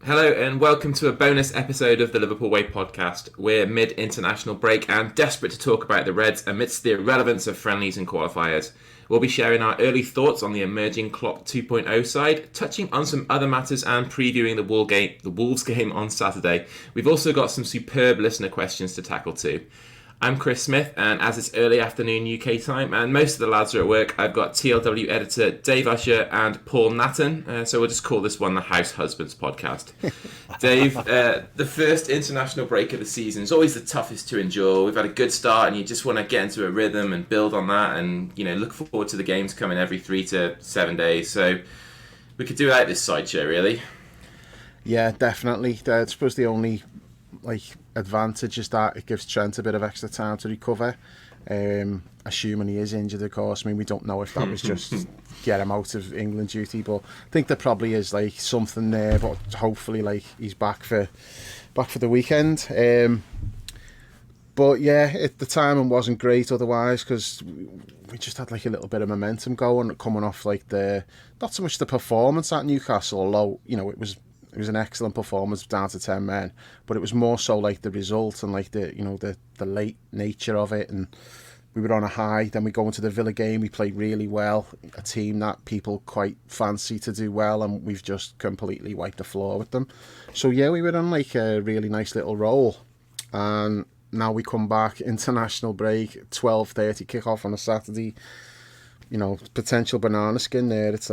Hello and welcome to a bonus episode of the Liverpool Way podcast. We're mid-international break and desperate to talk about the Reds amidst the irrelevance of friendlies and qualifiers. We'll be sharing our early thoughts on the emerging Klopp 2.0 side, touching on some other matters and previewing the Wolves game on Saturday. We've also got some superb listener questions to tackle too. I'm Chris Smith, and as it's early afternoon UK time and most of the lads are at work, I've got TLW editor Dave Usher and Paul Natton, so we'll just call this one the House Husbands podcast. Dave, the first international break of the season is always the toughest to endure. We've had a good start and you just want to get into a rhythm and build on that and, look forward to the games coming every 3 to 7 days. So we could do without this sideshow, really. Yeah, definitely. I suppose the only advantage is that it gives Trent a bit of extra time to recover, assuming he is injured, of course. I mean, we don't know if that was just get him out of England duty, but I think there probably is something there, but hopefully he's back for the weekend. But yeah, the timing wasn't great otherwise, because we just had a little bit of momentum going, coming off not so much the performance at Newcastle, although it was an excellent performance down to 10 men, but it was more so the result and the late nature of it, and we were on a high. Then we go into the Villa game, we played really well, a team that people quite fancy to do well, and we've just completely wiped the floor with them. So yeah, we were on a really nice little roll, and now we come back, international break, 12:30 kick-off on a Saturday, potential banana skin there. It's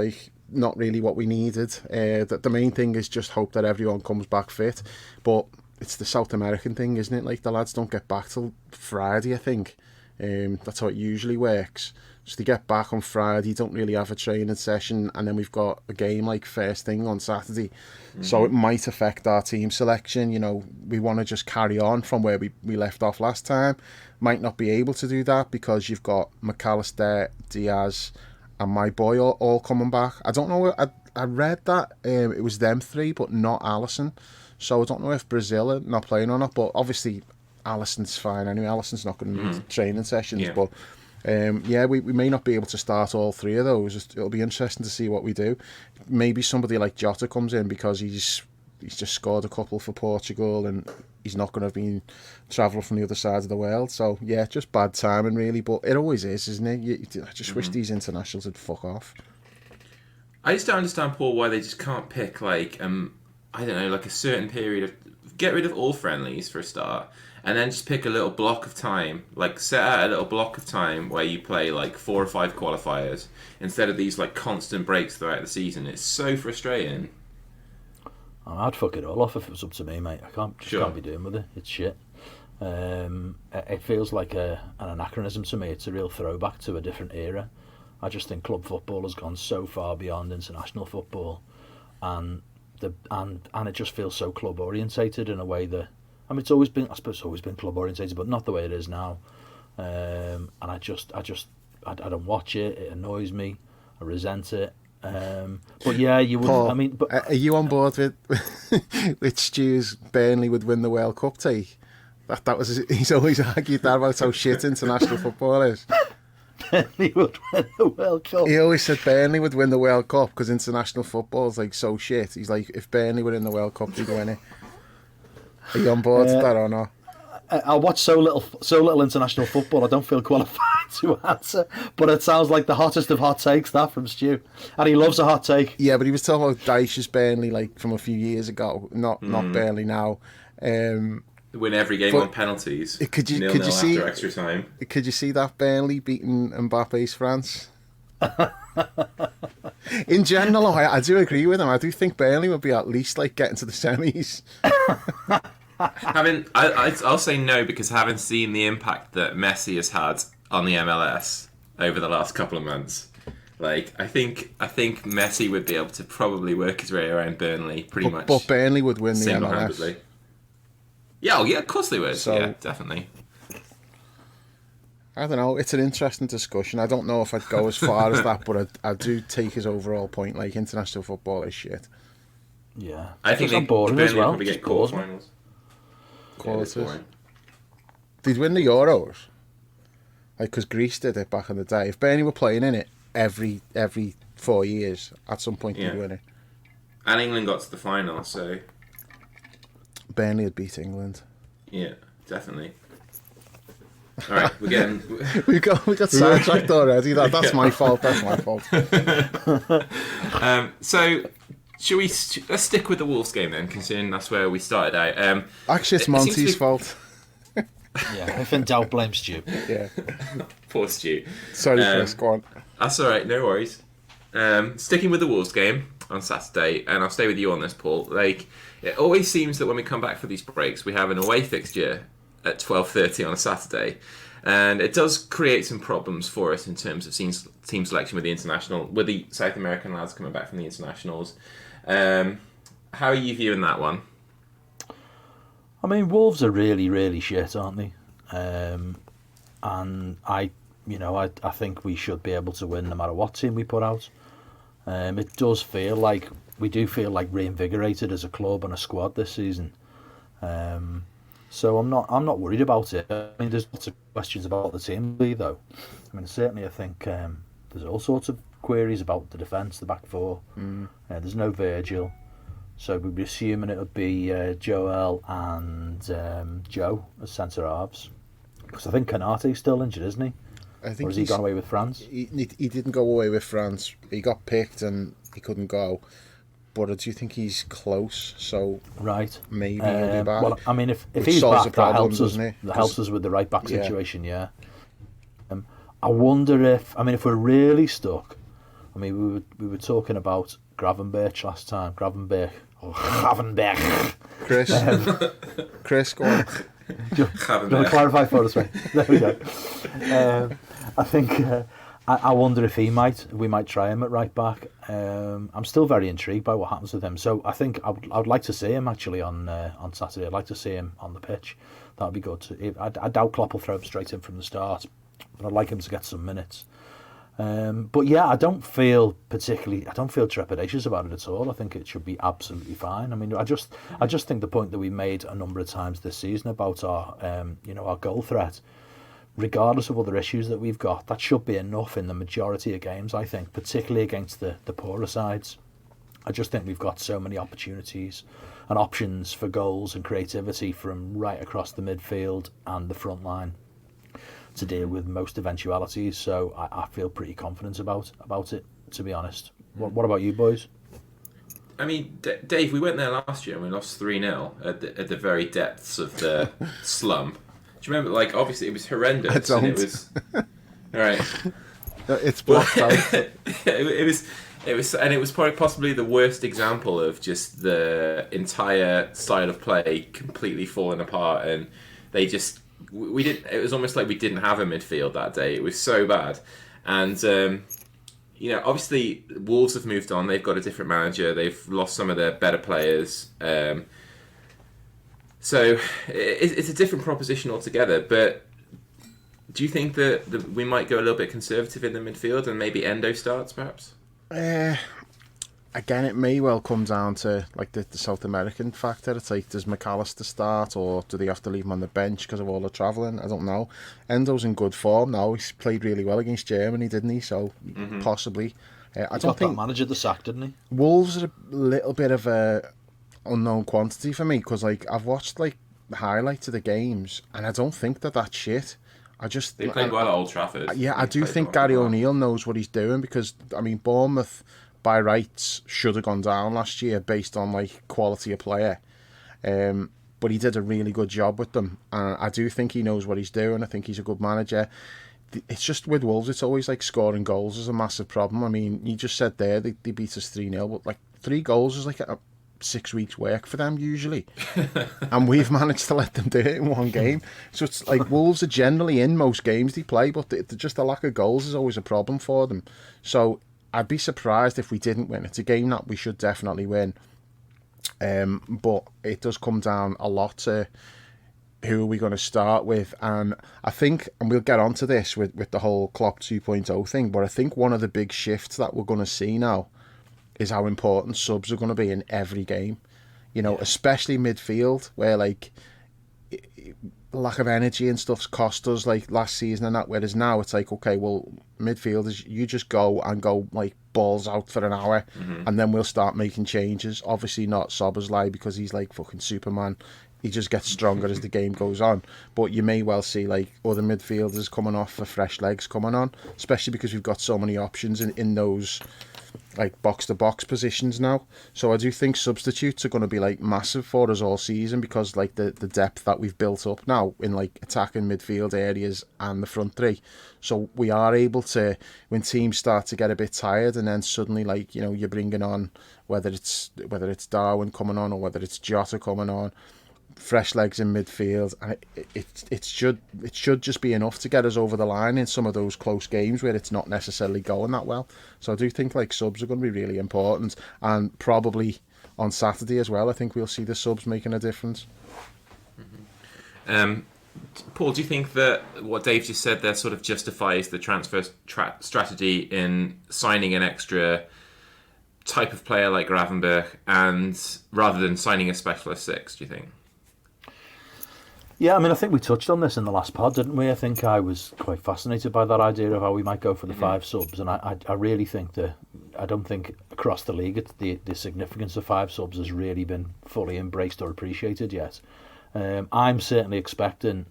not really what we needed. The main thing is just hope that everyone comes back fit, but it's the South American thing, isn't it? The lads don't get back till Friday, I think. That's how it usually works. So they get back on Friday, don't really have a training session, and then we've got a game first thing on Saturday. Mm-hmm. So it might affect our team selection. We want to just carry on from where we left off last time. Might not be able to do that because you've got McAllister, Diaz and my boy all coming back. I don't know, I read that it was them three, but not Alisson. So I don't know if Brazil are not playing or not, but obviously Alisson's fine anyway. Alisson's not going to need training sessions, yeah. But we may not be able to start all three of those. It'll be interesting to see what we do. Maybe somebody like Jota comes in because he's just scored a couple for Portugal and he's not going to have been travelling from the other side of the world. So yeah, just bad timing really, but it always is, isn't it? I just wish these internationals would fuck off. I just don't understand, Paul, why they just can't pick I don't know, a certain period of, get rid of all friendlies for a start, and then just pick a little block of time, set out a little block of time where you play 4 or 5 qualifiers instead of these constant breaks throughout the season. It's so frustrating. I'd fuck it all off if it was up to me, mate. I can't be doing with it. It's shit. It feels like an anachronism to me. It's a real throwback to a different era. I just think club football has gone so far beyond international football, and it just feels so club orientated in a way that, it's always been, I suppose, club orientated, but not the way it is now. And I don't watch it. It annoys me. I resent it. But yeah, you would. Paul, are you on board with Stu's Burnley would win the World Cup take? That was he's always argued that about how shit international football is. Burnley would win the World Cup. He always said Burnley would win the World Cup because international football is so shit. He's if Burnley were in the World Cup, they'd win it. Are you on board with that or not? I watch so little international football, I don't feel qualified to answer, but it sounds like the hottest of hot takes, that from Stu, and he loves a hot take. Yeah, but he was talking about Dyche's Burnley from a few years ago, not Burnley now. Win every game on penalties. Could you see after extra time? Could you see that Burnley beating Mbappe's France? In general, I do agree with him. I do think Burnley would be at least getting to the semis. I'll say no, because having seen the impact that Messi has had on the MLS over the last couple of months, I think Messi would be able to probably work his way around Burnley pretty much. But Burnley would win the MLS. Yeah, of course they would. So, yeah, definitely. I don't know. It's an interesting discussion. I don't know if I'd go as far as that, but I do take his overall point. international football is shit. Yeah, I think they're boring as well. Probably get quarterfinals. Quarters. They'd win the Euros, because Greece did it back in the day. If Burnley were playing in it every 4 years, at some point they'd win it. And England got to the final, so Burnley had beat England. Yeah, definitely. All right, we're getting... we got sidetracked already. That's my fault. That's my fault. So, let's stick with the Wolves game then, considering that's where we started out. Actually, it's Monty's fault. Yeah, if in doubt, blame Stu. Yeah. Poor Stu. Sorry, Chris, go on. That's all right, no worries. Sticking with the Wolves game on Saturday, and I'll stay with you on this, Paul. Like, it always seems that when we come back for these breaks, we have an away fixture at 12:30 on a Saturday, and it does create some problems for us in terms of team selection with the South American lads coming back from the internationals. How are you viewing that one? I mean, Wolves are really, really shit, aren't they? And I think we should be able to win no matter what team we put out. It does feel like reinvigorated as a club and a squad this season. So I'm not worried about it. I mean, there's lots of questions about the team, though. I mean, certainly I think there's all sorts of queries about the defence, the back four. There's no Virgil. So we'd be assuming it would be Joel and Joe as centre halves. Because I think Konate's still injured, isn't he? I think or has he gone away with France? He didn't go away with France. He got picked and he couldn't go. But I do think he's close, so right. Maybe he'll be back. Well, I mean, if he's back, that helps us. That helps us with the right back situation. Yeah. I wonder if we're really stuck. I mean, we were talking about Gravenberch last time. Gravenberch. Chris, go on. Do you want to clarify for us, mate? There we go. I think I wonder if we might try him at right back. I'm still very intrigued by what happens with him. So I think I would like to see him actually on Saturday. I'd like to see him on the pitch. That'd be good. I doubt Klopp will throw him straight in from the start, but I'd like him to get some minutes. But yeah, I don't feel trepidatious about it at all. I think it should be absolutely fine. I mean, I just think the point that we made a number of times this season about our goal threat, regardless of other issues that we've got, that should be enough in the majority of games, I think, particularly against the poorer sides. I just think we've got so many opportunities and options for goals and creativity from right across the midfield and the front line to deal with most eventualities. So I feel pretty confident about it, to be honest. What about you boys? I mean, Dave, we went there last year and we lost 3-0 at the very depths of the slump. Do you remember? Like, obviously, it was horrendous. I don't. And it was all right. It's blocked out. It was probably possibly the worst example of just the entire style of play completely falling apart, and it was almost like we didn't have a midfield that day. It was so bad, and obviously Wolves have moved on. They've got a different manager. They've lost some of their better players. So it's a different proposition altogether. But do you think that we might go a little bit conservative in the midfield and maybe Hendo starts, perhaps? Again, it may well come down to like the South American factor. It's like, does McAllister start, or do they have to leave him on the bench because of all the travelling? I don't know. Hendo's in good form now. He's played really well against Germany, didn't he? So possibly. I don't think that manager the sack, didn't he? Wolves are a little bit of a unknown quantity for me, because like I've watched like the highlights of the games and I don't think that's shit. They played well at Old Trafford. Yeah, I do think Gary O'Neill knows what he's doing, because I mean Bournemouth by rights should have gone down last year based on like quality of player, but he did a really good job with them, and I do think he knows what he's doing. I think he's a good manager. It's just with Wolves, it's always like scoring goals is a massive problem. I mean, you just said there they beat us 3-0, but like 3 goals is like a 6 weeks work for them usually, and we've managed to let them do it in one game. So it's like Wolves are generally in most games they play, but just the lack of goals is always a problem for them. So I'd be surprised if we didn't win. It's a game that we should definitely win, but it does come down a lot to who are we going to start with. And I think, and we'll get onto this with the whole Klopp 2.0 thing, but I think one of the big shifts that we're going to see now is how important subs are going to be in every game, especially midfield, where like lack of energy and stuff's cost us like last season and that, whereas now it's like, okay, well, midfielders, you just go like balls out for an hour, and then we'll start making changes. Obviously not Szoboszlai, because he's like fucking Superman. He just gets stronger as the game goes on. But you may well see like other midfielders coming off for fresh legs coming on, especially because we've got so many options in those like box-to-box positions now. So I do think substitutes are going to be like massive for us all season, because like the depth that we've built up now in like attacking midfield areas and the front three. So we are able to, when teams start to get a bit tired, and then suddenly like, you know, you're bringing on, whether it's Darwin coming on or whether it's Jota coming on, fresh legs in midfield, and it should just be enough to get us over the line in some of those close games where it's not necessarily going that well. So I do think like subs are going to be really important, and probably on Saturday as well. I think we'll see the subs making a difference. Paul, do you think that what Dave just said there sort of justifies the transfer strategy in signing an extra type of player like Gravenberch, and rather than signing a specialist six? Do you think? Yeah, I mean, I think we touched on this in the last pod, didn't we? I think I was quite fascinated by that idea of how we might go for the 5 subs, and I really think that, I don't think across the league the significance of 5 subs has really been fully embraced or appreciated yet. I'm certainly expecting,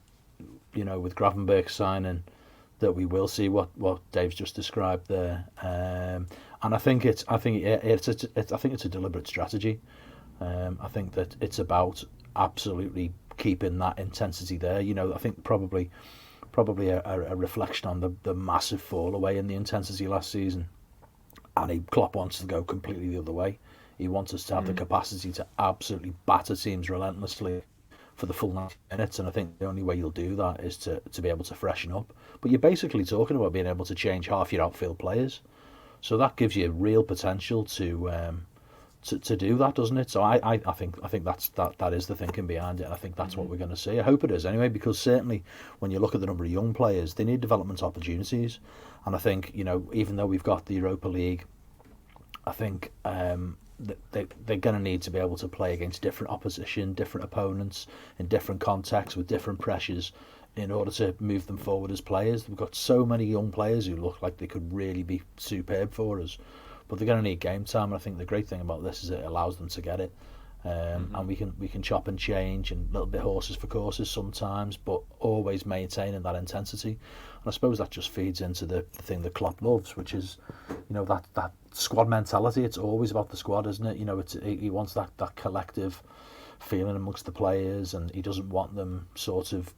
you know, with Gravenberch signing, that we will see what Dave's just described there, and I think it's a deliberate strategy. I think that it's about absolutely keeping that intensity there. You know, I think probably a reflection on the massive fall away in the intensity last season, and Klopp wants to go completely the other way. He wants us to have the capacity to absolutely batter teams relentlessly for the full 90 minutes, and I think the only way you'll do that is to be able to freshen up. But you're basically talking about being able to change half your outfield players, so that gives you real potential to do that, doesn't it? So I think that is the thinking behind it, and I think that's what we're going to see. I hope it is anyway, because certainly when you look at the number of young players, they need development opportunities, and I think, you know, even though we've got the Europa League, I think they're going to need to be able to play against different opposition, different opponents, in different contexts with different pressures, in order to move them forward as players. We've got so many young players who look like they could really be superb for us, but they're going to need game time, and I think the great thing about this is it allows them to get it. And we can chop and change and a little bit horses for courses sometimes, but always maintaining that intensity. And I suppose that just feeds into the thing that Klopp loves, which is, you know, that squad mentality. It's always about the squad, isn't it? You know, he wants that collective feeling amongst the players, and he doesn't want them sort of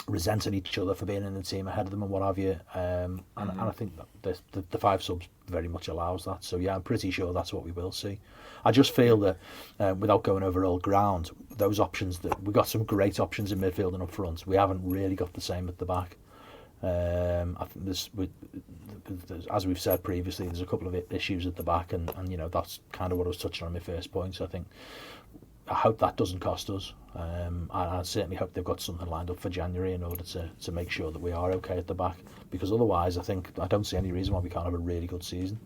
resenting each other for being in the team ahead of them and what have you. And I think that the 5 subs very much allows that. So yeah, I'm pretty sure that's what we will see. I just feel that without going over old ground, those options, that we've got some great options in midfield and up front. We haven't really got the same at the back. I think there's, as we've said previously, there's a couple of issues at the back, and you know, that's kind of what I was touching on in my first point. So I hope that doesn't cost us. I certainly hope they've got something lined up for January in order to make sure that we are okay at the back, because otherwise I don't see any reason why we can't have a really good season.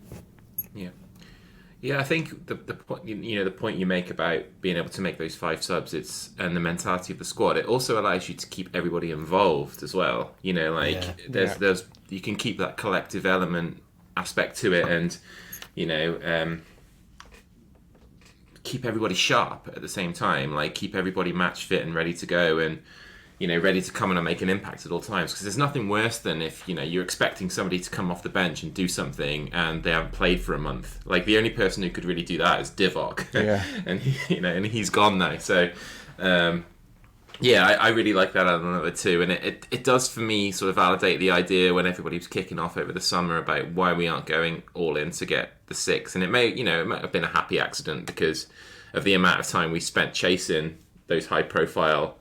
Yeah, I think the point, you know, the point you make about being able to make those 5 subs, and the mentality of the squad, it also allows you to keep everybody involved as well. You know, like there's you can keep that collective element aspect to it, and you know, keep everybody sharp at the same time. Like keep everybody match fit and ready to go, and you know, ready to come in and make an impact at all times. Because there's nothing worse than if, you know, you're expecting somebody to come off the bench and do something and they haven't played for a month. Like the only person who could really do that is Divock, and and he's gone now. So I really like that element of it too, and it does for me sort of validate the idea when everybody was kicking off over the summer about why we aren't going all in to get the 6. And it may have been a happy accident because of the amount of time we spent chasing those high profile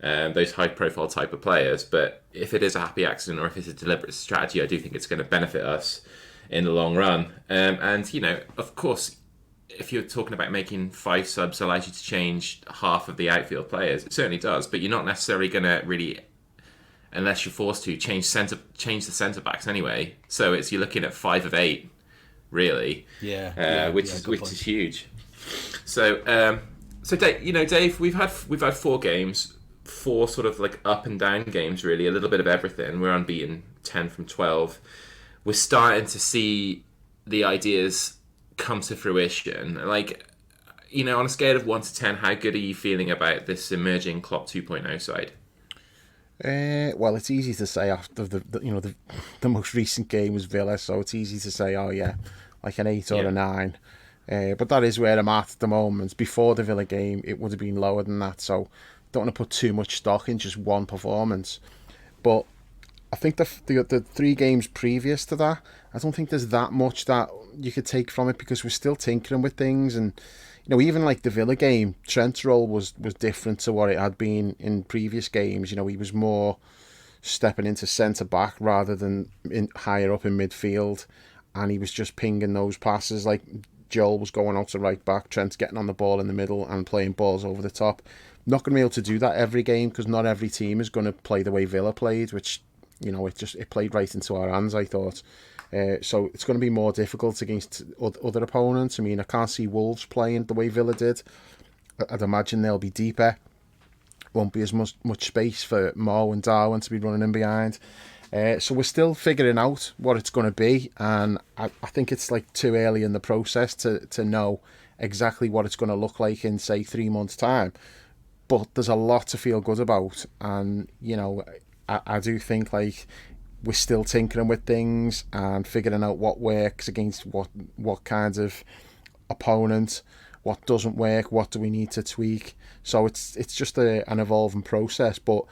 type of players. But if it is a happy accident, or if it's a deliberate strategy, I do think it's going to benefit us in the long run. And you know, of course, if you're talking about making 5 subs allows you to change half of the outfield players, it certainly does. But you're not necessarily going to really, unless you're forced to, change the centre backs anyway. So you're looking at 5 of 8, really. Which is huge. So Dave, we've had 4 games. 4 sort of like up and down games, really, a little bit of everything. We're unbeaten 10 from 12. We're starting to see the ideas come to fruition. Like, you know, on a scale of 1 to 10, how good are you feeling about this emerging Klopp 2.0 side? Well, it's easy to say after the most recent game was Villa, so it's easy to say, oh yeah, like an 8 or a 9. But that is where I'm at the moment. Before the Villa game, it would have been lower than that, so don't want to put too much stock in just one performance. But I think the 3 games previous to that, I don't think there's that much that you could take from it, because we're still tinkering with things. And you know, even like the Villa game, Trent's role was different to what it had been in previous games. You know, he was more stepping into centre back rather than higher up in midfield, and he was just pinging those passes. Like Joel was going out to right back, Trent's getting on the ball in the middle and playing balls over the top. Not going to be able to do that every game, because not every team is going to play the way Villa played, which, you know, it played right into our hands, I thought. So it's going to be more difficult against other opponents. I mean, I can't see Wolves playing the way Villa did. I'd imagine they'll be deeper. Won't be as much space for Mo and Darwin to be running in behind. So we're still figuring out what it's going to be, and I think it's like too early in the process to know exactly what it's going to look like in, say, 3 months' time. But there's a lot to feel good about, and you know, I do think like we're still tinkering with things and figuring out what works against what kinds of opponent, what doesn't work, what do we need to tweak. So it's just an evolving process. But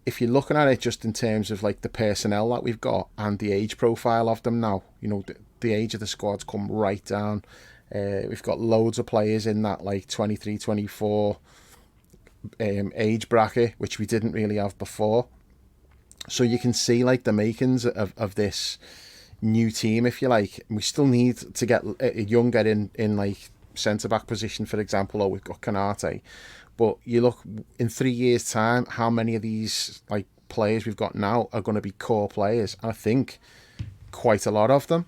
if you're looking at it just in terms of like the personnel that we've got and the age profile of them now, you know, the age of the squad's come right down. We've got loads of players in that like 23, 24 age bracket, which we didn't really have before. So you can see like the makings of this new team, if you like. We still need to get younger in like centre-back position, for example, or we've got Kanate. But you look, in 3 years' time, how many of these like players we've got now are going to be core players? And I think quite a lot of them.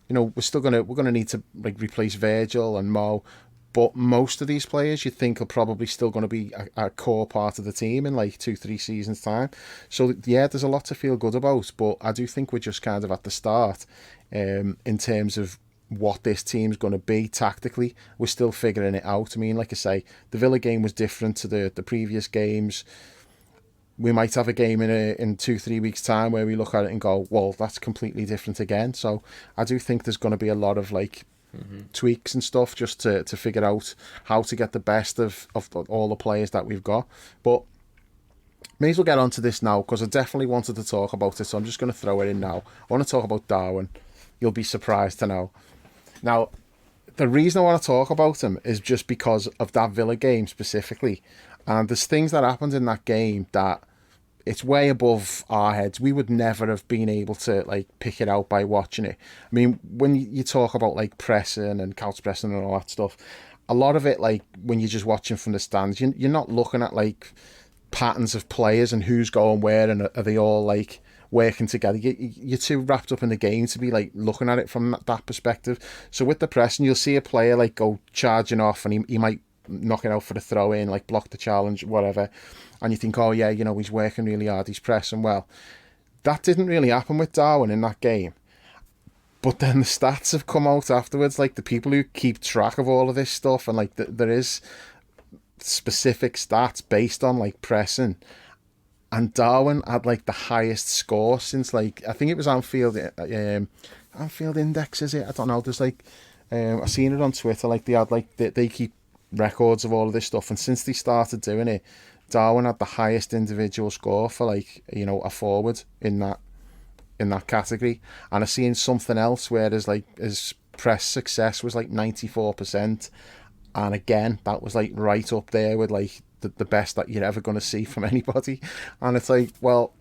You know, we're gonna need to like replace Virgil and Mo, but most of these players you think are probably still going to be a core part of the team in like 2-3 seasons time. So yeah, there's a lot to feel good about, but I do think we're just kind of at the start in terms of what this team's going to be tactically. We're still figuring it out. I mean, like I say, the Villa game was different to the previous games. We might have a game in 2-3 weeks time where we look at it and go, well, that's completely different again. So I do think there's going to be a lot of like tweaks and stuff just to figure out how to get the best of all the players that we've got. But may as well get on to this now, because I definitely wanted to talk about it, so I'm just going to throw it in now. I want to talk about Darwin. You'll be surprised to know. Now, the reason I want to talk about him is just because of that Villa game specifically. And there's things that happened in that game that it's way above our heads. We would never have been able to like pick it out by watching it. I mean, when you talk about like pressing and couch pressing and all that stuff, a lot of it, like when you're just watching from the stands, you're not looking at like patterns of players and who's going where and are they all like working together. You're too wrapped up in the game to be like looking at it from that perspective. So with the pressing, you'll see a player like go charging off and he might knock it out for the throw in, like block the challenge, whatever. And you think, oh yeah, you know, he's working really hard, he's pressing well. That didn't really happen with Darwin in that game. But then the stats have come out afterwards, like the people who keep track of all of this stuff, and like there is specific stats based on like pressing. And Darwin had like the highest score since like, I think it was Anfield Index, is it? I don't know. There's like, I've seen it on Twitter, like they had like, they keep records of all of this stuff, and since they started doing it, Darwin had the highest individual score for like, you know, a forward in that category. And I've seen something else where there's like his press success was like 94%, and again that was like right up there with like the best that you're ever going to see from anybody. And it's like, well,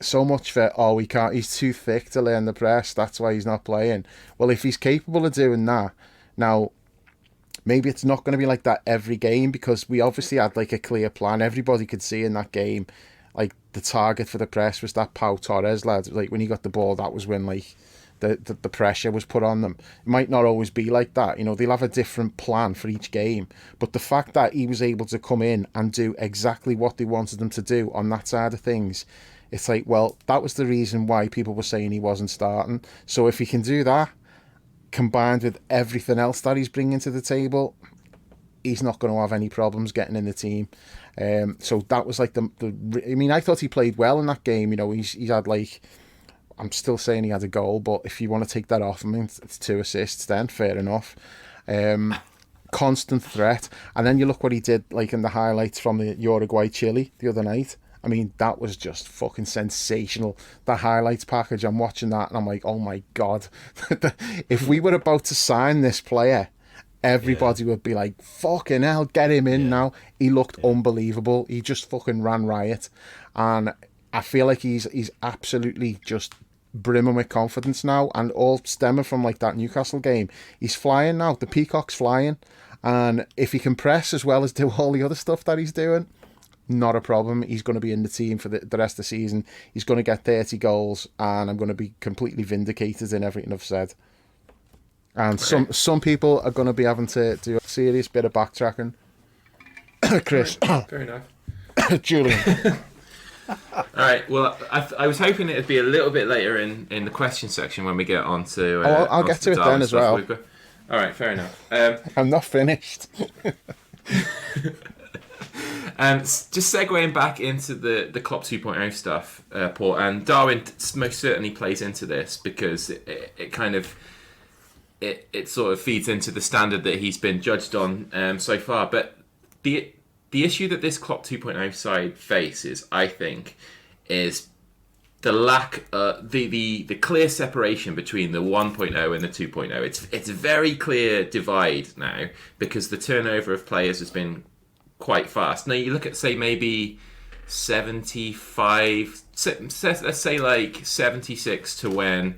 so much for, oh, he's too thick to learn the press, that's why he's not playing. Well, if he's capable of doing that, now maybe it's not going to be like that every game, because we obviously had like a clear plan. Everybody could see in that game, like the target for the press was that Pau Torres lad. Like when he got the ball, that was when like the pressure was put on them. It might not always be like that. You know, they'll have a different plan for each game. But the fact that he was able to come in and do exactly what they wanted him to do on that side of things, it's like, well, that was the reason why people were saying he wasn't starting. So if he can do that, combined with everything else that he's bringing to the table, he's not going to have any problems getting in the team. So that was like I mean, I thought he played well in that game. You know, he's had like, I'm still saying he had a goal, but if you want to take that off, I mean, it's 2 assists then, fair enough. Constant threat. And then you look what he did like in the highlights from the Uruguay-Chile the other night. I mean, that was just fucking sensational. The highlights package, I'm watching that and I'm like, oh my God. If we were about to sign this player, everybody would be like, fucking hell, get him in now. He looked unbelievable. He just fucking ran riot. And I feel like he's absolutely just brimming with confidence now, and all stemming from like that Newcastle game. He's flying now. The peacock's flying. And if he can press as well as do all the other stuff that he's doing, not a problem. He's going to be in the team for the rest of the season. He's going to get 30 goals, and I'm going to be completely vindicated in everything I've said. And some people are going to be having to do a serious bit of backtracking. Chris. Fair enough. Julian. All right. Well, I was hoping it'd be a little bit later in the question section when we get on to... I'll get to it then as well. All right, fair enough. I'm not finished. Just segueing back into the Klopp 2.0 stuff, Paul, and Darwin most certainly plays into this because it kind of... It sort of feeds into the standard that he's been judged on so far. But the issue that this Klopp 2.0 side faces, I think, is the lack, the clear separation between the 1.0 and the 2.0. It's a very clear divide now because the turnover of players has been quite fast. Now you look at, say, maybe 75, let's say like 76 to when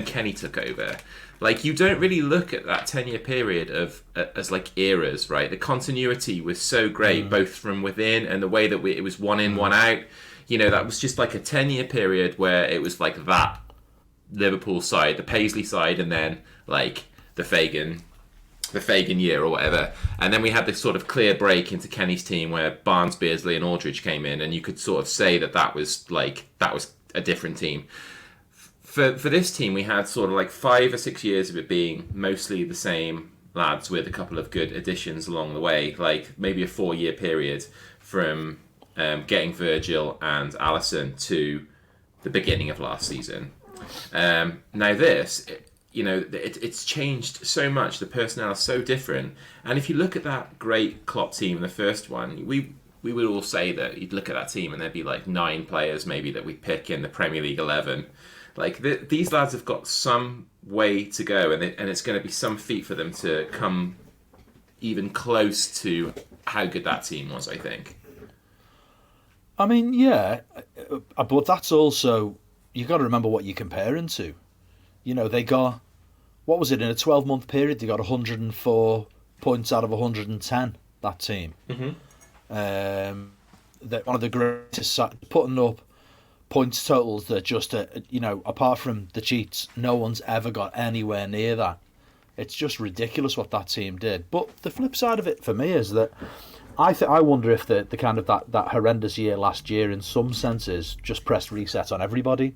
Kenny took over. Like, you don't really look at that 10-year period as like eras, right? The continuity was so great, both from within and the way that it was one in, one out. You know, that was just like a 10-year period where it was like that Liverpool side, the Paisley side, and then like the Fagan year or whatever. And then we had this sort of clear break into Kenny's team where Barnes, Beardsley and Aldridge came in, and you could sort of say that was a different team. For this team, we had sort of like 5 or 6 years of it being mostly the same lads with a couple of good additions along the way, like maybe a 4-year period from getting Virgil and Alisson to the beginning of last season. Now this, it's changed so much. The personnel is so different. And if you look at that great Klopp team, the first one, we would all say that you'd look at that team and there'd be like 9 players maybe that we'd pick in the Premier League 11. Like, these lads have got some way to go, and it's going to be some feat for them to come even close to how good that team was, I think. I mean, yeah, but that's also, you got to remember what you're comparing to. You know, they got, what was it, in a 12-month period, they got 104 points out of 110, that team. Mm-hmm. One of the greatest, putting up points totals that just, apart from the cheats, no one's ever got anywhere near that. It's just ridiculous what that team did. But the flip side of it for me is that I wonder if the kind of that horrendous year last year, in some senses, just pressed reset on everybody,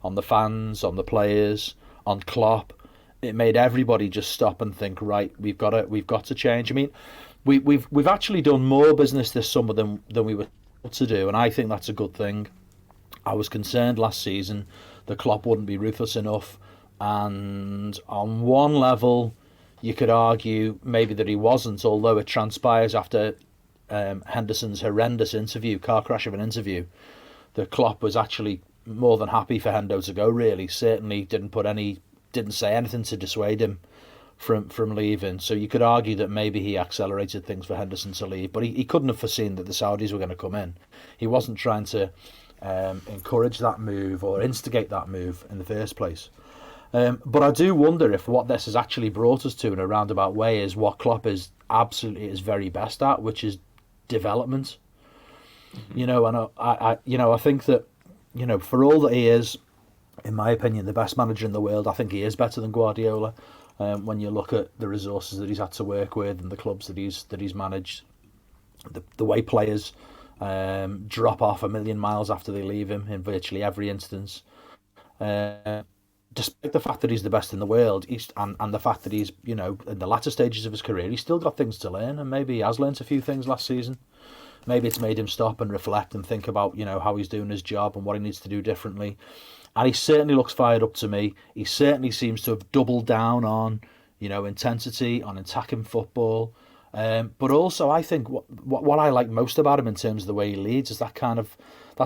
on the fans, on the players, on Klopp. It made everybody just stop and think, right, we've got to change. I mean, we've actually done more business this summer than we were able to do, and I think that's a good thing. I was concerned last season that Klopp wouldn't be ruthless enough, and on one level you could argue maybe that he wasn't, although it transpires after Henderson's horrendous interview, car crash of an interview, that Klopp was actually more than happy for Hendo to go, really. Certainly didn't say anything to dissuade him from leaving. So you could argue that maybe he accelerated things for Henderson to leave, but he couldn't have foreseen that the Saudis were going to come in. He wasn't trying to encourage that move or instigate that move in the first place. But I do wonder if what this has actually brought us to in a roundabout way is what Klopp is absolutely is very best at, which is development. Mm-hmm. And I think that, for all that he is in my opinion, the best manager in the world. I think he is better than Guardiola. When you look at the resources that he's had to work with and the clubs that he's managed, the way players drop off a million miles after they leave him in virtually every instance. Despite the fact that he's the best in the world, and the fact that he's, in the latter stages of his career, he's still got things to learn, and maybe he has learnt a few things last season. Maybe it's made him stop and reflect and think about, how he's doing his job and what he needs to do differently. And he certainly looks fired up to me. He certainly seems to have doubled down on, intensity, on attacking football. But also, I think what I like most about him in terms of the way he leads is that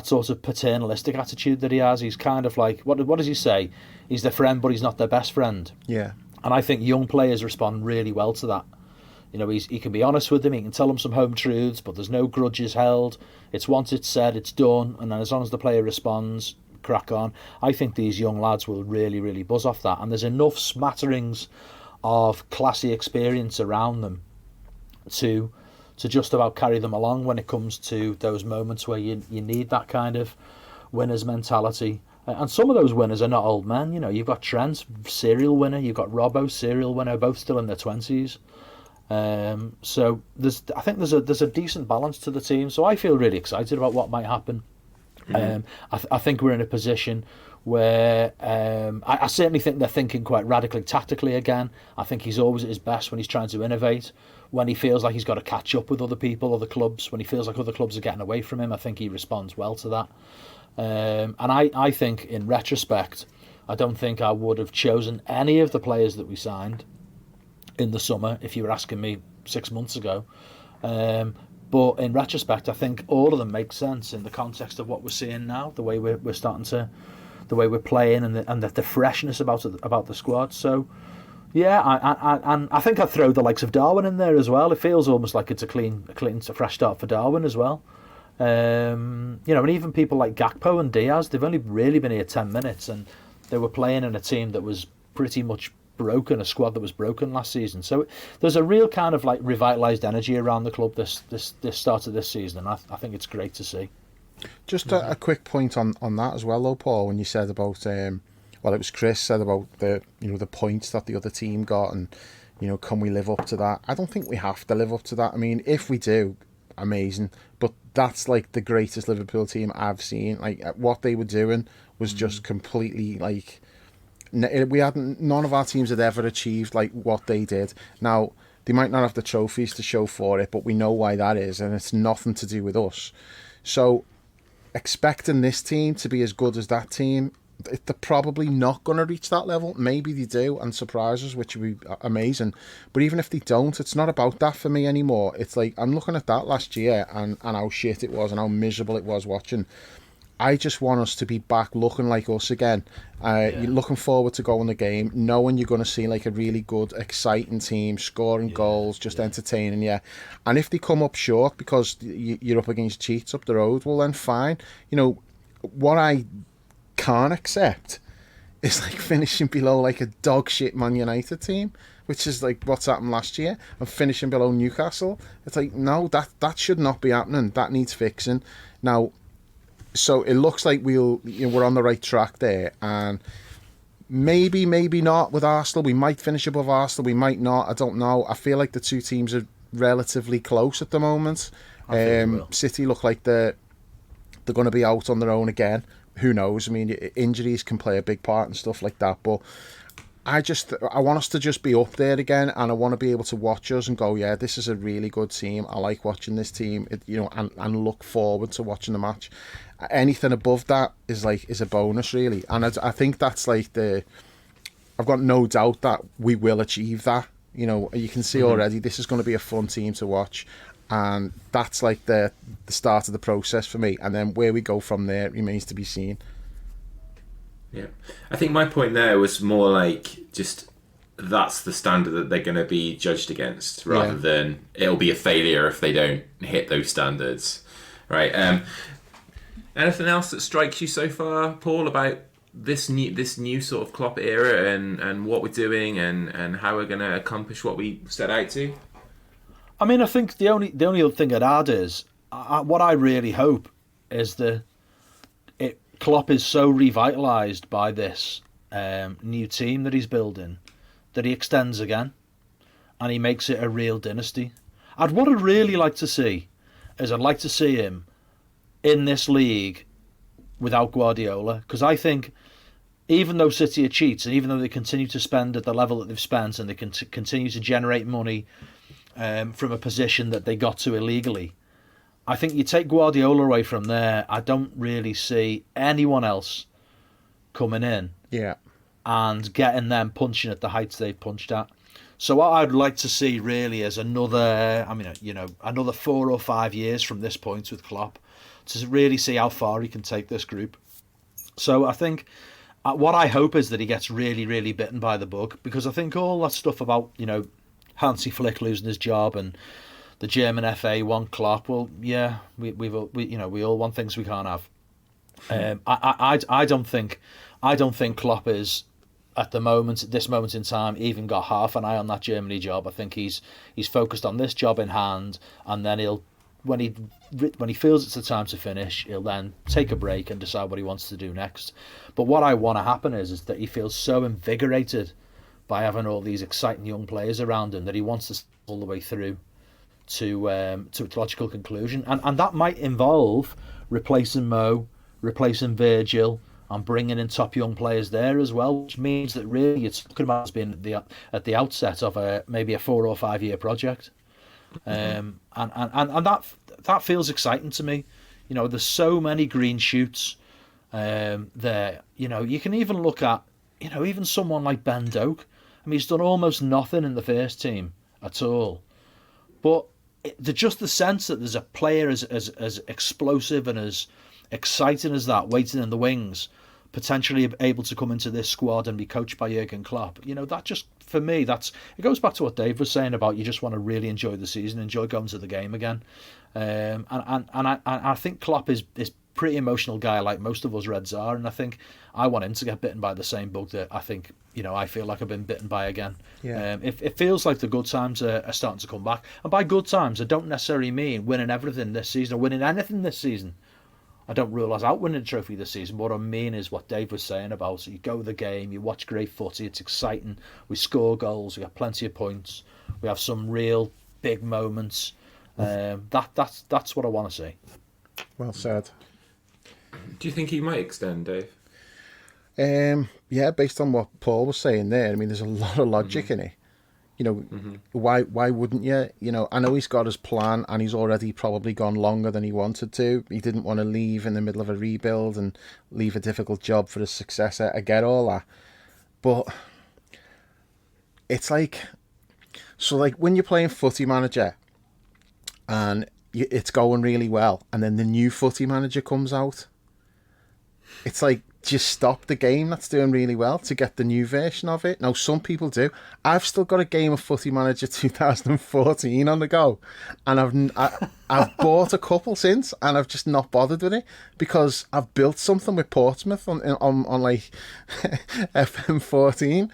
sort of paternalistic attitude that he has. He's kind of like, what does he say? He's their friend, but he's not their best friend. Yeah. And I think young players respond really well to that. He can be honest with them, he can tell them some home truths, but there's no grudges held. It's once it's said, it's done, and then as long as the player responds, crack on. I think these young lads will really, really buzz off that, and there's enough smatterings of classy experience around them to just about carry them along when it comes to those moments where you need that kind of winner's mentality. And some of those winners are not old men. You've got Trent, serial winner. You've got Robbo, serial winner, both still in their 20s. So I think there's a decent balance to the team. So I feel really excited about what might happen. I think we're in a position where I certainly think they're thinking quite radically tactically again. I think he's always at his best when he's trying to innovate, when he feels like he's got to catch up with other people, other clubs, when he feels like other clubs are getting away from him. I think he responds well to that. And I think in retrospect, I don't think I would have chosen any of the players that we signed in the summer if you were asking me 6 months ago. But in retrospect, I think all of them make sense in the context of what we're seeing now, the way we're starting to, the way we're playing, and the freshness about the squad. So, yeah, I think I'd throw the likes of Darwin in there as well. It feels almost like it's a fresh start for Darwin as well. And even people like Gakpo and Diaz, they've only really been here 10 minutes, and they were playing in a team that was pretty much broken, a squad that was broken last season. So there's a real kind of like revitalised energy around the club this start of this season, and I think it's great to see. Just a quick point on that as well, though, Paul. When you said about it was Chris said about the the points that the other team got, and can we live up to that? I don't think we have to live up to that. I mean, if we do, amazing. But that's like the greatest Liverpool team I've seen. Like what they were doing was just completely like. None of our teams had ever achieved like what they did. Now they might not have the trophies to show for it, but we know why that is, and it's nothing to do with us. So expecting this team to be as good as that team, they're probably not going to reach that level. Maybe they do and surprise us, which would be amazing. But even if they don't, it's not about that for me anymore. It's like I'm looking at that last year and how shit it was and how miserable it was watching. I just want us to be back looking like us again. You're looking forward to going the game, knowing you're going to see like a really good, exciting team, scoring goals, just entertaining you. And if they come up short because you're up against cheats up the road, well then fine. What I can't accept is like finishing below like a dog shit Man United team, which is like what's happened last year, and finishing below Newcastle. It's like, no, that should not be happening. That needs fixing. Now, so it looks like we're on the right track there, and maybe not with Arsenal. We might finish above Arsenal, we might not. I don't know. I feel like the two teams are relatively close at the moment. City look like they're going to be out on their own again. Who knows? I mean, injuries can play a big part and stuff like that, but I want us to just be up there again, and I want to be able to watch us and go, yeah, this is a really good team. I like watching this team, and look forward to watching the match. Anything above that is a bonus, really, and I think that's like I've got no doubt that we will achieve that. You can see already this is going to be a fun team to watch, and that's like the start of the process for me. And then where we go from there remains to be seen. Yeah, I think my point there was more like just that's the standard that they're going to be judged against, rather than it'll be a failure if they don't hit those standards, right? Anything else that strikes you so far, Paul, about this new sort of Klopp era and what we're doing and how we're going to accomplish what we set out to? I mean, I think the only other thing I'd add is what I really hope is that Klopp is so revitalised by this new team that he's building that he extends again and he makes it a real dynasty. What I'd really like to see is I'd like to see him in this league without Guardiola, because I think even though City are cheats and even though they continue to spend at the level that they've spent and they can continue to generate money from a position that they got to illegally, I think you take Guardiola away from there, I don't really see anyone else coming in and getting them punching at the heights they've punched at. So what I'd like to see really is another 4 or 5 years from this point with Klopp to really see how far he can take this group. So I think what I hope is that he gets really, really bitten by the bug, because I think all that stuff about, Hansi Flick losing his job and the German FA want Klopp. Well, yeah, we all want things we can't have. I don't think Klopp is at this moment in time even got half an eye on that Germany job. I think he's focused on this job in hand, and then when he feels it's the time to finish, he'll then take a break and decide what he wants to do next. But what I want to happen is that he feels so invigorated by having all these exciting young players around him that he wants to see all the way through to its logical conclusion, and that might involve replacing Mo, replacing Virgil, and bringing in top young players there as well, which means that really it's talking about as being at the outset of maybe a 4 or 5 year project, and that feels exciting to me. There's so many green shoots there. You can even look at even someone like Ben Doak. I mean, he's done almost nothing in the first team at all, but just the sense that there's a player as explosive and as exciting as that waiting in the wings, potentially able to come into this squad and be coached by Jurgen Klopp. That just, for me, it goes back to what Dave was saying about you just want to really enjoy the season, enjoy going to the game again. And I think Klopp is pretty emotional guy, like most of us Reds are, and I think I want him to get bitten by the same bug that I think I feel like I've been bitten by again. It feels like the good times are starting to come back, and by good times I don't necessarily mean winning everything this season or winning anything this season. I don't rule us out winning a trophy this season. What I mean is what Dave was saying about, so you go the game, you watch great footy, it's exciting, we score goals, we have plenty of points, we have some real big moments. That's what I want to see. Well said. Do you think he might extend, Dave? Yeah, based on what Paul was saying there, I mean, there's a lot of logic in it. Why wouldn't you? I know he's got his plan and he's already probably gone longer than he wanted to. He didn't want to leave in the middle of a rebuild and leave a difficult job for his successor. I get all that. But it's like when you're playing Footy Manager and it's going really well and then the new Footy Manager comes out, it's like, just stop the game that's doing really well to get the new version of it. Now, some people do. I've still got a game of Footy Manager 2014 on the go, and I've bought a couple since, and I've just not bothered with it because I've built something with Portsmouth on like FM14.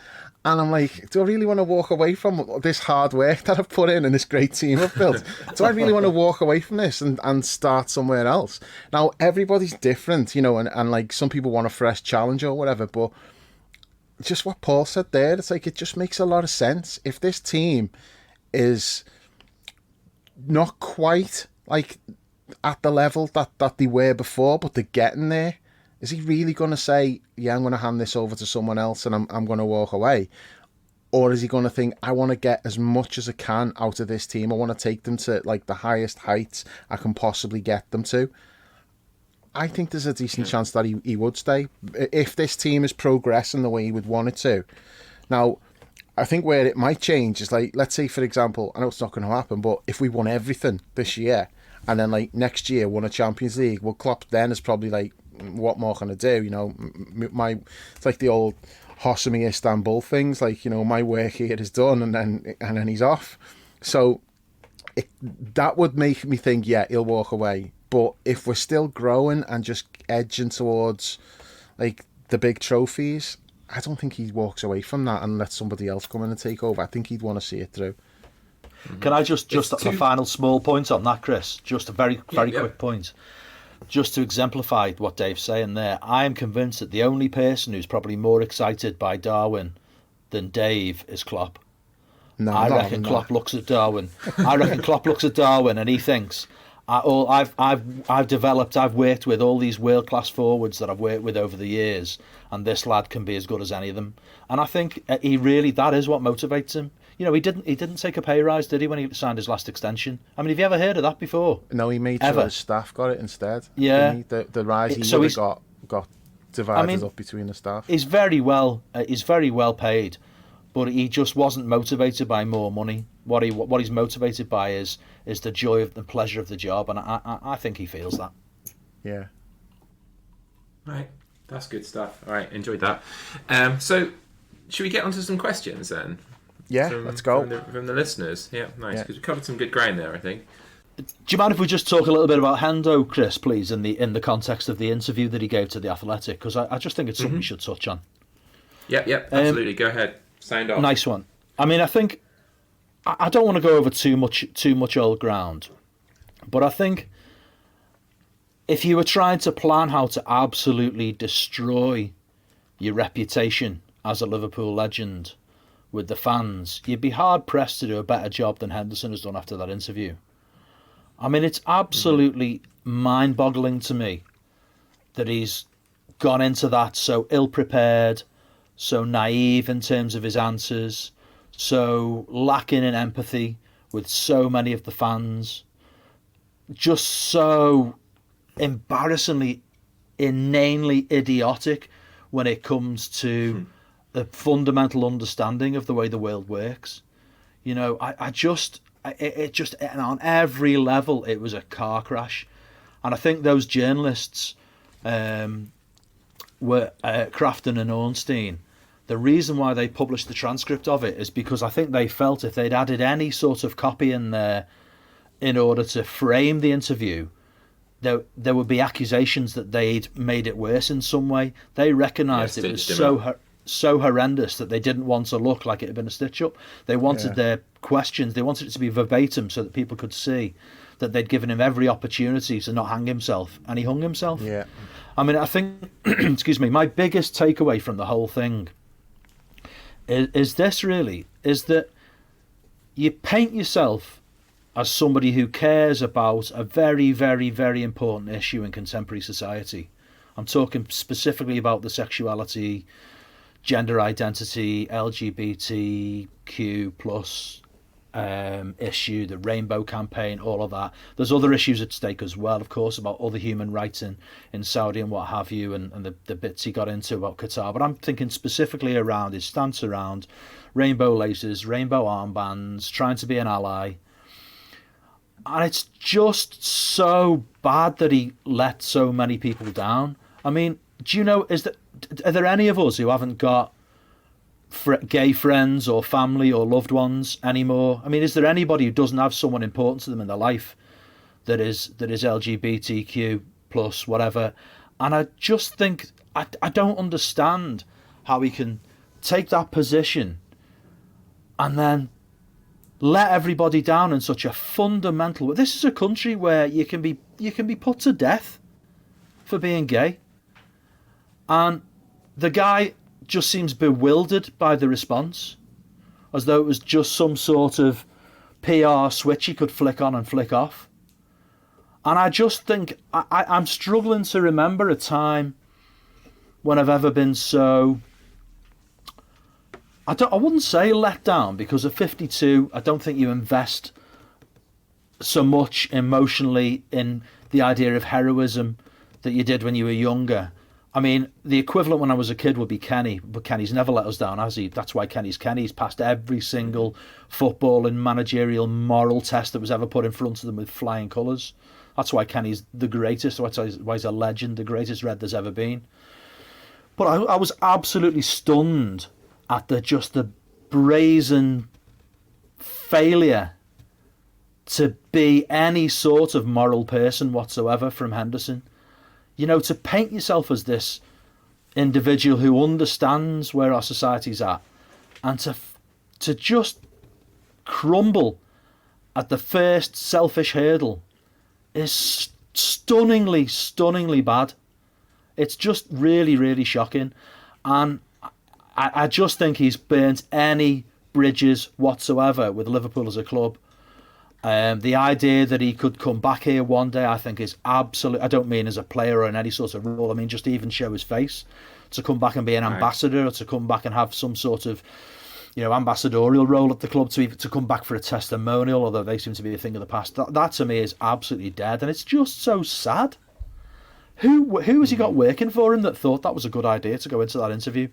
And I'm like, do I really want to walk away from this hard work that I've put in and this great team I've built? Do I really want to walk away from this and start somewhere else? Now, everybody's different, and like some people want a fresh challenge or whatever, but just what Paul said there, it's like it just makes a lot of sense. If this team is not quite like at the level that they were before, but they're getting there, is he really going to say, yeah, I'm going to hand this over to someone else and I'm going to walk away? Or is he going to think, I want to get as much as I can out of this team. I want to take them to like the highest heights I can possibly get them to. I think there's a decent chance that he would stay if this team is progressing the way he would want it to. Now, I think where it might change is like, let's say, for example, I know it's not going to happen, but if we won everything this year and then like next year won a Champions League, well, Klopp then is probably like, what more can I do? It's like the old Hosami Istanbul things, like, my work here is done and then he's off. So that would make me think, yeah, he'll walk away. But if we're still growing and just edging towards like the big trophies, I don't think he walks away from that and lets somebody else come in and take over. I think he'd want to see it through. Can I just a final small point on that, Chris? Just a very quick point. just to exemplify what Dave's saying there, I am convinced that the only person who's probably more excited by Darwin than Dave is Klopp. No, I reckon Klopp looks at Darwin. I reckon Klopp looks at Darwin and he thinks, I've worked with all these world class forwards that I've worked with over the years, and this lad can be as good as any of them. And I think that is what motivates him. You know, he didn't take a pay rise, did he, when he signed his last extension? I mean, have you ever heard of that before? No, he made sure his staff got it instead. Yeah, the rise he would have got divided up between the staff. He's very well paid, but he just wasn't motivated by more money. What he's motivated by is the joy of the pleasure of the job, and I think he feels that. Yeah. Right, that's good stuff. All right, enjoyed that. So, should we get onto some questions then? Yeah, let's go. From the listeners. Yeah, nice, because we covered some good ground there, I think. Do you mind if we just talk a little bit about Hendo, Chris, please, in the context of the interview that he gave to The Athletic? Because I just think it's something we should touch on. Yep, absolutely. Go ahead. Sound off. Nice one. I mean, I think I don't want to go over too much old ground, but I think if you were trying to plan how to absolutely destroy your reputation as a Liverpool legend with the fans, you'd be hard pressed to do a better job than Henderson has done after that interview. I mean, it's absolutely mind-boggling to me that he's gone into that so ill-prepared, so naive in terms of his answers, so lacking in empathy with so many of the fans, just so embarrassingly, inanely idiotic when it comes to the fundamental understanding of the way the world works. You know, it just on every level it was a car crash, and I think those journalists were Crafton and Ornstein. The reason why they published the transcript of it is because I think they felt if they'd added any sort of copy in there in order to frame the interview, there would be accusations that they'd made it worse in some way. They recognised it was so horrendous that they didn't want to look like it had been a stitch-up. They wanted their questions, they wanted it to be verbatim so that people could see that they'd given him every opportunity to not hang himself, and he hung himself. Yeah. I mean, I think, excuse me, my biggest takeaway from the whole thing is that you paint yourself as somebody who cares about a very, very, very important issue in contemporary society. I'm talking specifically about the sexuality, gender identity, LGBTQ plus issue, the Rainbow Campaign, all of that. There's other issues at stake as well, of course, about other human rights in Saudi and what have you, and the bits he got into about Qatar. But I'm thinking specifically around his stance around rainbow laces, rainbow armbands, trying to be an ally. And it's just so bad that he let so many people down. I mean, do you know, are there any of us who haven't got gay friends or family or loved ones anymore? I mean, is there anybody who doesn't have someone important to them in their life that is LGBTQ plus whatever? And I just think I don't understand how we can take that position and then let everybody down in such a fundamental way. This is a country where you can be put to death for being gay, and the guy just seems bewildered by the response, as though it was just some sort of PR switch he could flick on and flick off. And I just think I'm struggling to remember a time when I've ever been so, I wouldn't say let down, because at 52 I don't think you invest so much emotionally in the idea of heroism that you did when you were younger. I mean, the equivalent when I was a kid would be Kenny, but Kenny's never let us down, has he? That's why Kenny's Kenny. He's passed every single football and managerial moral test that was ever put in front of them with flying colours. That's why Kenny's the greatest, that's why he's a legend, the greatest Red there's ever been. But I was absolutely stunned at the brazen failure to be any sort of moral person whatsoever from Henderson. You know, to paint yourself as this individual who understands where our society's at, and to just crumble at the first selfish hurdle is stunningly bad. It's just really, really shocking. And I just think he's burnt any bridges whatsoever with Liverpool as a club. The idea that he could come back here one day, I think, is absolute. I don't mean as a player or in any sort of role. I mean just even show his face, to come back and be an ambassador, or to come back and have some sort of, ambassadorial role at the club, to come back for a testimonial, although they seem to be a thing of the past. That to me is absolutely dead, and it's just so sad. Who has he got working for him that thought that was a good idea to go into that interview?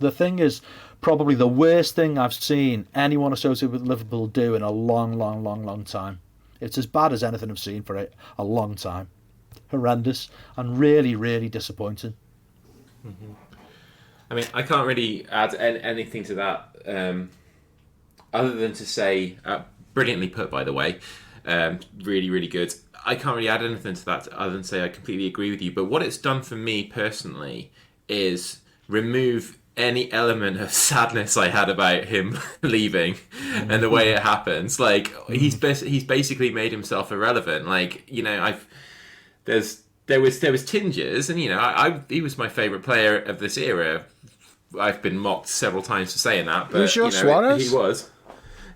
The thing is probably the worst thing I've seen anyone associated with Liverpool do in a long time. It's as bad as anything I've seen for a long time. Horrendous and really, really disappointing. Mm-hmm. I mean, I can't really add anything to that other than to say, brilliantly put, by the way, really, really good. I can't really add anything to that other than say I completely agree with you. But what it's done for me personally is remove any element of sadness I had about him leaving and the way it happens. Like, he's basically made himself irrelevant. Like, there was tinges, and he was my favourite player of this era. I've been mocked several times for saying that, but Suarez? He was.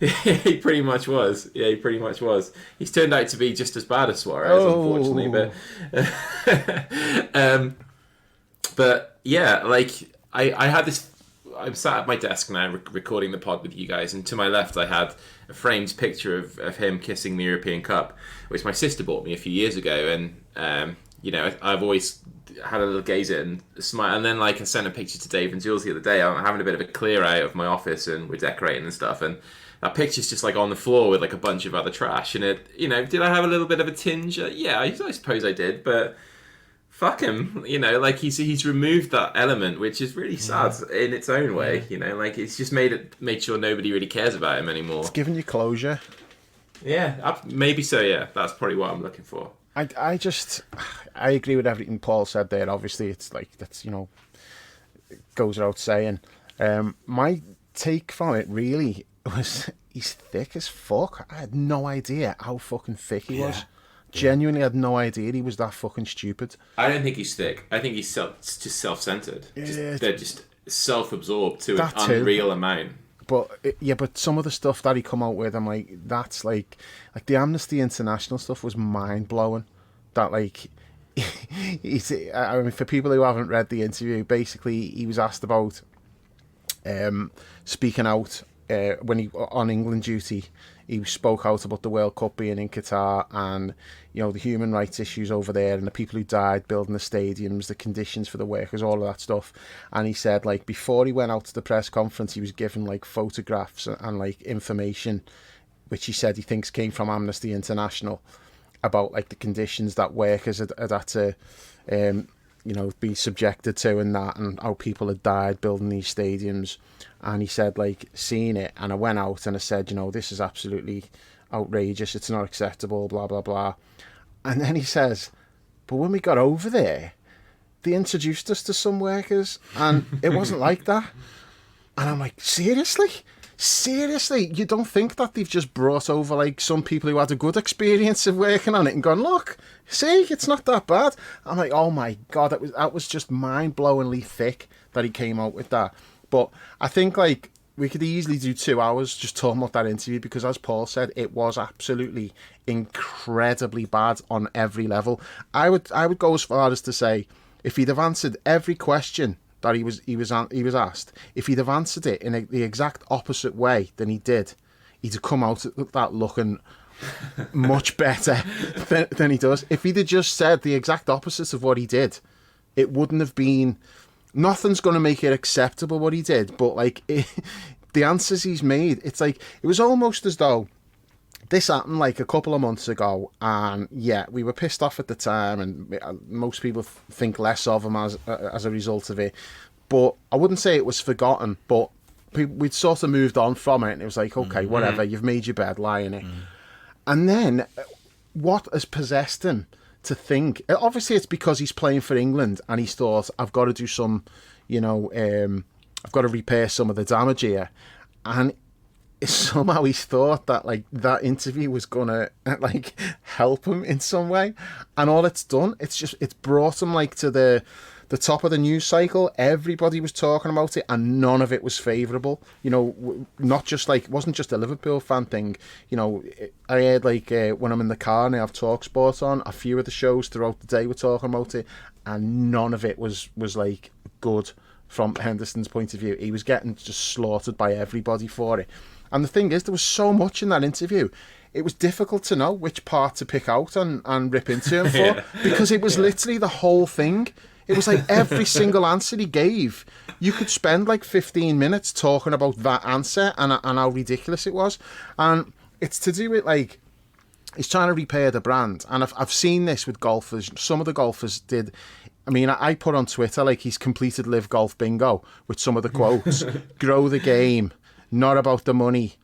He pretty much was. Yeah, he pretty much was. He's turned out to be just as bad as Suarez, unfortunately. But yeah, like I had this. I'm sat at my desk now recording the pod with you guys, and to my left I had a framed picture of him kissing the European Cup, which my sister bought me a few years ago, and I've always had a little gaze at it and smile. And then I sent a picture to Dave and Jules the other day. I'm having a bit of a clear out of my office, and we're decorating and stuff, and that picture's just on the floor with a bunch of other trash. And it, did I have a little bit of a tinge? Yeah, I suppose I did, but fuck him. He's removed that element, which is really sad in its own way. It's just made sure nobody really cares about him anymore. It's giving you closure. Yeah, maybe so. Yeah, that's probably what I'm looking for. I agree with everything Paul said there. Obviously, it's that's goes without saying. My take from it really was he's thick as fuck. I had no idea how fucking thick he was. Genuinely had no idea he was that fucking stupid. I don't think he's thick. I think he's just self-centered. Yeah, they're just self-absorbed to an unreal amount. But some of the stuff that he come out with, I'm like, that's like the Amnesty International stuff was mind-blowing. That for people who haven't read the interview, basically he was asked about speaking out when he on England duty. He spoke out about the World Cup being in Qatar and the human rights issues over there and the people who died building the stadiums, the conditions for the workers, all of that stuff. And he said before he went out to the press conference, he was given photographs and information, which he said he thinks came from Amnesty International, about the conditions that workers had had to be subjected to and that, and how people had died building these stadiums. And he said seeing it, and I went out and I said, this is absolutely outrageous, it's not acceptable, blah blah blah. And then he says, but when we got over there, they introduced us to some workers and it wasn't like that. And I'm like, seriously, you don't think that they've just brought over some people who had a good experience of working on it and gone, look, see, it's not that bad? I'm like, oh my god, that was just mind-blowingly thick that he came out with that. But I think we could easily do 2 hours just talking about that interview, because as Paul said, it was absolutely incredibly bad on every level. I would go as far as to say, if he'd have answered every question that he was asked, if he'd have answered it in the exact opposite way than he did, he'd have come out at that looking much better than he does. If he'd have just said the exact opposite of what he did, it wouldn't have been. Nothing's going to make it acceptable what he did, but the answers he's made, it's it was almost as though this happened a couple of months ago, and yeah, we were pissed off at the time, and most people think less of him as a result of it. But I wouldn't say it was forgotten, but we'd sort of moved on from it, and it was okay, whatever, you've made your bed, lie in it. And then what has possessed him to think, obviously it's because he's playing for England and he's thought, I've got to do some, I've got to repair some of the damage here. And somehow he's thought that like that interview was gonna like help him in some way, and all it's done, it's brought him like to the top of the news cycle. Everybody was talking about it, and none of it was favourable. You know, not just like, it wasn't just a Liverpool fan thing. You know, I heard like when I'm in the car and I have TalkSport on, a few of the shows throughout the day were talking about it, and none of it was like good from Henderson's point of view. He was getting just slaughtered by everybody for it. And the thing is, there was so much in that interview, it was difficult to know which part to pick out and rip into him for, because it was literally the whole thing. It was like every single answer he gave, you could spend like 15 minutes talking about that answer and how ridiculous it was. And it's to do with like, he's trying to repair the brand. And I've seen this with golfers. Some of the golfers did. I mean, I put on Twitter like he's completed Live Golf Bingo with some of the quotes. Grow the game, not about the money.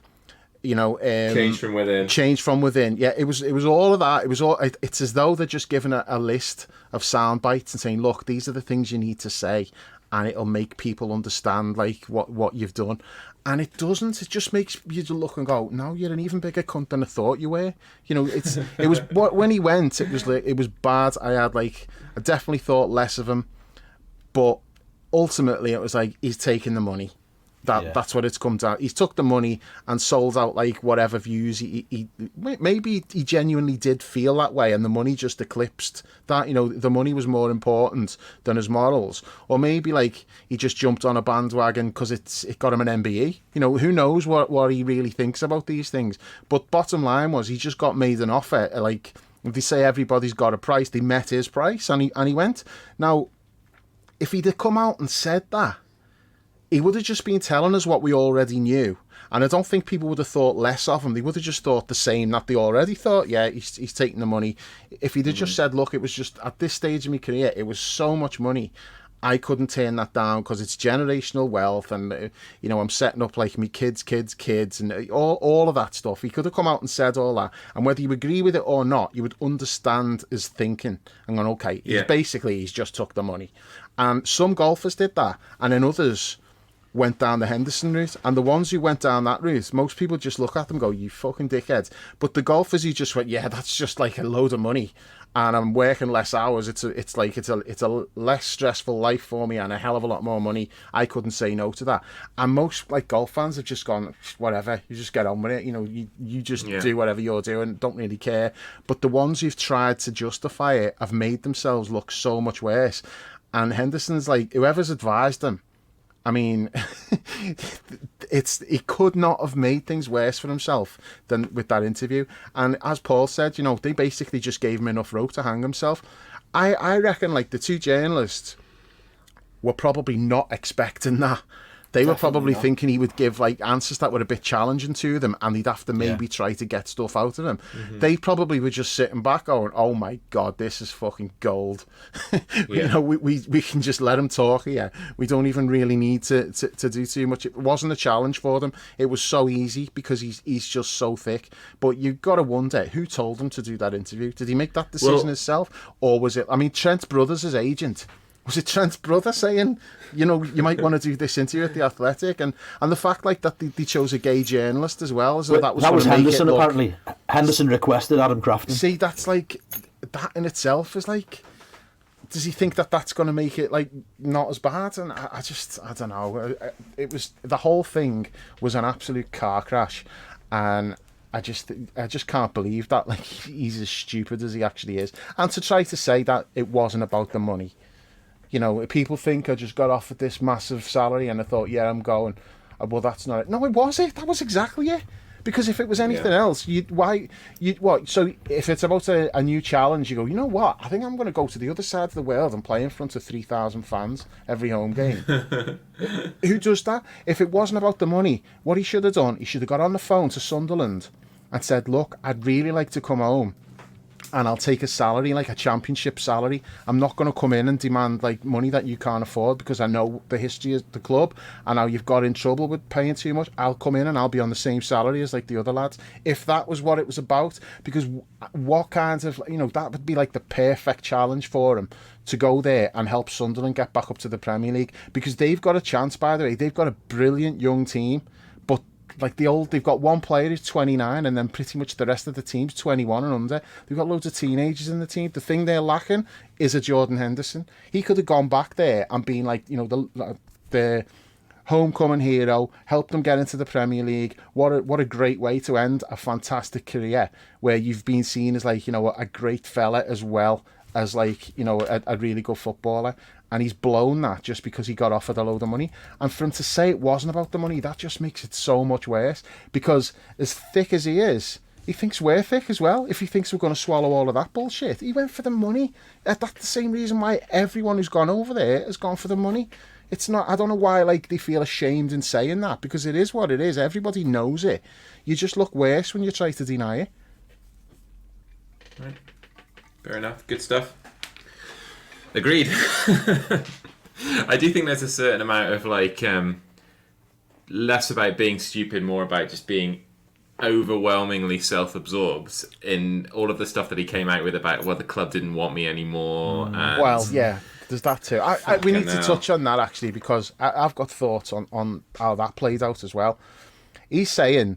You know, change from within. Change from within. Yeah, it was all of that. It was all. It's as though they're just giving a list of sound bites and saying, "Look, these are the things you need to say, and it'll make people understand like what you've done." And it doesn't. It just makes you look and go, "No, you're an even bigger cunt than I thought you were." You know, it was when he went, it was bad. I definitely thought less of him, but ultimately it was like he's taking the money. That's what it's come down. He's took the money and sold out like whatever views he maybe he genuinely did feel that way, and the money just eclipsed that. You know, the money was more important than his morals, or maybe like he just jumped on a bandwagon because it got him an MBE. You know, who knows what he really thinks about these things. But bottom line was, he just got made an offer. Like, if they say everybody's got a price, they met his price, and he went. Now, if he'd have come out and said that, he would have just been telling us what we already knew. And I don't think people would have thought less of him. They would have just thought the same that they already thought. Yeah, he's taking the money. If he'd have just said, look, it was just at this stage of my career, it was so much money, I couldn't turn that down because it's generational wealth, and you know, I'm setting up like me kids, and all of that stuff. He could have come out and said all that, and whether you agree with it or not, you would understand his thinking and gone, okay, he's just took the money. And some golfers did that, and then others went down the Henderson route, and the ones who went down that route, most people just look at them and go, you fucking dickheads. But the golfers who just went, yeah, that's just like a load of money, and I'm working less hours, it's a less stressful life for me and a hell of a lot more money, I couldn't say no to that. And most like golf fans have just gone, whatever, you just get on with it, you know, you just do whatever you're doing, don't really care. But the ones who've tried to justify it have made themselves look so much worse. And Henderson's like, whoever's advised him, I mean, he could not have made things worse for himself than with that interview. And as Paul said, you know, they basically just gave him enough rope to hang himself. I reckon like the two journalists were probably not expecting that. They were probably thinking he would give like answers that were a bit challenging to them, and he'd have to maybe try to get stuff out of them. Mm-hmm. They probably were just sitting back going, oh my God, this is fucking gold. You know, we can just let him talk here. We don't even really need to do too much. It wasn't a challenge for them. It was so easy because he's just so thick. But you've got to wonder, who told him to do that interview? Did he make that decision himself? Or was it, I mean, Trent Brothers, his agent, was it Trent's brother saying, you know, you might want to do this interview at The Athletic? And the fact like that they chose a gay journalist as well. So that was Henderson, apparently. Henderson requested Adam Crafton. See, that's like, that in itself is like, does he think that that's going to make it like not as bad? And I don't know. It was, the whole thing was an absolute car crash. And I just can't believe that like he's as stupid as he actually is. And to try to say that it wasn't about the money. You know, people think I just got offered this massive salary and I thought, yeah, I'm going. Well, that's not it. No, it was it. That was exactly it. Because if it was anything else, so if it's about a new challenge, you go, you know what? I think I'm going to go to the other side of the world and play in front of 3,000 fans every home game. Who does that? If it wasn't about the money, what he should have done, he should have got on the phone to Sunderland and said, look, I'd really like to come home, and I'll take a salary, like a championship salary. I'm not going to come in and demand like money that you can't afford, because I know the history of the club and how you've got in trouble with paying too much. I'll come in and I'll be on the same salary as like the other lads. If that was what it was about, because what kind of, you know, that would be like the perfect challenge for him, to go there and help Sunderland get back up to the Premier League, because they've got a chance, by the way. They've got a brilliant young team, but they've got one player who's 29, and then pretty much the rest of the team's 21 and under. They've got loads of teenagers in the team. The thing they're lacking is a Jordan Henderson. He could have gone back there and been like, the homecoming hero, helped them get into the Premier League. What a great way to end a fantastic career, where you've been seen as like, a great fella as well as like, a really good footballer. And he's blown that just because he got offered a load of money. And for him to say it wasn't about the money, that just makes it so much worse. Because as thick as he is, he thinks we're thick as well. If he thinks we're going to swallow all of that bullshit, he went for the money. That's the same reason why everyone who's gone over there has gone for the money. It's not, I don't know why like they feel ashamed in saying that, because it is what it is. Everybody knows it. You just look worse when you try to deny it. Right. Fair enough. Good stuff. Agreed. I do think there's a certain amount of like less about being stupid, more about just being overwhelmingly self-absorbed in all of the stuff that he came out with about, well, the club didn't want me anymore. And well, yeah, there's that too. We need to touch on that actually, because I've got thoughts on how that played out as well. He's saying,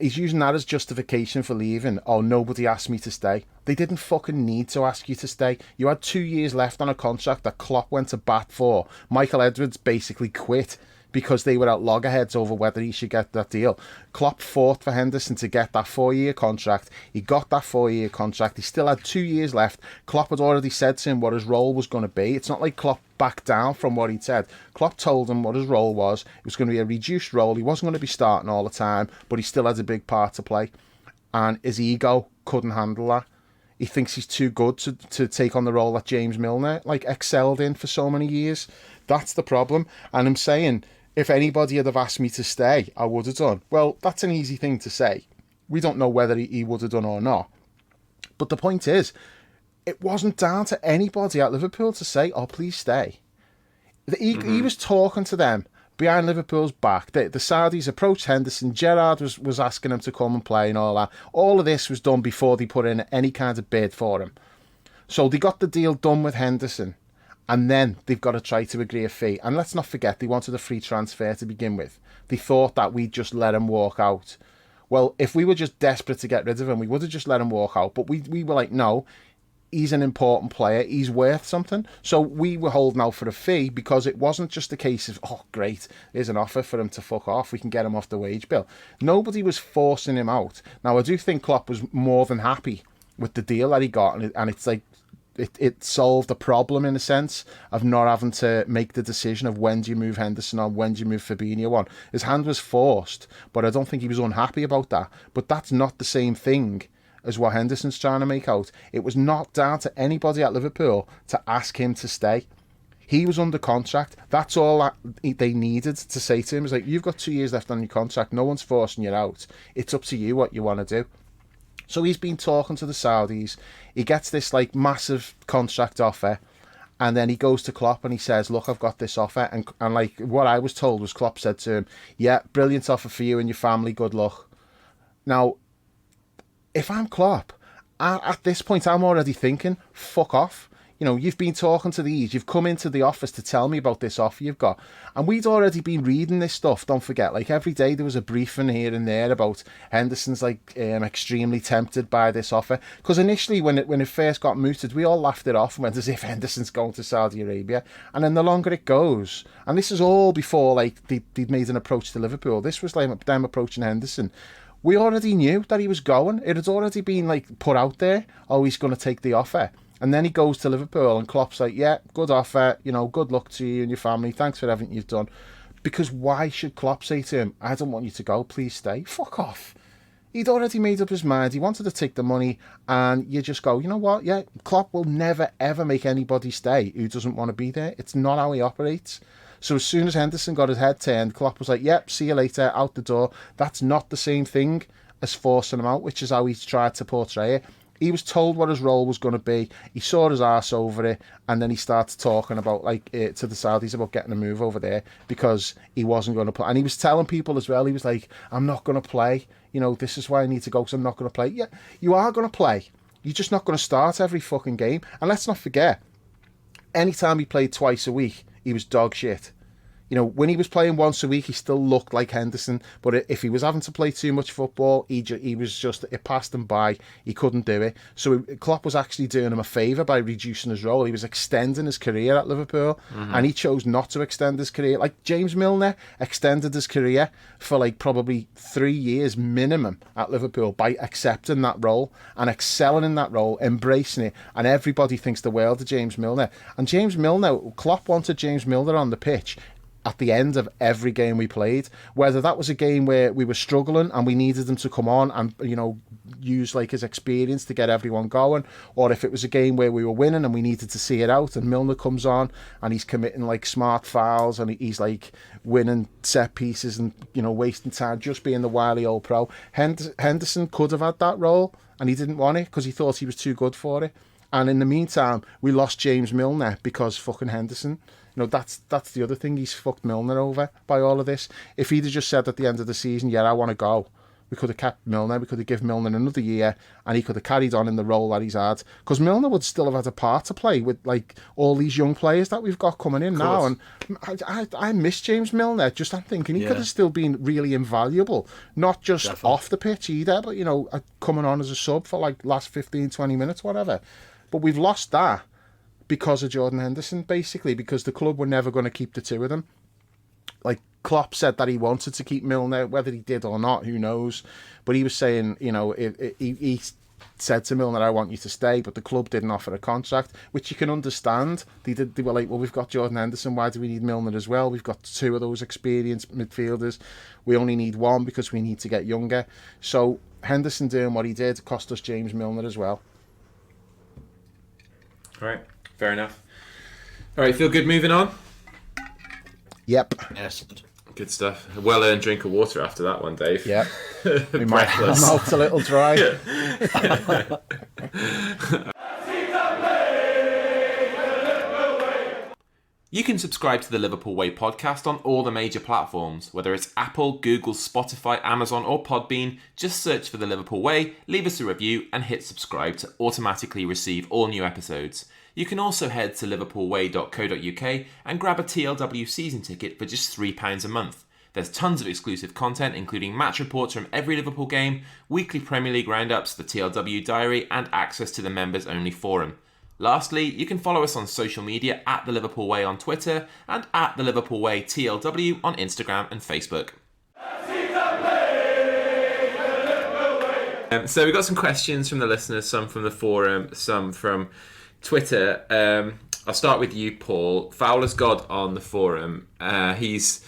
he's using that as justification for leaving. Oh, nobody asked me to stay. They didn't fucking need to ask you to stay. You had 2 years left on a contract that Klopp went to bat for. Michael Edwards basically quit because they were at loggerheads over whether he should get that deal. Klopp fought for Henderson to get that 4-year contract. He got that 4-year contract. He still had 2 years left. Klopp had already said to him what his role was going to be. It's not like Klopp backed down from what he'd said. Klopp told him what his role was. It was going to be a reduced role. He wasn't going to be starting all the time, but he still had a big part to play. And his ego couldn't handle that. He thinks he's too good to take on the role that James Milner excelled in for so many years. That's the problem. And I'm saying, if anybody had have asked me to stay, I would have done. Well, that's an easy thing to say. We don't know whether he would have done or not. But the point is, it wasn't down to anybody at Liverpool to say, oh, please stay. He was talking to them behind Liverpool's back. The Saudis approached Henderson. Gerrard was asking him to come and play and all that. All of this was done before they put in any kind of bid for him. So they got the deal done with Henderson. And then they've got to try to agree a fee. And let's not forget, they wanted a free transfer to begin with. They thought that we'd just let him walk out. Well, if we were just desperate to get rid of him, we would have just let him walk out. But we were like, no, he's an important player. He's worth something. So we were holding out for a fee, because it wasn't just a case of, oh, great, here's an offer for him to fuck off. We can get him off the wage bill. Nobody was forcing him out. Now, I do think Klopp was more than happy with the deal that he got. And it's like, it solved a problem in a sense of not having to make the decision of when do you move Henderson on, when do you move Fabinho on. His hand was forced, but I don't think he was unhappy about that. But that's not the same thing as what Henderson's trying to make out. It was not down to anybody at Liverpool to ask him to stay. He was under contract. That's all that they needed to say to him. It's like, you've got 2 years left on your contract. No one's forcing you out. It's up to you what you want to do. So he's been talking to the Saudis. He gets this like massive contract offer, and then he goes to Klopp and he says, look, I've got this offer. And like what I was told was Klopp said to him, yeah, brilliant offer for you and your family, good luck. Now, if I'm Klopp, at this point I'm already thinking, fuck off. You know, you've been talking to these, you've come into the office to tell me about this offer you've got. And we'd already been reading this stuff, don't forget. Like every day there was a briefing here and there about Henderson's like extremely tempted by this offer. Because initially when it first got mooted, we all laughed it off and went as if Henderson's going to Saudi Arabia. And then the longer it goes, and this is all before like they'd made an approach to Liverpool. This was like them approaching Henderson. We already knew that he was going. It had already been like put out there, oh, he's going to take the offer. And then he goes to Liverpool and Klopp's like, yeah, good offer, you know, good luck to you and your family, thanks for everything you've done. Because why should Klopp say to him, I don't want you to go, please stay? Fuck off. He'd already made up his mind, he wanted to take the money, and you just go, you know what, yeah, Klopp will never ever make anybody stay who doesn't want to be there. It's not how he operates. So as soon as Henderson got his head turned, Klopp was like, yep, see you later, out the door. That's not the same thing as forcing him out, which is how he's tried to portray it. He was told what his role was going to be. He saw his arse over it, and then he started talking about to the Saudis about getting a move over there because he wasn't going to play. And he was telling people as well. He was like, "I'm not going to play. You know, this is why I need to go because I'm not going to play." Yeah, you are going to play. You're just not going to start every fucking game. And let's not forget, anytime he played twice a week, he was dog shit. You know, when he was playing once a week, he still looked like Henderson. But if he was having to play too much football, he was just, it passed him by. He couldn't do it. So Klopp was actually doing him a favour by reducing his role. He was extending his career at Liverpool, and he chose not to extend his career. Like James Milner extended his career for like probably 3 years minimum at Liverpool by accepting that role and excelling in that role, embracing it. And everybody thinks the world of James Milner. And James Milner, Klopp wanted James Milner on the pitch at the end of every game we played, whether that was a game where we were struggling and we needed him to come on and, you know, use like his experience to get everyone going, or if it was a game where we were winning and we needed to see it out and Milner comes on and he's committing like smart fouls and he's like winning set pieces and, you know, wasting time, just being the wily old pro. Henderson could have had that role and he didn't want it because he thought he was too good for it. And in the meantime, we lost James Milner because fucking Henderson. You know, that's the other thing. He's fucked Milner over by all of this. If he'd have just said at the end of the season, yeah, I want to go, we could have kept Milner. We could have given Milner another year and he could have carried on in the role that he's had. Because Milner would still have had a part to play with like all these young players that we've got coming in now. And I miss James Milner. Just I'm thinking he could have still been really invaluable. Not just off the pitch either, but, you know, coming on as a sub for like last 15, 20 minutes, whatever. But we've lost that because of Jordan Henderson, basically, because the club were never going to keep the two of them. Like, Klopp said that he wanted to keep Milner, whether he did or not, who knows. But he was saying, you know, he said to Milner, I want you to stay, but the club didn't offer a contract, which you can understand. They were like, well, we've got Jordan Henderson, why do we need Milner as well? We've got two of those experienced midfielders. We only need one because we need to get younger. So Henderson doing what he did cost us James Milner as well. All right, fair enough. All right, feel good moving on? Yep. Yes. Good stuff. A well-earned drink of water after that one, Dave. Yep. My Breathless. mouth's a little dry. You can subscribe to the Liverpool Way podcast on all the major platforms, whether it's Apple, Google, Spotify, Amazon or Podbean. Just search for the Liverpool Way, leave us a review and hit subscribe to automatically receive all new episodes. You can also head to liverpoolway.co.uk and grab a TLW season ticket for just £3 a month. There's tons of exclusive content, including match reports from every Liverpool game, weekly Premier League roundups, the TLW diary and access to the members-only forum. Lastly, you can follow us on social media at The Liverpool Way on Twitter and at The Liverpool Way TLW on Instagram and Facebook. So we've got some questions from the listeners, some from the forum, some from Twitter. I'll start with you, Paul. Foul as God on the forum. He's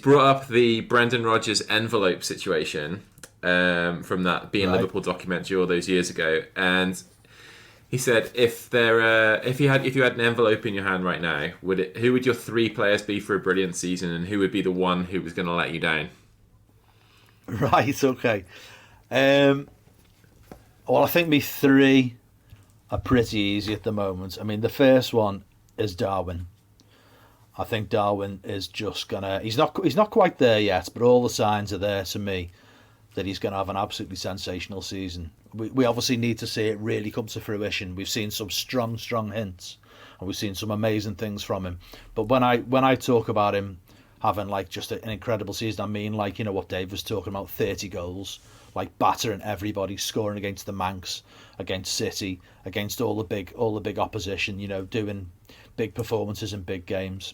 brought up the Brendan Rodgers envelope situation from that Being Liverpool documentary all those years ago, and he said, if you had an envelope in your hand right now, who would your three players be for a brilliant season, and who would be the one who was going to let you down? Right, okay. Well, I think me three are pretty easy at the moment. I mean, the first one is Darwin. I think Darwin is just gonna. He's not quite there yet, but all the signs are there to me that he's going to have an absolutely sensational season. We obviously need to see it really come to fruition. We've seen some strong hints, and we've seen some amazing things from him. But when I talk about him having like just an incredible season, I mean like, you know what Dave was talking about, 30 goals, like battering everybody, scoring against the Manx, against City, against all the big opposition, you know, doing big performances in big games.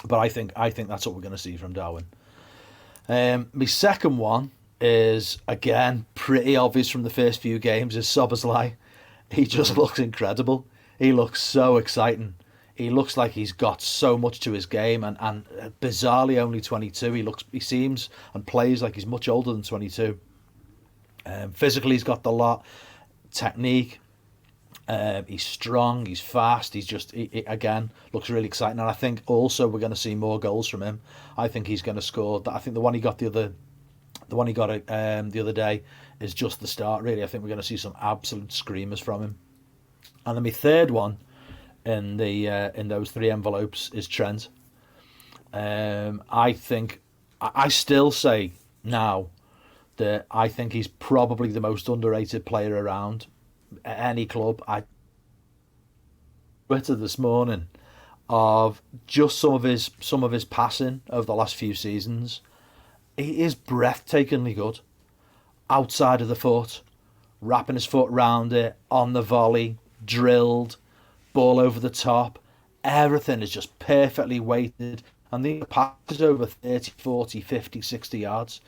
But I think that's what we're going to see from Darwin. My second one is, again, pretty obvious from the first few games, is Szoboszlai. He just looks incredible. He looks so exciting. He looks like he's got so much to his game, and bizarrely only 22. He seems and plays like he's much older than 22. Physically, he's got the lot. Technique. He's strong. He's fast. He again looks really exciting. And I think also we're going to see more goals from him. I think he's going to score. I think the one he got the other day is just the start. Really, I think we're going to see some absolute screamers from him. And then my third one in those three envelopes is Trent. I still say now that I think he's probably the most underrated player around at any club. Twitter this morning, of just some of his passing over the last few seasons. He is breathtakingly good. Outside of the foot, wrapping his foot round it, on the volley, drilled, ball over the top. Everything is just perfectly weighted. And the pass is over 30, 40, 50, 60 yards.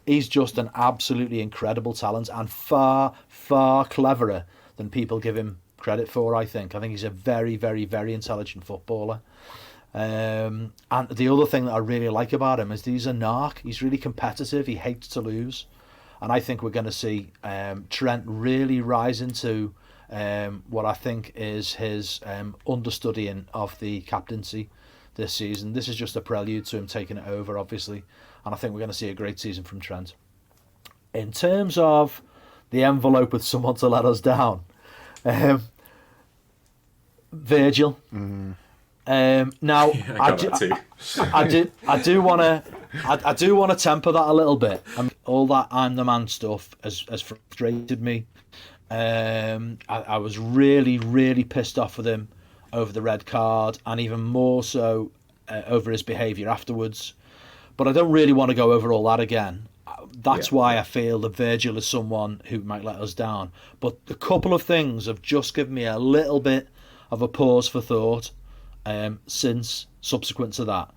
He's just an absolutely incredible talent and far, far cleverer than people give him credit for, I think. I think he's a very, very, very intelligent footballer. And the other thing that I really like about him is that he's a narc. He's really competitive. He hates to lose. And I think we're going to see Trent really rise into what I think is his understudying of the captaincy this season. This is just a prelude to him taking it over, obviously. And I think we're going to see a great season from Trent. In terms of the envelope with someone to let us down, Virgil. Now, I do want to temper that a little bit. All that I'm the man stuff has frustrated me. I was really, really pissed off with him over the red card, and even more so over his behaviour afterwards. But I don't really want to go over all that again. That's why I feel that Virgil is someone who might let us down. But a couple of things have just given me a little bit of a pause for thought since subsequent to that.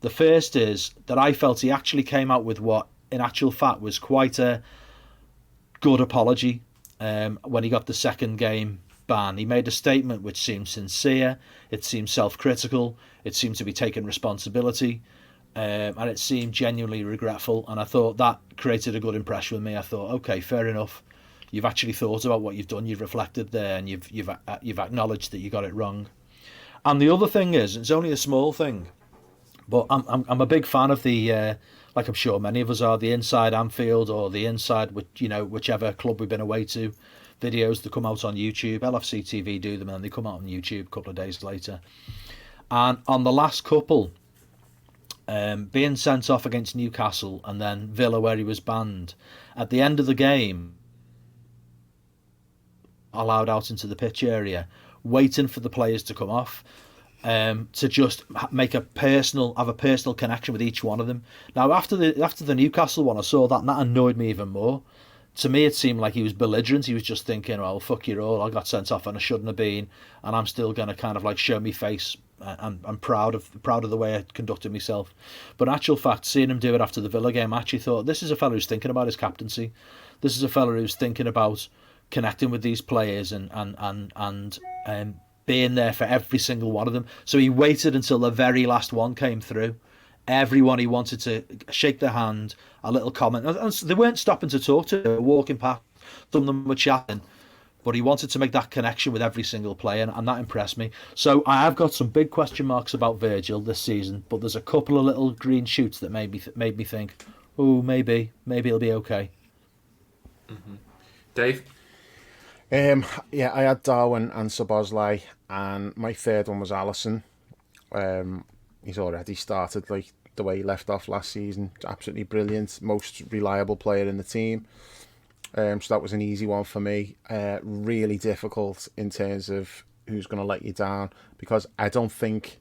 The first is that I felt he actually came out with what, in actual fact, was quite a good apology when he got the second game ban. He made a statement which seemed sincere, it seemed self-critical, it seemed to be taking responsibility, and it seemed genuinely regretful, and I thought that created a good impression with me. I thought, okay, fair enough. You've actually thought about what you've done, you've reflected there, and you've acknowledged that you got it wrong. And the other thing is, it's only a small thing, but I'm a big fan of the, like I'm sure many of us are, the Inside Anfield or the Inside, whichever club we've been away to, videos that come out on YouTube. LFC TV do them and they come out on YouTube a couple of days later. And on the last couple, being sent off against Newcastle and then Villa where he was banned, at the end of the game, allowed out into the pitch area, waiting for the players to come off, to just have a personal connection with each one of them. Now, after the Newcastle one, I saw that, and that annoyed me even more. To me, it seemed like he was belligerent. He was just thinking, well, fuck you all, I got sent off and I shouldn't have been, and I'm still going to kind of like show me face. I'm proud of the way I conducted myself. But in actual fact, seeing him do it after the Villa game, I actually thought, this is a fella who's thinking about his captaincy. This is a fella who's thinking about connecting with these players and being there for every single one of them. So he waited until the very last one came through. Everyone he wanted to shake their hand, a little comment. And they weren't stopping to talk to him, they were walking past, some of them were chatting. But he wanted to make that connection with every single player, and that impressed me. So I have got some big question marks about Virgil this season, but there's a couple of little green shoots that made me think, oh, maybe it'll be okay. Mm-hmm. Dave? I had Darwin and Szoboszlai, and my third one was Alisson. He's already started like the way he left off last season. Absolutely brilliant, most reliable player in the team. So that was an easy one for me. Really difficult in terms of who's going to let you down, because I don't think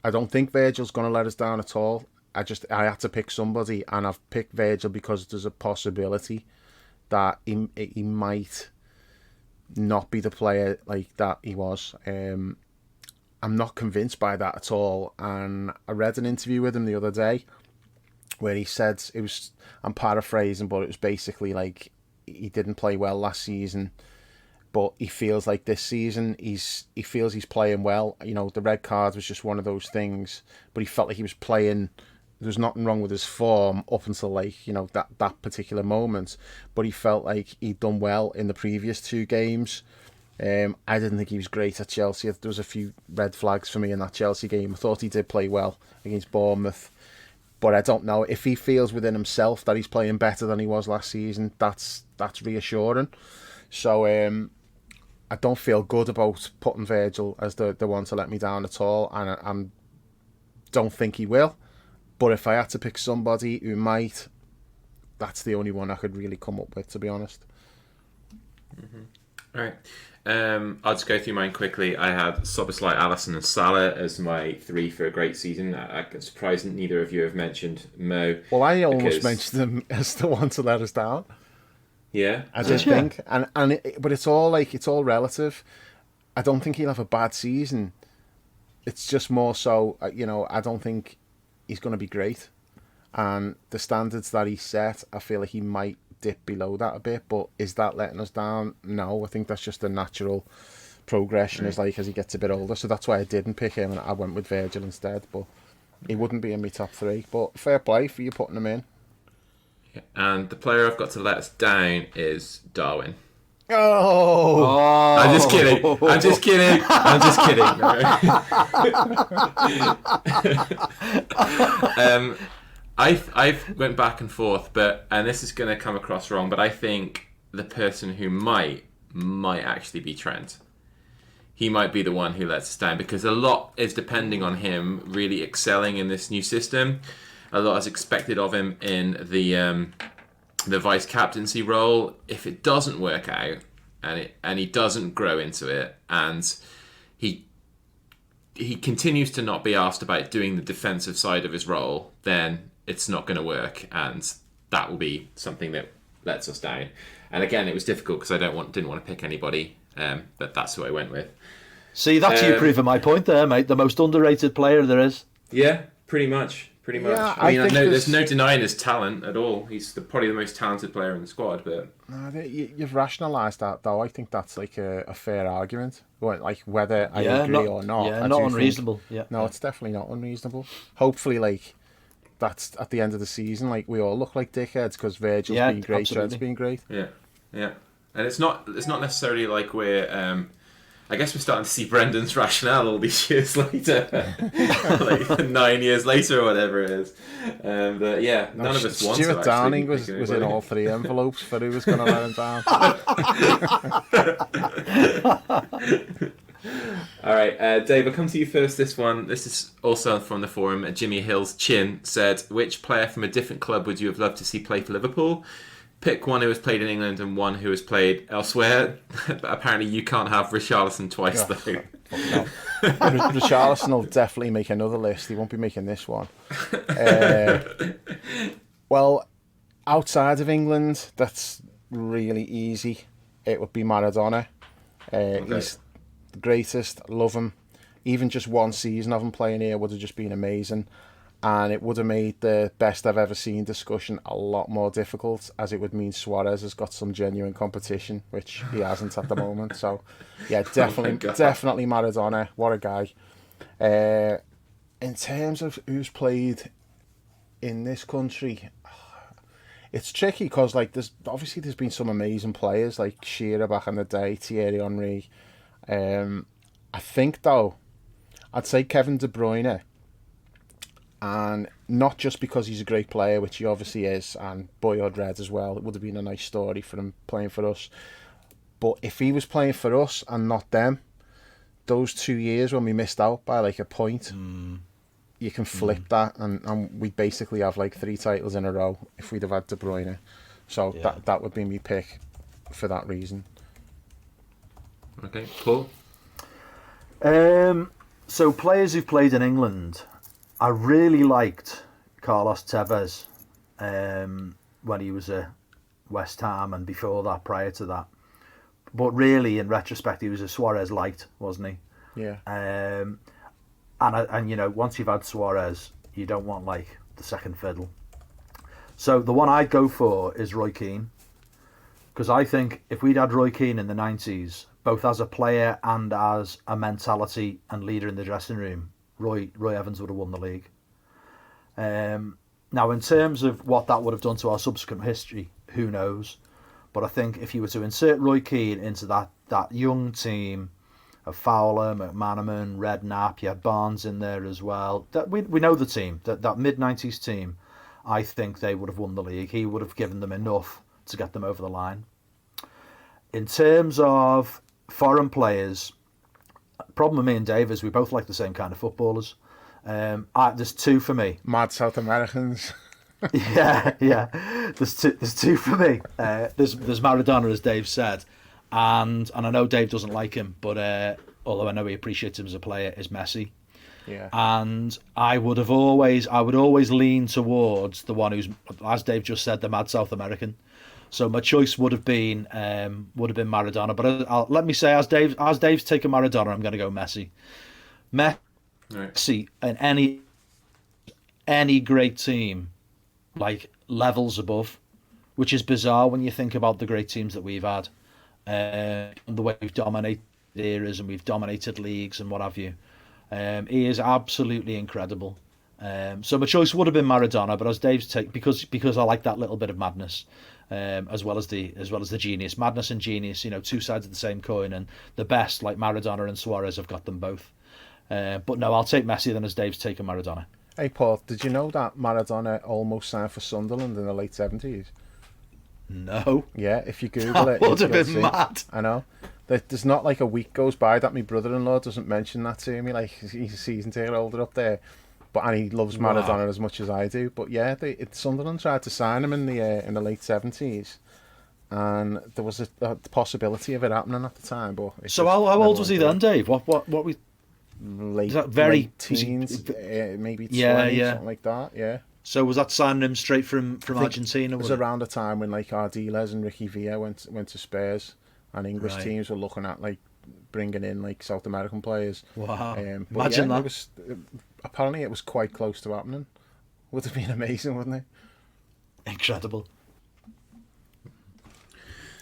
Virgil's going to let us down at all. I had to pick somebody, and I've picked Virgil because there's a possibility that he might not be the player like that he was. I'm not convinced by that at all, and I read an interview with him the other day where he said, I'm paraphrasing, but it was basically like he didn't play well last season, but he feels like this season he feels he's playing well. You know, the red card was just one of those things, but he felt like he was playing. There's nothing wrong with his form up until like, you know, that particular moment, but he felt like he'd done well in the previous two games. I didn't think he was great at Chelsea. There was a few red flags for me in that Chelsea game. I thought he did play well against Bournemouth, but I don't know if he feels within himself that he's playing better than he was last season. That's reassuring. So I don't feel good about putting Virgil as the one to let me down at all, and I don't think he will. But if I had to pick somebody who might, that's the only one I could really come up with, to be honest. Mm-hmm. All right. I'll just go through mine quickly. I had Szoboszlai, Alisson and Salah as my 3 for a great season. I'm surprised neither of you have mentioned Mo. Well, I almost mentioned them as the one to let us down. Yeah? I just think. But it's all relative. I don't think he'll have a bad season. It's just more so, I don't think he's going to be great. And the standards that he set, I feel like he might dip below that a bit. But is that letting us down? No, I think that's just a natural progression as he gets a bit older. So that's why I didn't pick him and I went with Virgil instead. But he wouldn't be in my top 3. But fair play for you putting him in. Yeah. And the player I've got to let us down is Darwin. Oh! I'm just kidding. I went back and forth, and this is going to come across wrong, but I think the person who might actually be Trent. He might be the one who lets us down because a lot is depending on him really excelling in this new system. A lot is expected of him in the vice captaincy role. If it doesn't work out and he doesn't grow into it, and he continues to not be asked about doing the defensive side of his role, then it's not going to work, and that will be something that lets us down. And again, it was difficult because I didn't want to pick anybody, but that's who I went with. See, that's you proving my point there, mate. The most underrated player there is. Yeah, pretty much. Yeah, I mean, there's no denying his talent at all. He's probably the most talented player in the squad. But you've rationalised that, though. I think that's like a fair argument. Whether I agree or not. Yeah, not unreasonable. No, it's definitely not unreasonable. Hopefully, that's at the end of the season. We all look like dickheads because Virgil's been great, Trent's been great. Yeah, and it's not necessarily like we're. I guess we're starting to see Brendan's rationale all these years later, 9 years later or whatever it is. But yeah, none of us want to. Stuart Downing was in all 3 envelopes for who was going to let him down. All right, Dave, I'll come to you first. This is also from the forum. Jimmy Hill's Chin said, which player from a different club would you have loved to see play for Liverpool? Pick one who has played in England and one who has played elsewhere. But apparently you can't have Richarlison twice, though. No. Richarlison will definitely make another list. He won't be making this one. Well, outside of England, that's really easy. It would be Maradona. He's the greatest. Love him. Even just one season of him playing here would have just been amazing. And it would have made the best I've ever seen discussion a lot more difficult, as it would mean Suarez has got some genuine competition, which he hasn't at the moment. So, yeah, definitely Maradona. What a guy. In terms of who's played in this country, it's tricky because there's been some amazing players like Shearer back in the day, Thierry Henry. I think though, I'd say Kevin De Bruyne. And not just because he's a great player, which he obviously is, and boyhood red as well. It would have been a nice story for him playing for us. But if he was playing for us and not them, those 2 years when we missed out by a point, you can flip that, and we'd basically have 3 titles in a row if we'd have had De Bruyne. So that would be my pick for that reason. Okay, cool. So players who've played in England, I really liked Carlos Tevez when he was at West Ham and before that, prior to that. But really, in retrospect, he was a Suarez light, wasn't he? Yeah. And once you've had Suarez, you don't want the second fiddle. So the one I'd go for is Roy Keane, because I think if we'd had Roy Keane in the 90s, both as a player and as a mentality and leader in the dressing room, Roy Evans would have won the league. Now, in terms of what that would have done to our subsequent history, who knows? But I think if you were to insert Roy Keane into that young team of Fowler, McManaman, Redknapp, you had Barnes in there as well. That we know the team, that mid-90s team. I think they would have won the league. He would have given them enough to get them over the line. In terms of foreign players, problem with me and Dave is we both like the same kind of footballers. There's 2 for me. Mad South Americans. yeah. There's two for me. There's Maradona, as Dave said, and I know Dave doesn't like him, but although I know he appreciates him as a player, is Messi. Yeah. And I would always lean towards the one who's, as Dave just said, the mad South American. So my choice would have been Maradona. But let me say, as Dave's taken Maradona, I'm going to go Messi. Messi in any great team, like levels above, which is bizarre when you think about the great teams that we've had, the way we've dominated eras and we've dominated leagues and what have you. He is absolutely incredible. So my choice would have been Maradona, but as Dave's take, because I like that little bit of madness, as well as the genius, madness and genius, two sides of the same coin, and the best like Maradona and Suarez have got them both. But no, I'll take Messi then, as Dave's taken Maradona. Hey Paul, did you know that Maradona almost signed for Sunderland in the late 70s? No. Yeah, if you Google it, that would have been see. mad. I know. There's not like a week goes by that my brother-in-law doesn't mention that to me. Like, he's a season ticket holder up there, and he loves Maradona as much as I do. But yeah, Sunderland tried to sign him in the late 70s, and there was a possibility of it happening at the time. But so how old was he then, Dave? What we? Late teens, maybe 20, something like that. Yeah. So was that signing him straight from Argentina? It was around the time when like Ardiles and Ricky Villa went to Spurs, and English teams were looking at like bringing in like South American players. Wow! Imagine that. Apparently it was quite close to happening. Would have been amazing, wouldn't it? Incredible.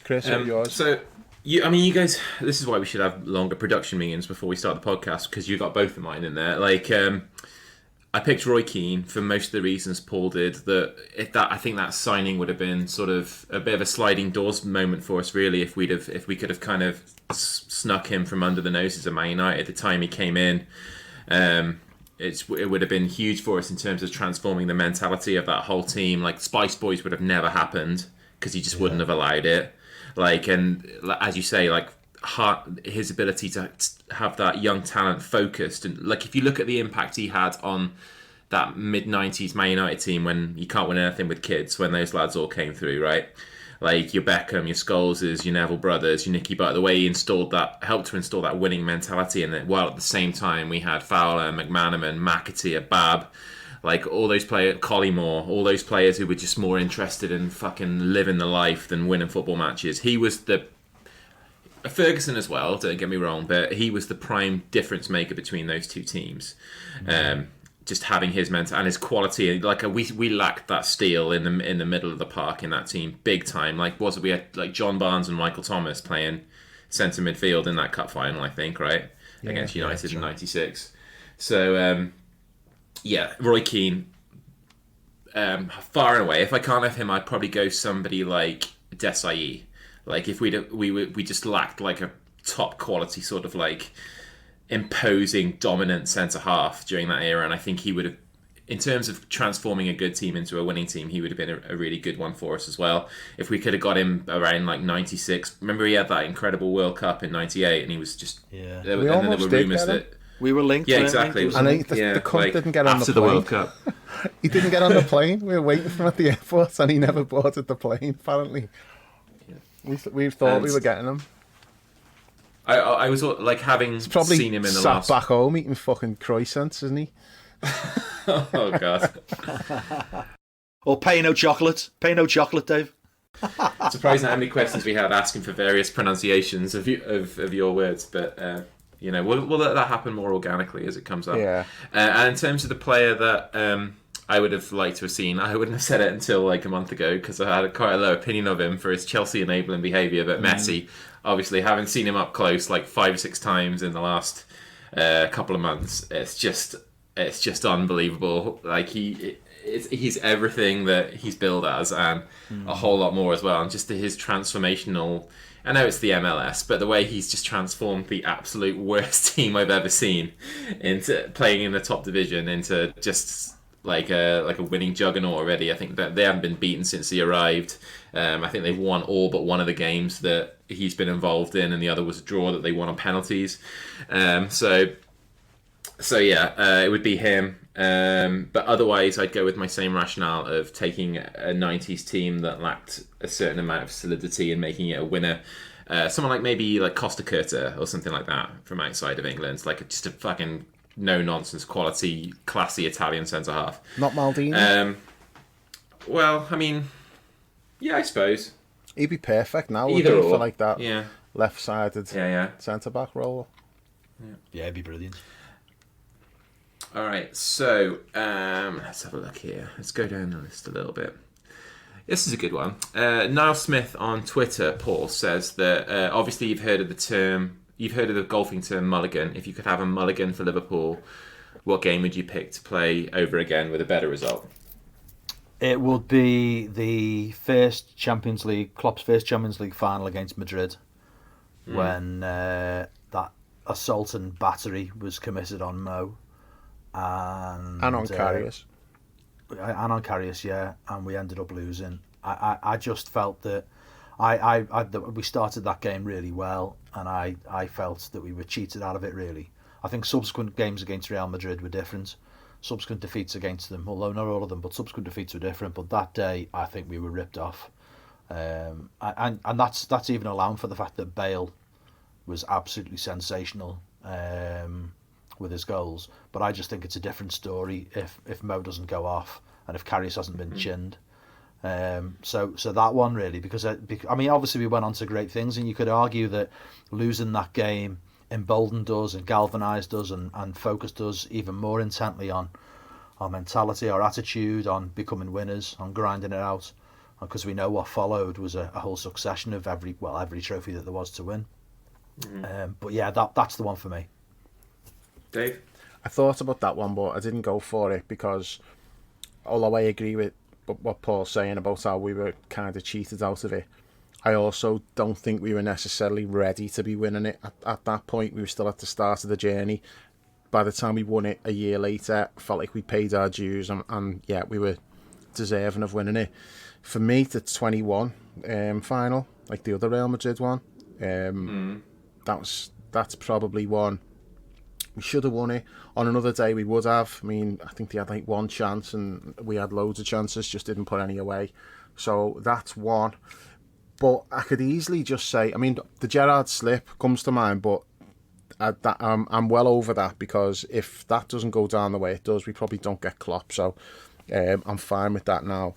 Chris, what yours? So, you guys, this is why we should have longer production meetings before we start the podcast, because you got both of mine in there. Like, I picked Roy Keane for most of the reasons Paul did. I think that signing would have been sort of a bit of a sliding doors moment for us, really, if we could have kind of snuck him from under the noses of Man United at the time he came in. It would have been huge for us in terms of transforming the mentality of that whole team. Like, Spice Boys would have never happened because he just wouldn't have allowed it. Like, and as you say, like, his ability to have that young talent focused, and like, if you look at the impact he had on that mid-90s Man United team, when you can't win anything with kids, when those lads all came through, right? Like your Beckham, your Scholeses, your Neville brothers, your Nicky Butt, the way he helped to install that winning mentality in it, while at the same time we had Fowler, McManaman, McAteer, Babb, like all those players, Collymore, all those players who were just more interested in fucking living the life than winning football matches. He was Ferguson as well, don't get me wrong, but he was the prime difference maker between those two teams. Just having his mental and his quality, like we lacked that steel in the middle of the park in that team, big time. Like, we had like John Barnes and Michael Thomas playing centre midfield in that cup final, I think, right, against United in '96. So Roy Keane, far and away. If I can't have him, I'd probably go somebody like Desailly. Like, if we just lacked like a top quality sort of like imposing dominant centre half during that era, and I think he would have, in terms of transforming a good team into a winning team, he would have been a really good one for us as well. If we could have got him around like '96, remember he had that incredible World Cup in '98, and he was just there were rumours that we were linked. Yeah, exactly. And the cunt didn't get on the plane. After the World Cup. He didn't get on the plane. We were waiting for him at the airport, and he never boarded the plane, apparently. We thought we were getting him. I was like, having seen him in the last... back home eating fucking croissants, isn't he? Oh, God. Or pay no chocolate, Dave. Surprising how many questions we had asking for various pronunciations of your words, but we'll let that happen more organically as it comes up. Yeah. And in terms of the player that I would have liked to have seen, I wouldn't have said it until like a month ago, because I had quite a low opinion of him for his Chelsea enabling behaviour. But Messi, obviously, having seen him up close like 5 or 6 times in the last couple of months, it's just unbelievable. Like, he's everything that he's billed as, and a whole lot more as well. And just his transformational, I know it's the MLS, but the way he's just transformed the absolute worst team I've ever seen into playing in the top division into just like a winning juggernaut already. I think that they haven't been beaten since he arrived. I think they've won all but one of the games that he's been involved in, and the other was a draw that they won on penalties. It would be him. But otherwise, I'd go with my same rationale of taking a 90s team that lacked a certain amount of solidity and making it a winner. Someone like maybe like Costa Curta or something like that from outside of England, like just a fucking no nonsense, quality, classy Italian centre half. Not Maldini. Well, I mean, yeah, I suppose He'd be perfect now. Either wouldn't he, or. for like that Yeah, left-sided yeah. centre back role. Yeah, it'd be brilliant. All right, so let's have a look here. Let's go down the list a little bit. This is a good one. Niall Smith on Twitter, Paul, says that obviously you've heard of the golfing term mulligan. If you could have a mulligan for Liverpool, what game would you pick to play over again with a better result? It would be the first Champions League, Klopp's first Champions League final against Madrid, when that assault and battery was committed on Mo. And on Karius. And on Karius, yeah, and we ended up losing. I just felt that we started that game really well, and I felt that we were cheated out of it, really. I think subsequent games against Real Madrid were different. Subsequent defeats against them, although not all of them, but subsequent defeats were different. But that day, I think we were ripped off. And that's even allowing for the fact that Bale was absolutely sensational with his goals. But I just think it's a different story if Mo doesn't go off and if Karius hasn't been chinned. So that one really, because I mean, obviously we went on to great things, and you could argue that losing that game emboldened us and galvanised us and focused us even more intently on our mentality, our attitude, on becoming winners, on grinding it out, because we know what followed was a whole succession of every trophy that there was to win. But yeah, that's the one for me. Dave? I thought about that one, but I didn't go for it because, although I agree with what Paul's saying about how we were kind of cheated out of it, I also don't think we were necessarily ready to be winning it at that point. We were still at the start of the journey. By the time we won it a year later, felt like we paid our dues, and yeah, we were deserving of winning it. For me, the 21 final, like the other Real Madrid one, that's probably one we should have won it. On another day, we would have. I mean, I think they had like one chance, and we had loads of chances, just didn't put any away. So that's one. But I could easily just say, I mean, the Gerrard slip comes to mind, but I'm well over that, because if that doesn't go down the way it does, we probably don't get Klopp. So I'm fine with that now.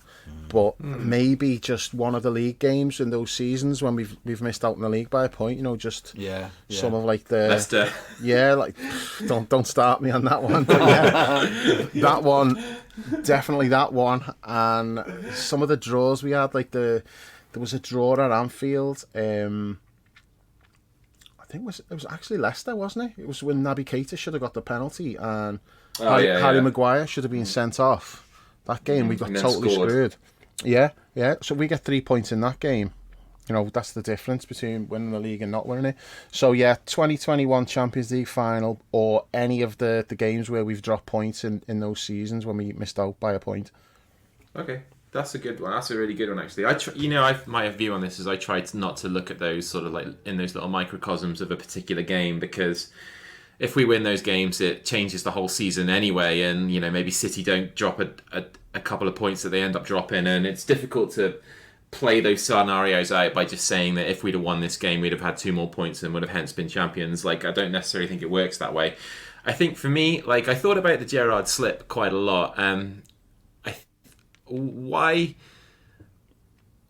But maybe just one of the league games in those seasons when we've missed out in the league by a point, just some of like the Leicester. Yeah, like don't start me on that one. But yeah, that one, definitely that one. And some of the draws we had, like there was a draw at Anfield. I think it was actually Leicester, wasn't it? It was when Naby Keita should have got the penalty, and Harry Maguire should have been sent off. That game we got totally screwed. Yeah. So we get 3 points in that game. That's the difference between winning the league and not winning it. So yeah, 2021 Champions League final, or any of the games where we've dropped points in those seasons when we missed out by a point. Okay. That's a good one. That's a really good one, actually. My view on this is I tried not to look at those sort of like in those little microcosms of a particular game, because if we win those games, it changes the whole season anyway. And maybe City don't drop a couple of points that they end up dropping, and it's difficult to play those scenarios out by just saying that if we'd have won this game, we'd have had 2 more points and would have hence been champions. Like, I don't necessarily think it works that way. I think for me, like, I thought about the Gerrard slip quite a lot. Why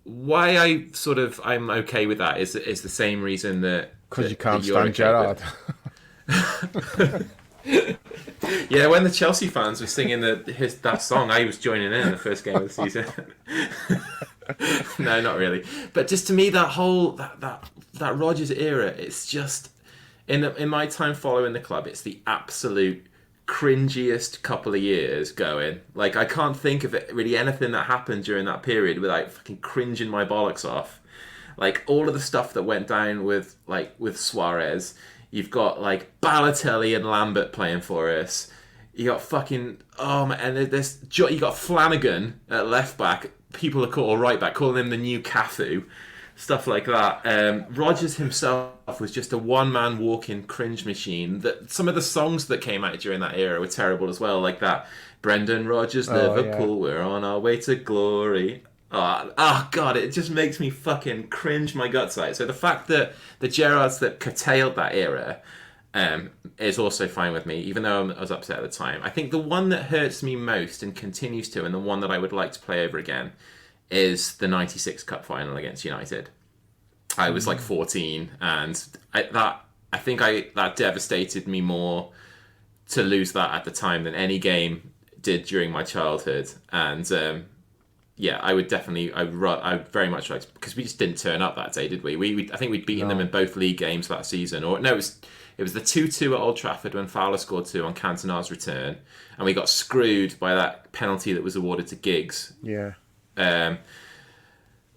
I'm okay with that is the same reason that because you can't stand Gerrard. Yeah, when the Chelsea fans were singing that song, I was joining in the first game of the season. No, not really. But just to me, that whole that Rodgers era, it's just in my time following the club, it's the absolute cringiest couple of years going. Like, I can't think of it really anything that happened during that period without fucking cringing my bollocks off. Like, all of the stuff that went down with Suarez. You've got like Balotelli and Lambert playing for us. You got fucking and you got Flanagan at left back. People are or right back, calling him the new Cafu. Stuff like that. Rodgers himself was just a one-man walking cringe machine. That some of the songs that came out during that era were terrible as well, like that Brendan Rodgers, Liverpool, we're on our way to glory. Oh God, it just makes me fucking cringe my guts out. So the fact that the Gerrards that curtailed that era is also fine with me, even though I was upset at the time. I think the one that hurts me most and continues to, and the one that I would like to play over again, is the '96 Cup final against United. I was like 14, and that devastated me more to lose that at the time than any game did during my childhood. And I would definitely, I very much like, because we just didn't turn up that day, did we? I think we'd beaten them in both league games that season. Or no, it was the 2-2 at Old Trafford when Fowler scored 2 on Cantona's return, and we got screwed by that penalty that was awarded to Giggs. Yeah.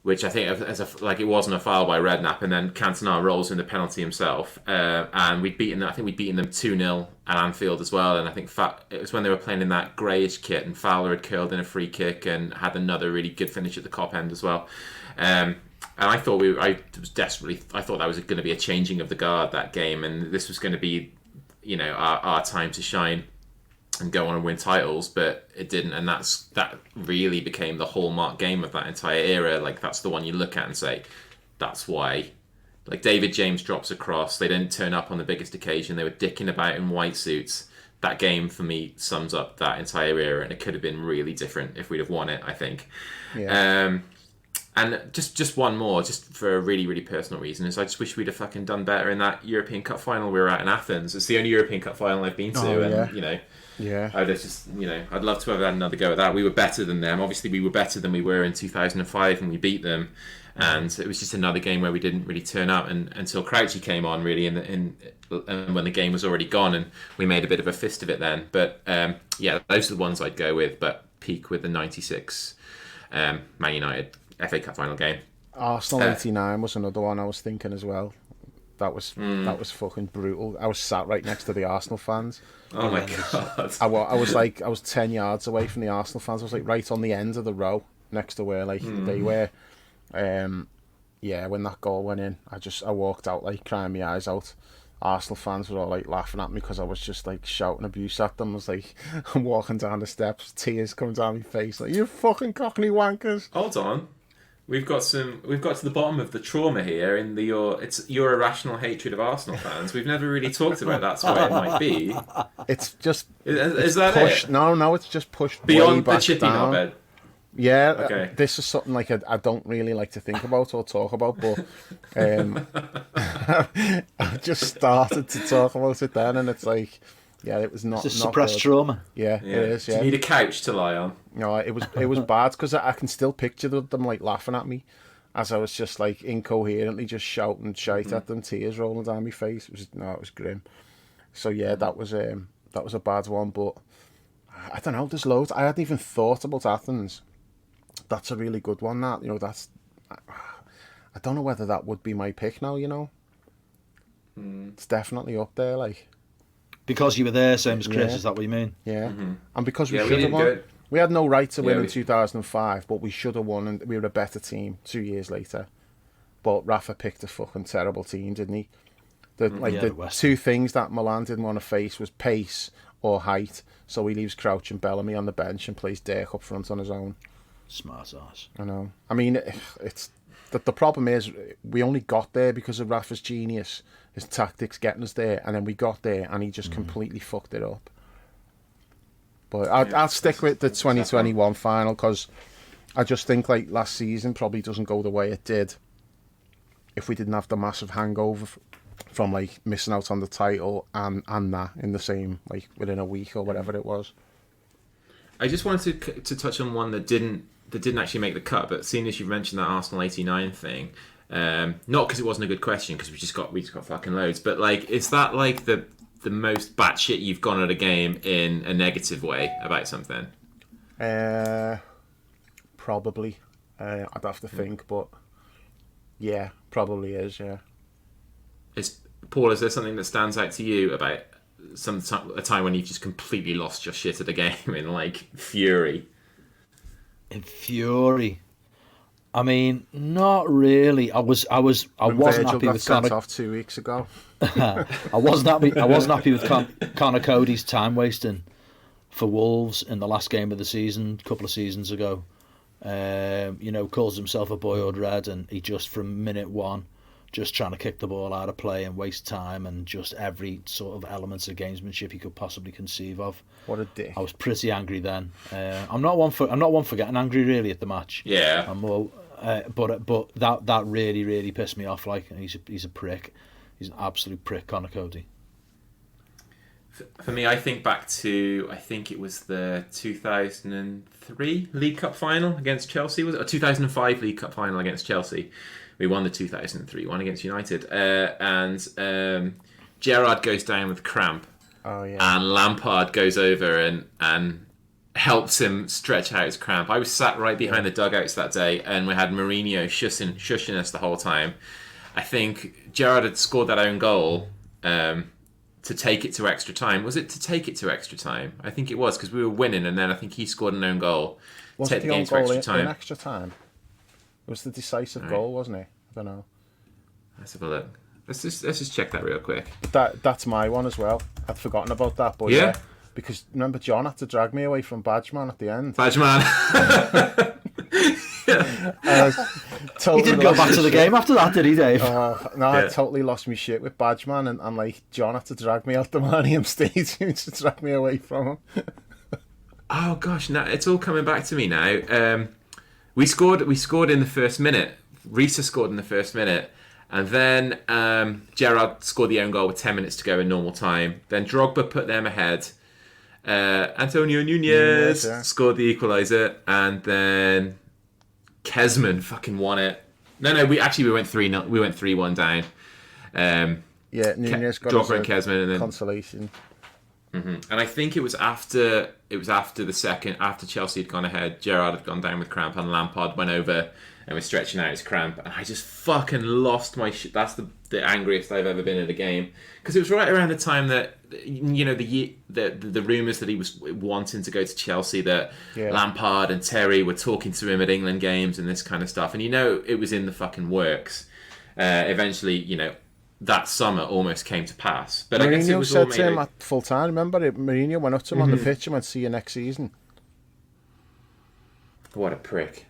Which I think it wasn't a foul by Redknapp, and then Cantona rolls in the penalty himself, and we'd beaten them 2-0 at Anfield as well. And I think it was when they were playing in that greyish kit, and Fowler had curled in a free kick and had another really good finish at the Kop end as well. And I thought I thought that was going to be a changing of the guard that game, and this was going to be, our time to shine and go on and win titles, but it didn't, and that really became the hallmark game of that entire era. Like, that's the one you look at and say, that's why. Like, David James drops across, they didn't turn up on the biggest occasion, they were dicking about in white suits. That game for me sums up that entire era, and it could have been really different if we'd have won it, I think. Yeah. And just one more, just for a really, really personal reason, is I just wish we'd have fucking done better in that European Cup final we were at in Athens. It's the only European Cup final I've been to, Yeah. I'd love to have had another go at that. We were better than them. Obviously, we were better than we were in 2005 when we beat them, and it was just another game where we didn't really turn up until Crouchy came on, really, and when the game was already gone, and we made a bit of a fist of it then. But those are the ones I'd go with. But peak with the '96 Man United FA Cup final game. Arsenal '89 was another one I was thinking as well. That was fucking brutal. I was sat right next to the Arsenal fans. Oh my God! I was 10 yards away from the Arsenal fans. I was like right on the end of the row next to where they were. When that goal went in, I walked out like crying my eyes out. Arsenal fans were all like laughing at me because I was just like shouting abuse at them. I was like, I'm walking down the steps, tears coming down my face, like, you fucking cockney wankers. Hold on. We've got to the bottom of the trauma here in your irrational hatred of Arsenal fans. We've never really talked about that's why it might be. It's just is that pushed, it? No, it's just pushed beyond way back the chippy down. knobhead. Yeah, okay. This is something like I don't really like to think about or talk about, but I just started to talk about it then, and it's like, yeah, it was not. It's just not suppressed good. trauma. Yeah, it is. Yeah. Do you need a couch to lie on? No, it was bad because I can still picture them like laughing at me as I was just like incoherently just shouting shite at them, tears rolling down my face. It was grim. So yeah, that was a bad one, but I don't know. There's loads. I hadn't even thought about Athens. That's a really good one. I don't know whether that would be my pick now. It's definitely up there. Like, because you were there, same as Chris. Is that what you mean? Yeah, and because we should have won. We had no right to win in 2005, but we should have won, and we were a better team 2 years later. But Rafa picked a fucking terrible team, didn't he? The two things that Milan didn't want to face was pace or height, so he leaves Crouch and Bellamy on the bench and plays Dirk up front on his own. Smart ass. I know. I mean, it's the problem is we only got there because of Rafa's genius, his tactics getting us there, and then we got there and he just completely fucked it up. But I'll stick with the 2021 final because I just think like last season probably doesn't go the way it did if we didn't have the massive hangover from like missing out on the title and that in the same, like, within a week or whatever it was. I just wanted to touch on one that didn't actually make the cut, but seeing as you've mentioned that Arsenal '89 thing, not because it wasn't a good question, because we just got fucking loads, but like, is that like the most batshit you've gone at a game in a negative way about something? Probably. I'd have to think, but yeah, probably is. Yeah. Paul, is there something that stands out to you about a time when you've just completely lost your shit at a game in like fury? In fury, I mean, not really. I wasn't happy with Connor off 2 weeks ago. I wasn't happy with Connor Cody's time wasting for Wolves in the last game of the season, a couple of seasons ago. Calls himself a boyhood red, and he just from minute one, just trying to kick the ball out of play and waste time, and just every sort of elements of gamesmanship he could possibly conceive of. What a dick! I was pretty angry then. I'm not one for getting angry really at the match. Yeah. I'm more, but that really pissed me off. Like, he's a prick. He's an absolute prick, Conor Cody. For me, I think back to, I think it was the 2003 League Cup final against Chelsea, was it? Or 2005 League Cup final against Chelsea. We won the 2003 one against United. And Gerrard goes down with cramp. Oh, yeah. And Lampard goes over and helps him stretch out his cramp. I was sat right behind the dugouts that day, and we had Mourinho shushing us the whole time. I think Gerrard had scored that own goal to take it to extra time. Was it to take it to extra time? I think it was, because we were winning, and then I think he scored an own goal. Was take it the own goal in extra time? It was the decisive goal, wasn't it? I don't know. Let's have a look. Let's just check that real quick. That's my one as well. I'd forgotten about that, but yeah, because remember John had to drag me away from Badgeman at the end. Badgeman. He didn't go back to the game after that, did he, Dave? I totally lost my shit with Badgeman, and like John had to drag me out the Millennium Stadium to drag me away from him. Oh gosh, now it's all coming back to me now. We scored in the first minute. Risa scored in the first minute, and then Gerrard scored the own goal with 10 minutes to go in normal time. Then Drogba put them ahead. Antonio Nunez scored the equaliser, and then Kesman fucking won it. No, we went 3-0. We went 3-1 down. Nunez got Drogba and Kesman, and then consolation. Mm-hmm. And I think it was after the second, after Chelsea had gone ahead, Gerrard had gone down with cramp, and Lampard went over and was stretching out his cramp, and I just fucking lost my shit. That's the angriest I've ever been in a game, because it was right around the time that the rumours that he was wanting to go to Chelsea, that Lampard and Terry were talking to him at England games and this kind of stuff, and it was in the fucking works. Eventually, that summer almost came to pass. But Mourinho, I guess it was said to him at full time. Remember, Mourinho went up to him on the pitch and went, "See you next season." What a prick!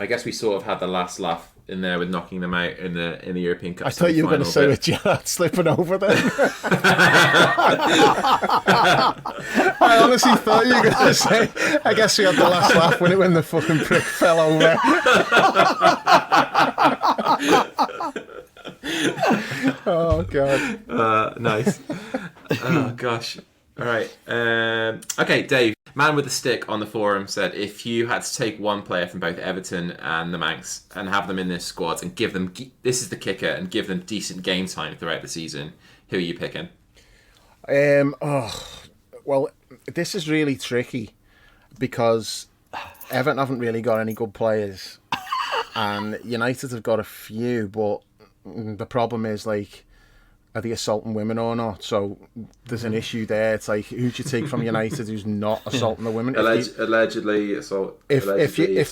I guess we sort of had the last laugh in there with knocking them out in the European Cup. I thought you were going to say with Gerrard slipping over there. I honestly thought you were going to say, I guess we had the last laugh when the fucking prick fell over. Oh god. Nice. Oh gosh. All right. Okay, Dave, man with the stick on the forum said, if you had to take one player from both Everton and the Manx and have them in this squad and give them, this is the kicker, and give them decent game time throughout the season, who are you picking? Well, this is really tricky because Everton haven't really got any good players, and United have got a few, but the problem is, like, are they assaulting women or not? So there's an issue there. It's like, who do you take from United who's not assaulting the women? Allegedly assault. If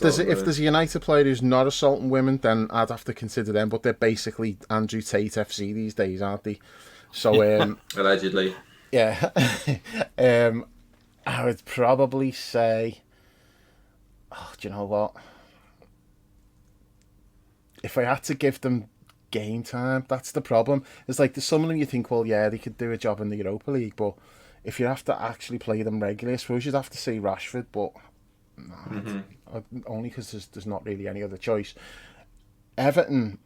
there's a United player who's not assaulting women, then I'd have to consider them. But they're basically Andrew Tate FC these days, aren't they? So allegedly. Yeah. I would probably say, do you know what? If I had to give them game time, that's the problem. It's like, there's some of them you think, well, yeah, they could do a job in the Europa League, but if you have to actually play them regularly, I suppose you'd have to say Rashford, but only because there's not really any other choice. Everton,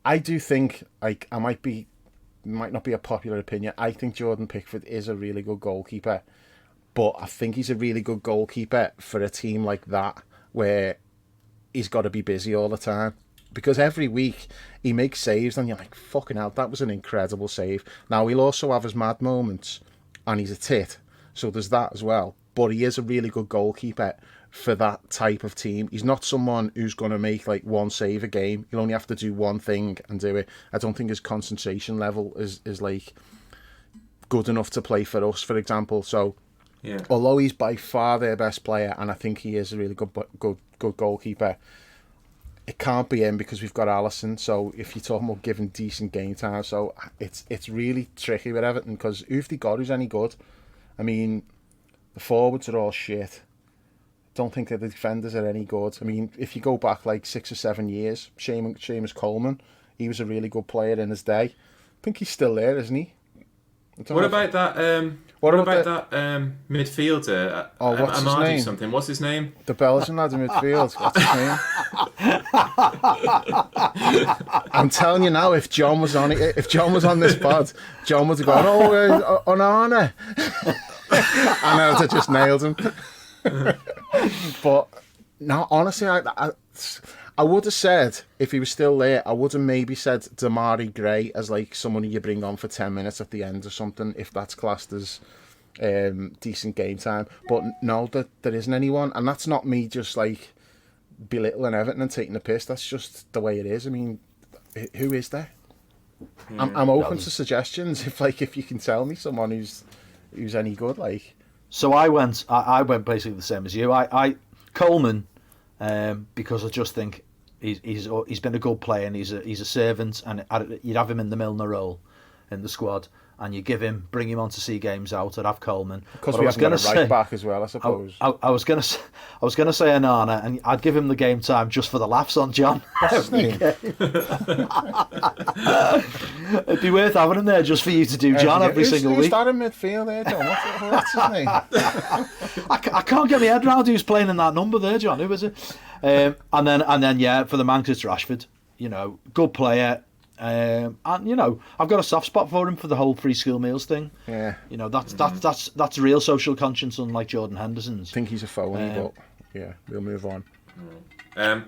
I do think, like, might not be a popular opinion, I think Jordan Pickford is a really good goalkeeper, but I think he's a really good goalkeeper for a team like that, where he's got to be busy all the time. Because every week he makes saves and you're like, fucking hell, that was an incredible save. Now, he'll also have his mad moments, and he's a tit, so there's that as well. But he is a really good goalkeeper for that type of team. He's not someone who's going to make like one save a game. He'll only have to do one thing and do it. I don't think his concentration level is like good enough to play for us, for example. So, although he's by far their best player, and I think he is a really good goalkeeper, it can't be him because we've got Alisson. So if you're talking about giving decent game time, so it's really tricky with Everton, because who've they got who's any good? I mean, the forwards are all shit. don't think that the defenders are any good. I mean, if you go back like 6 or 7 years, Seamus Coleman, he was a really good player in his day. I think he's still there, isn't he? What about that? What about that midfielder? What's his name? Something. What's his name? The Belgian lad in midfield. What's his name? I'm telling you now, if John was on this pod, John would have gone, Onana, and I'd have just nailed him. But no, honestly, I would have said, if he was still there, I would have maybe said Damari Gray as like someone you bring on for 10 minutes at the end or something, if that's classed as decent game time. But no, there isn't anyone, and that's not me just like belittling Everton and taking the piss. That's just the way it is. I mean, who is there? I'm open to suggestions if you can tell me someone who's any good. Like, so I went basically the same as you. I Coleman, because I just think he's been a good player and he's a servant, and you'd have him in the Milner role in the squad, and you bring him on to see games out. I'd have Coleman because we haven't got a right back as well, I suppose. I was gonna say Onana, and I'd give him the game time just for the laughs on John. What's his name? It'd be worth having him there just for you to do John every single week. Who's that in midfield there, John? What's his name? I can't get my head around who's playing in that number there, John. Who is it? And then yeah, for the Manx it's Rashford. You know, good player. And you know, I've got a soft spot for him for the whole free school meals thing. Yeah, you know, that's real social conscience, unlike Jordan Henderson's. I think he's a phony, but yeah, we'll move on. All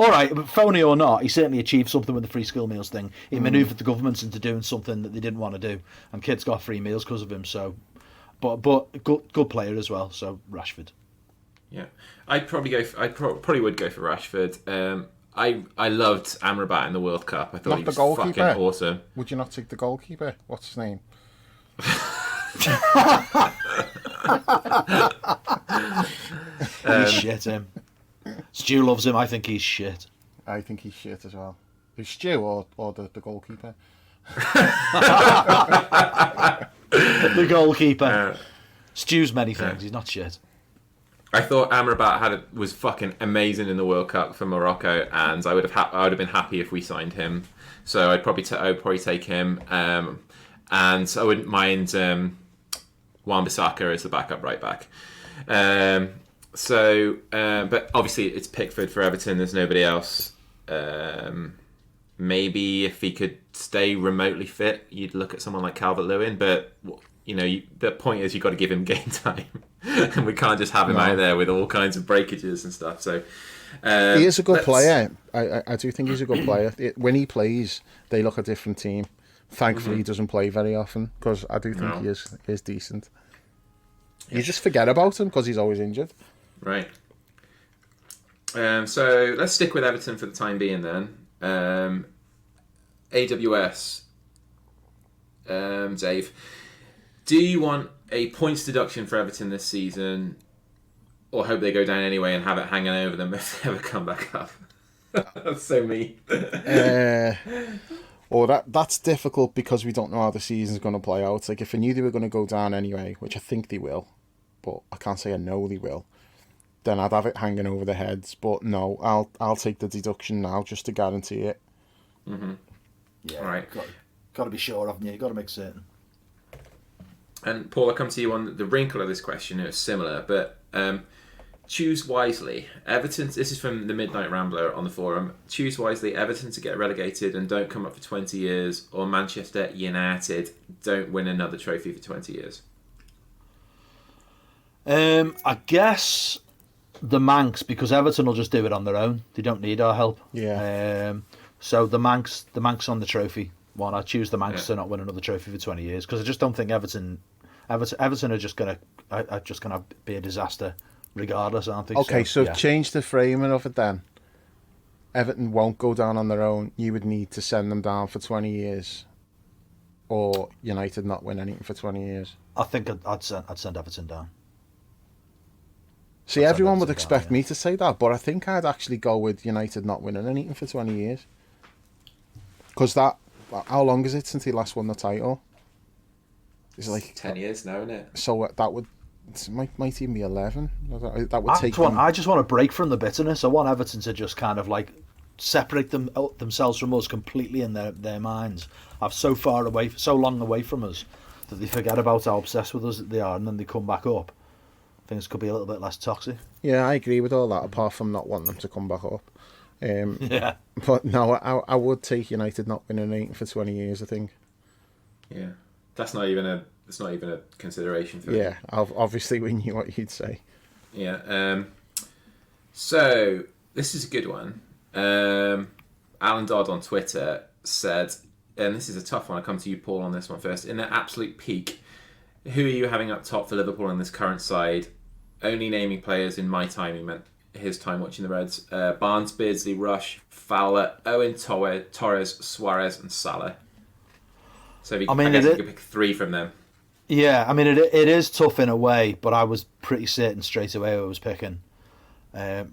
right, but phony or not, he certainly achieved something with the free school meals thing. He manoeuvred the governments into doing something that they didn't want to do, and kids got free meals because of him. So, but good player as well. So Rashford. Yeah, I probably would go for Rashford. I loved Amrabat in the World Cup. I thought he was fucking awesome. Would you not take the goalkeeper? What's his name? He's shit, him. Stu loves him. I think he's shit. I think he's shit as well. Who's Stu or the goalkeeper? The goalkeeper. Stu's many things. He's not shit. I thought Amrabat was fucking amazing in the World Cup for Morocco, and I would have been happy if we signed him. So I'd probably take him, and I wouldn't mind Wan-Bissaka as the backup right back. But obviously it's Pickford for Everton. There's nobody else. Maybe if he could stay remotely fit, you'd look at someone like Calvert-Lewin, but you know, the point is you've got to give him game time, and we can't just have him out there with all kinds of breakages and stuff. So he is a good player. I do think he's a good player. When he plays, they look a different team. Thankfully, he doesn't play very often, because I do think he is decent. You just forget about him because he's always injured. Right. So let's stick with Everton for the time being then. AWS. Dave, do you want a points deduction for Everton this season, or hope they go down anyway and have it hanging over them if they ever come back up? That's so mean. That's difficult because we don't know how the season's going to play out. Like, if I knew they were going to go down anyway, which I think they will, but I can't say I know they will, then I'd have it hanging over their heads. But no, I'll take the deduction now just to guarantee it. Mm-hmm. Yeah, all right. Got to be sure, haven't you? You've got to make certain. And Paul, I'll come to you on the wrinkle of this question. It was similar, but choose wisely. Everton, this is from the Midnight Rambler on the forum. Choose wisely, Everton to get relegated and don't come up for 20 years, or Manchester United don't win another trophy for 20 years. I guess the Manx, because Everton will just do it on their own. They don't need our help. Yeah. So the Manx on the trophy one. I choose the Manx to not win another trophy for 20 years, because I just don't think Everton are just gonna be a disaster regardless, aren't they? Okay, so change the framing of it then. Everton won't go down on their own. You would need to send them down for 20 years, or United not win anything for 20 years. I think I'd send Everton down. See, everyone would expect me to say that, but I think I'd actually go with United not winning anything for 20 years. Because how long is it since he last won the title? It's like 10 years now, isn't it? So that would it might even be 11. That would take. I just want a break from the bitterness. I want Everton to just kind of like separate themselves from us completely in their minds. Have so long away from us that they forget about how obsessed with us they are, and then they come back up. Things could be a little bit less toxic. Yeah, I agree with all that. Apart from not wanting them to come back up. Yeah. But no, I would take United not winning anything for 20 years. I think. Yeah, it's not even a consideration for. Yeah, obviously we knew what you'd say. Yeah. So this is a good one. Alan Dodd on Twitter said, and this is a tough one. I'll come to you, Paul, on this one first. In their absolute peak, who are you having up top for Liverpool in this current side? Only naming players in my time, he meant his time watching the Reds. Barnes, Beardsley, Rush, Fowler, Owen, Torres, Suarez and Salah. So I guess you could pick 3 from them. Yeah, I mean, it is tough in a way, but I was pretty certain straight away who I was picking.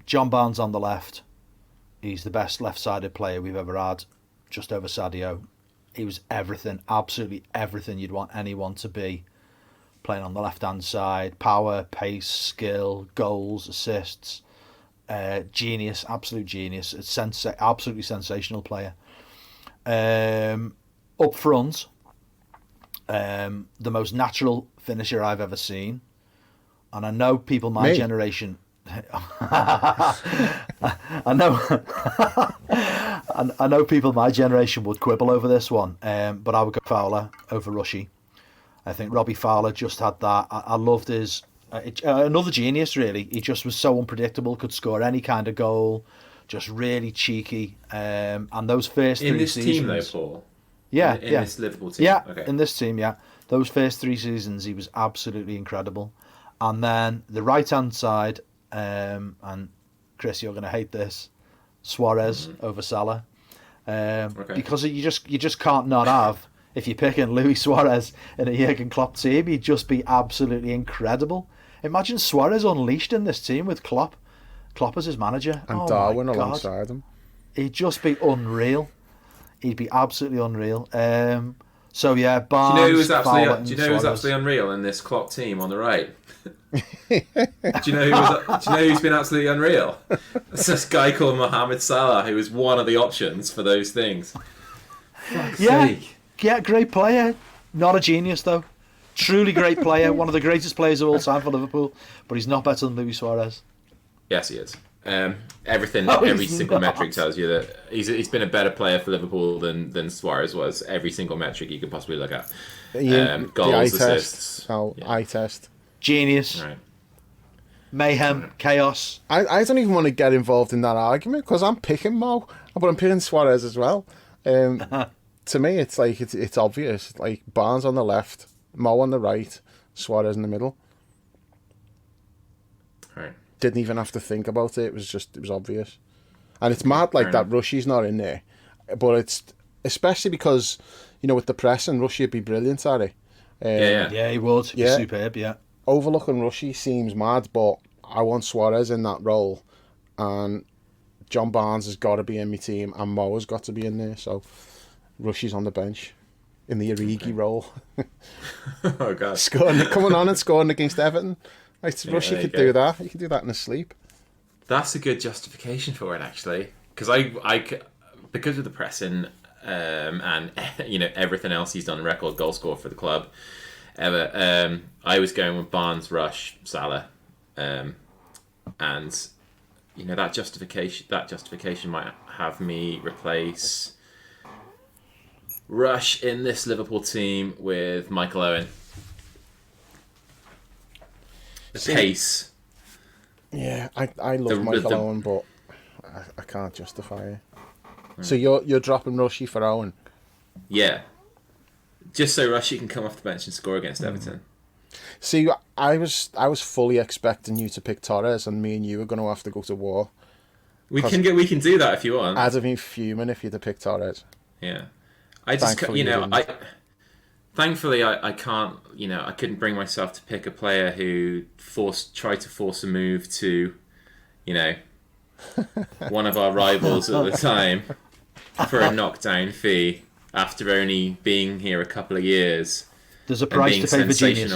John Barnes on the left. He's the best left-sided player we've ever had, just over Sadio. He was everything, absolutely everything you'd want anyone to be playing on the left-hand side. Power, pace, skill, goals, assists. Genius, absolute genius. Absolutely sensational player. Up front, the most natural finisher I've ever seen. And I know people my generation... I know people my generation would quibble over this one, but I would go Fowler over Rushy. I think Robbie Fowler just had that. I loved his another genius, really. He just was so unpredictable, could score any kind of goal, just really cheeky. And those first 3 seasons... In this team, though, Paul? Yeah. In this Liverpool team? Yeah, okay. In this team, yeah. Those first 3 seasons, he was absolutely incredible. And then the right-hand side... and Chris, you're going to hate this, Suarez over Salah, because you just can't not have, if you're picking Luis Suarez in a Jurgen Klopp team, he'd just be absolutely incredible. Imagine Suarez unleashed in this team with Klopp as his manager, and Darwin alongside him. He'd just be unreal. He'd be absolutely unreal. So yeah, Barnes. Do you know who's absolutely unreal in this Klopp team on the right? Do you know who's been absolutely unreal? It's this guy called Mohamed Salah, who was one of the options for those things. Fuck's sake. Yeah, great player. Not a genius though. Truly great player. One of the greatest players of all time for Liverpool, but he's not better than Luis Suarez. Yes, he is. Every single metric tells you that he's been a better player for Liverpool than Suarez was. Every single metric you could possibly look at. Goals, assists. Eye test. Genius. Right. Mayhem. Chaos. I don't even want to get involved in that argument because I'm picking Mo, but I'm picking Suarez as well. To me, it's like it's obvious. Like Barnes on the left, Mo on the right, Suarez in the middle. Right. Didn't even have to think about it. It was obvious. And it's mad like that Rushy's not in there. But it's especially because, with the pressing, Rushy would be brilliant at it. Yeah, he would. He'd be superb, yeah. Overlooking Rushy seems mad, but I want Suarez in that role. And John Barnes has got to be in my team, and Mo has got to be in there. So Rushy's on the bench in the Origi role. Oh, God. Coming on and scoring against Everton. Rushy could do that. He could do that in his sleep. That's a good justification for it, actually, because I because of the pressing and everything else he's done, record goal scorer for the club ever. I was going with Barnes, Rush, Salah, and that justification might have me replace Rush in this Liverpool team with Michael Owen. The pace. Yeah, I love Michael Owen, but I can't justify it. So you're dropping Rushy for Owen? Yeah. Just so Rushy can come off the bench and score against Everton. See, I was fully expecting you to pick Torres, and me and you were going to have to go to war. We can do that if you want. I'd have been fuming if you'd have picked Torres. Yeah. I just thankfully I can't, I couldn't bring myself to pick a player who tried to force a move to, one of our rivals at the time for a knockdown fee after only being here a couple of years. There's a price to pay for genius.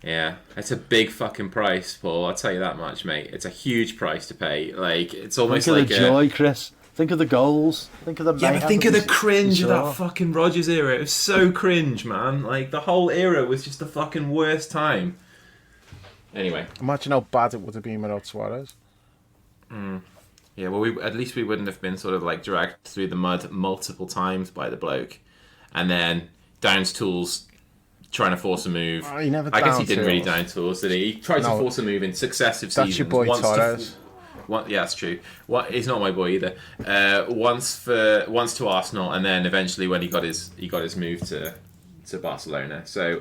Yeah, it's a big fucking price, Paul. I'll tell you that much, mate. It's a huge price to pay. Like, it's almost Think of like the joy, Chris. Think of the goals. Think of the yeah, but think of the cringe of that saw. fucking Rodgers era. It was so cringe, man. Like, the whole era was just the fucking worst time. Anyway. Imagine how bad it would have been without Suarez. Yeah, well, at least we wouldn't have been sort of like dragged through the mud multiple times by the bloke. And then Downs Tools trying to force a move. Oh, he never I guess he down didn't really tools. Down Tools, did he? He tried to force a move in successive That's seasons. your boy Torres. Yeah, that's true. He's not my boy either. Once to Arsenal, and then eventually when he got his move to Barcelona. So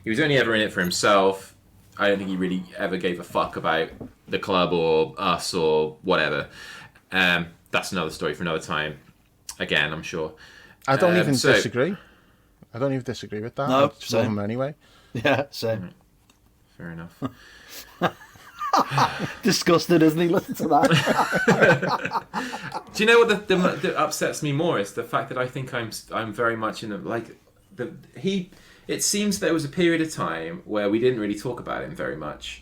he was only ever in it for himself. I don't think he really ever gave a fuck about the club or us or whatever. That's another story for another time. Again, I'm sure. I don't even disagree. I don't even disagree with that. No, I just love him anyway. Yeah, same. Fair enough. Disgusted, isn't he? Listen to that. Do you know what that upsets me more is the fact that I think I'm very much in it seems there was a period of time where we didn't really talk about him very much,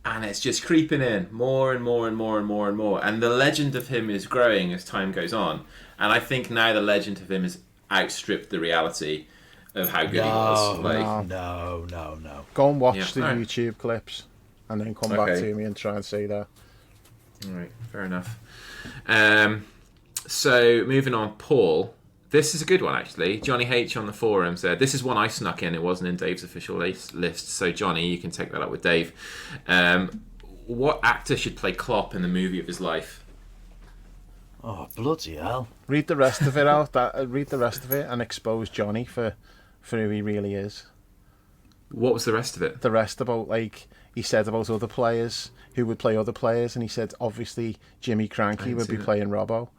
and it's just creeping in more and more and more and more and more, and the legend of him is growing as time goes on, and I think now the legend of him has outstripped the reality of how good he was. No. Go and watch the Alright. YouTube clips and then come back to me and try and say that. Alright, fair enough. So moving on, Paul. This is a good one, actually. Johnny H on the forum said, this is one I snuck in. It wasn't in Dave's official list. So, Johnny, you can take that up with Dave. What actor should play Klopp in the movie of his life? Oh, bloody hell. Read the rest of it out. Read the rest of it and expose Johnny for who he really is. What was the rest of it? The rest about, like, he said about other players who would play other players, and he said, obviously, Jimmy Cranky would be playing Robbo.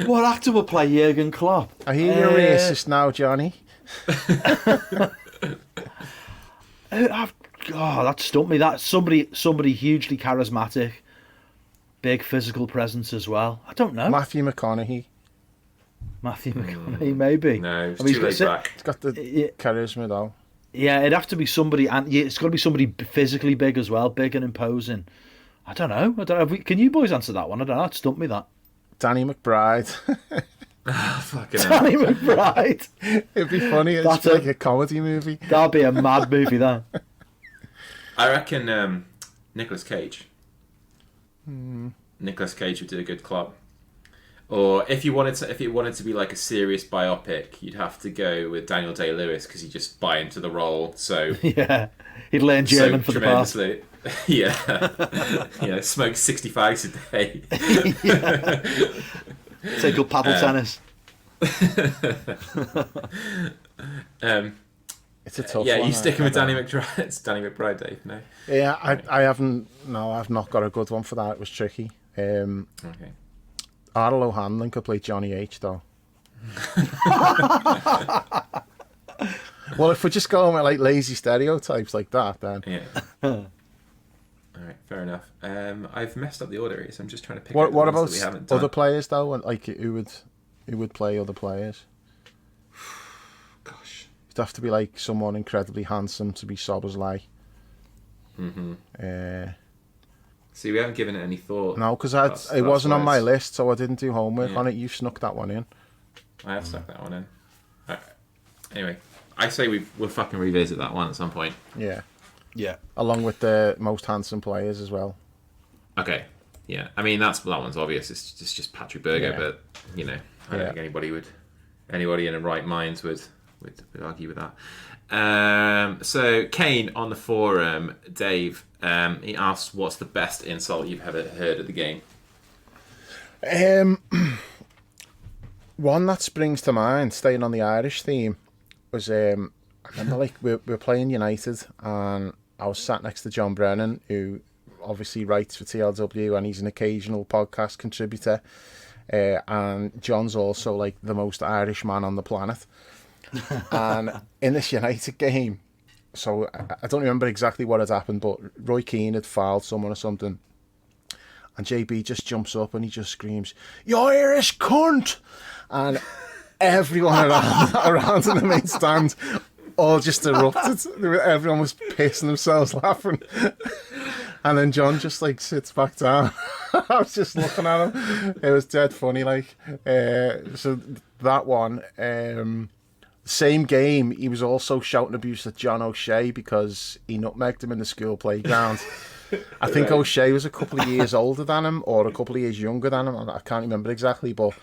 What actor would play Jurgen Klopp? I hear you're racist now, Johnny. That stumped me. That's somebody hugely charismatic, big physical presence as well. I don't know. Matthew McConaughey. Matthew McConaughey, maybe. No, it's too laid back. He's got the charisma, though. Yeah, it'd have to be somebody, and it's got to be somebody physically big as well, big and imposing. I don't know. Can you boys answer that one? I don't know. It stumped me, that. Danny McBride. Fucking hell. Danny McBride. It'd be funny. It's like a comedy movie. That'd be a mad movie, that. I reckon Nicolas Cage. Nicolas Cage would do a good Klopp. Or if it wanted to be like a serious biopic, you'd have to go with Daniel Day-Lewis because he'd just buy into the role. So yeah, he'd learn German for the part. Yeah, smoke 60 fags a day. Take up paddle tennis. It's a tough one. Yeah, you sticking with Danny McBride? It's Danny McBride, Dave. No. Yeah, I haven't. No, I've not got a good one for that. It was tricky. Okay. Arlo O'Hanlon could play Johnny H, though. Well, if we're just going with like lazy stereotypes like that, then Yeah. All right, fair enough. I've messed up the order here, so I'm just trying to pick. what about that we haven't done. other players though? And like who would play other players? Gosh. It'd have to be like someone incredibly handsome to be Szoboszlai. See, we haven't given it any thought. No, because it wasn't on my list, so I didn't do homework on it. You snuck that one in. I have stuck that one in. Anyway, I say we'll fucking revisit that one at some point. Yeah. Yeah. Along with the most handsome players as well. Okay. Yeah. I mean, that one's obvious. It's just Patrick Berger, Yeah. but I don't think anybody in a right mind would argue with that. So Kane on the forum, Dave, he asked, "What's the best insult you've ever heard at the game?" One that springs to mind, staying on the Irish theme, was I remember like we were playing United, and I was sat next to John Brennan, who obviously writes for TLW, and he's an occasional podcast contributor. And John's also like the most Irish man on the planet. And in this United game, so I don't remember exactly what had happened, but Roy Keane had fouled someone or something, and JB just jumps up and he just screams, "You Irish cunt!" And everyone around in the main stand all just erupted. Everyone was pissing themselves laughing. And then John just like sits back down. I was just looking at him. It was dead funny, like. So that one, same game, he was also shouting abuse at John O'Shea because he nutmegged him in the school playground. I think right. O'Shea was a couple of years older than him or a couple of years younger than him. I can't remember exactly, but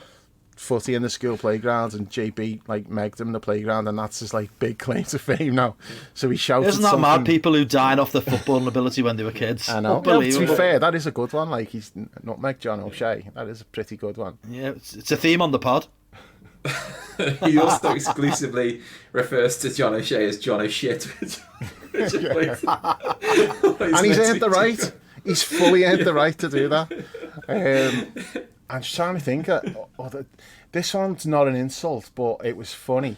footy in the school playground, and JB like megged him in the playground, and that's his like big claim to fame now. So he shouted. Isn't that mad? People who died off the footballing ability when they were kids. I know. Yeah, to be fair, that is a good one. Like he's nutmegged John O'Shea. That is a pretty good one. Yeah, it's a theme on the pod. He also exclusively refers to John O'Shea as John O'Shit. And he's earned the right. He's fully earned the right to do that. I'm just trying to think. This one's not an insult, but it was funny.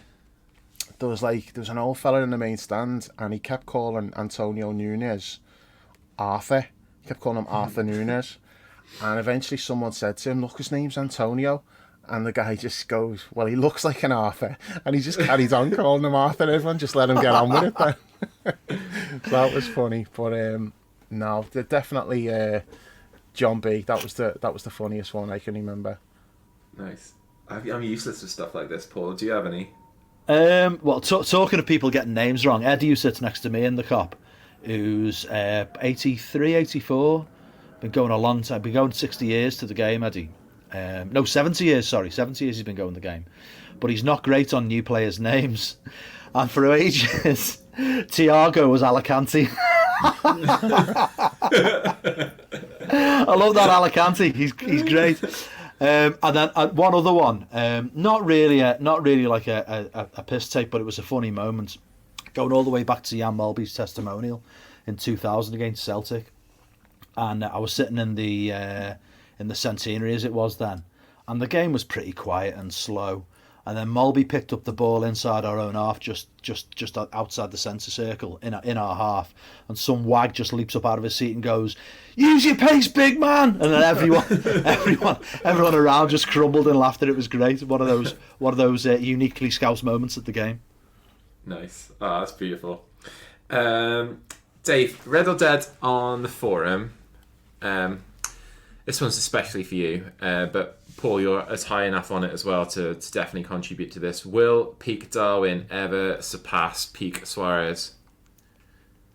There was an old fella in the main stand, and he kept calling Antonio Nunes Arthur. He kept calling him Arthur Nunes, and eventually someone said to him, "Look, his name's Antonio." And the guy just goes, "Well, he looks like an Arthur," and he just carried on calling him Arthur. Everyone just let him get on with it then. So that was funny, but no, definitely. John B. That was the funniest one I can remember. Nice. I'm useless with stuff like this, Paul. Do you have any? Well, talking of people getting names wrong, Eddie, who sits next to me in the cop, who's 83, 84, been going a long time, been going 60 years to the game, Eddie. No, 70 years, sorry. 70 years he's been going the game. But he's not great on new players' names. And for ages, Thiago was Alicante. I love that Alicante. He's great. And then one other one, not really like a piss take, but it was a funny moment. Going all the way back to Jan Mulby's testimonial in 2000 against Celtic, and I was sitting in the centenary as it was then, and the game was pretty quiet and slow. And then Mulby picked up the ball inside our own half, just outside the centre circle in our half, and some wag just leaps up out of his seat and goes, "Use your pace, big man!" And then everyone around just crumbled and laughed. And it was great. One of those uniquely Scouse moments at the game. Nice. Oh, that's beautiful. Dave, Red or Dead on the forum. This one's especially for you, but Paul, you're as high enough on it as well to definitely contribute to this. Will peak Darwin ever surpass peak Suarez?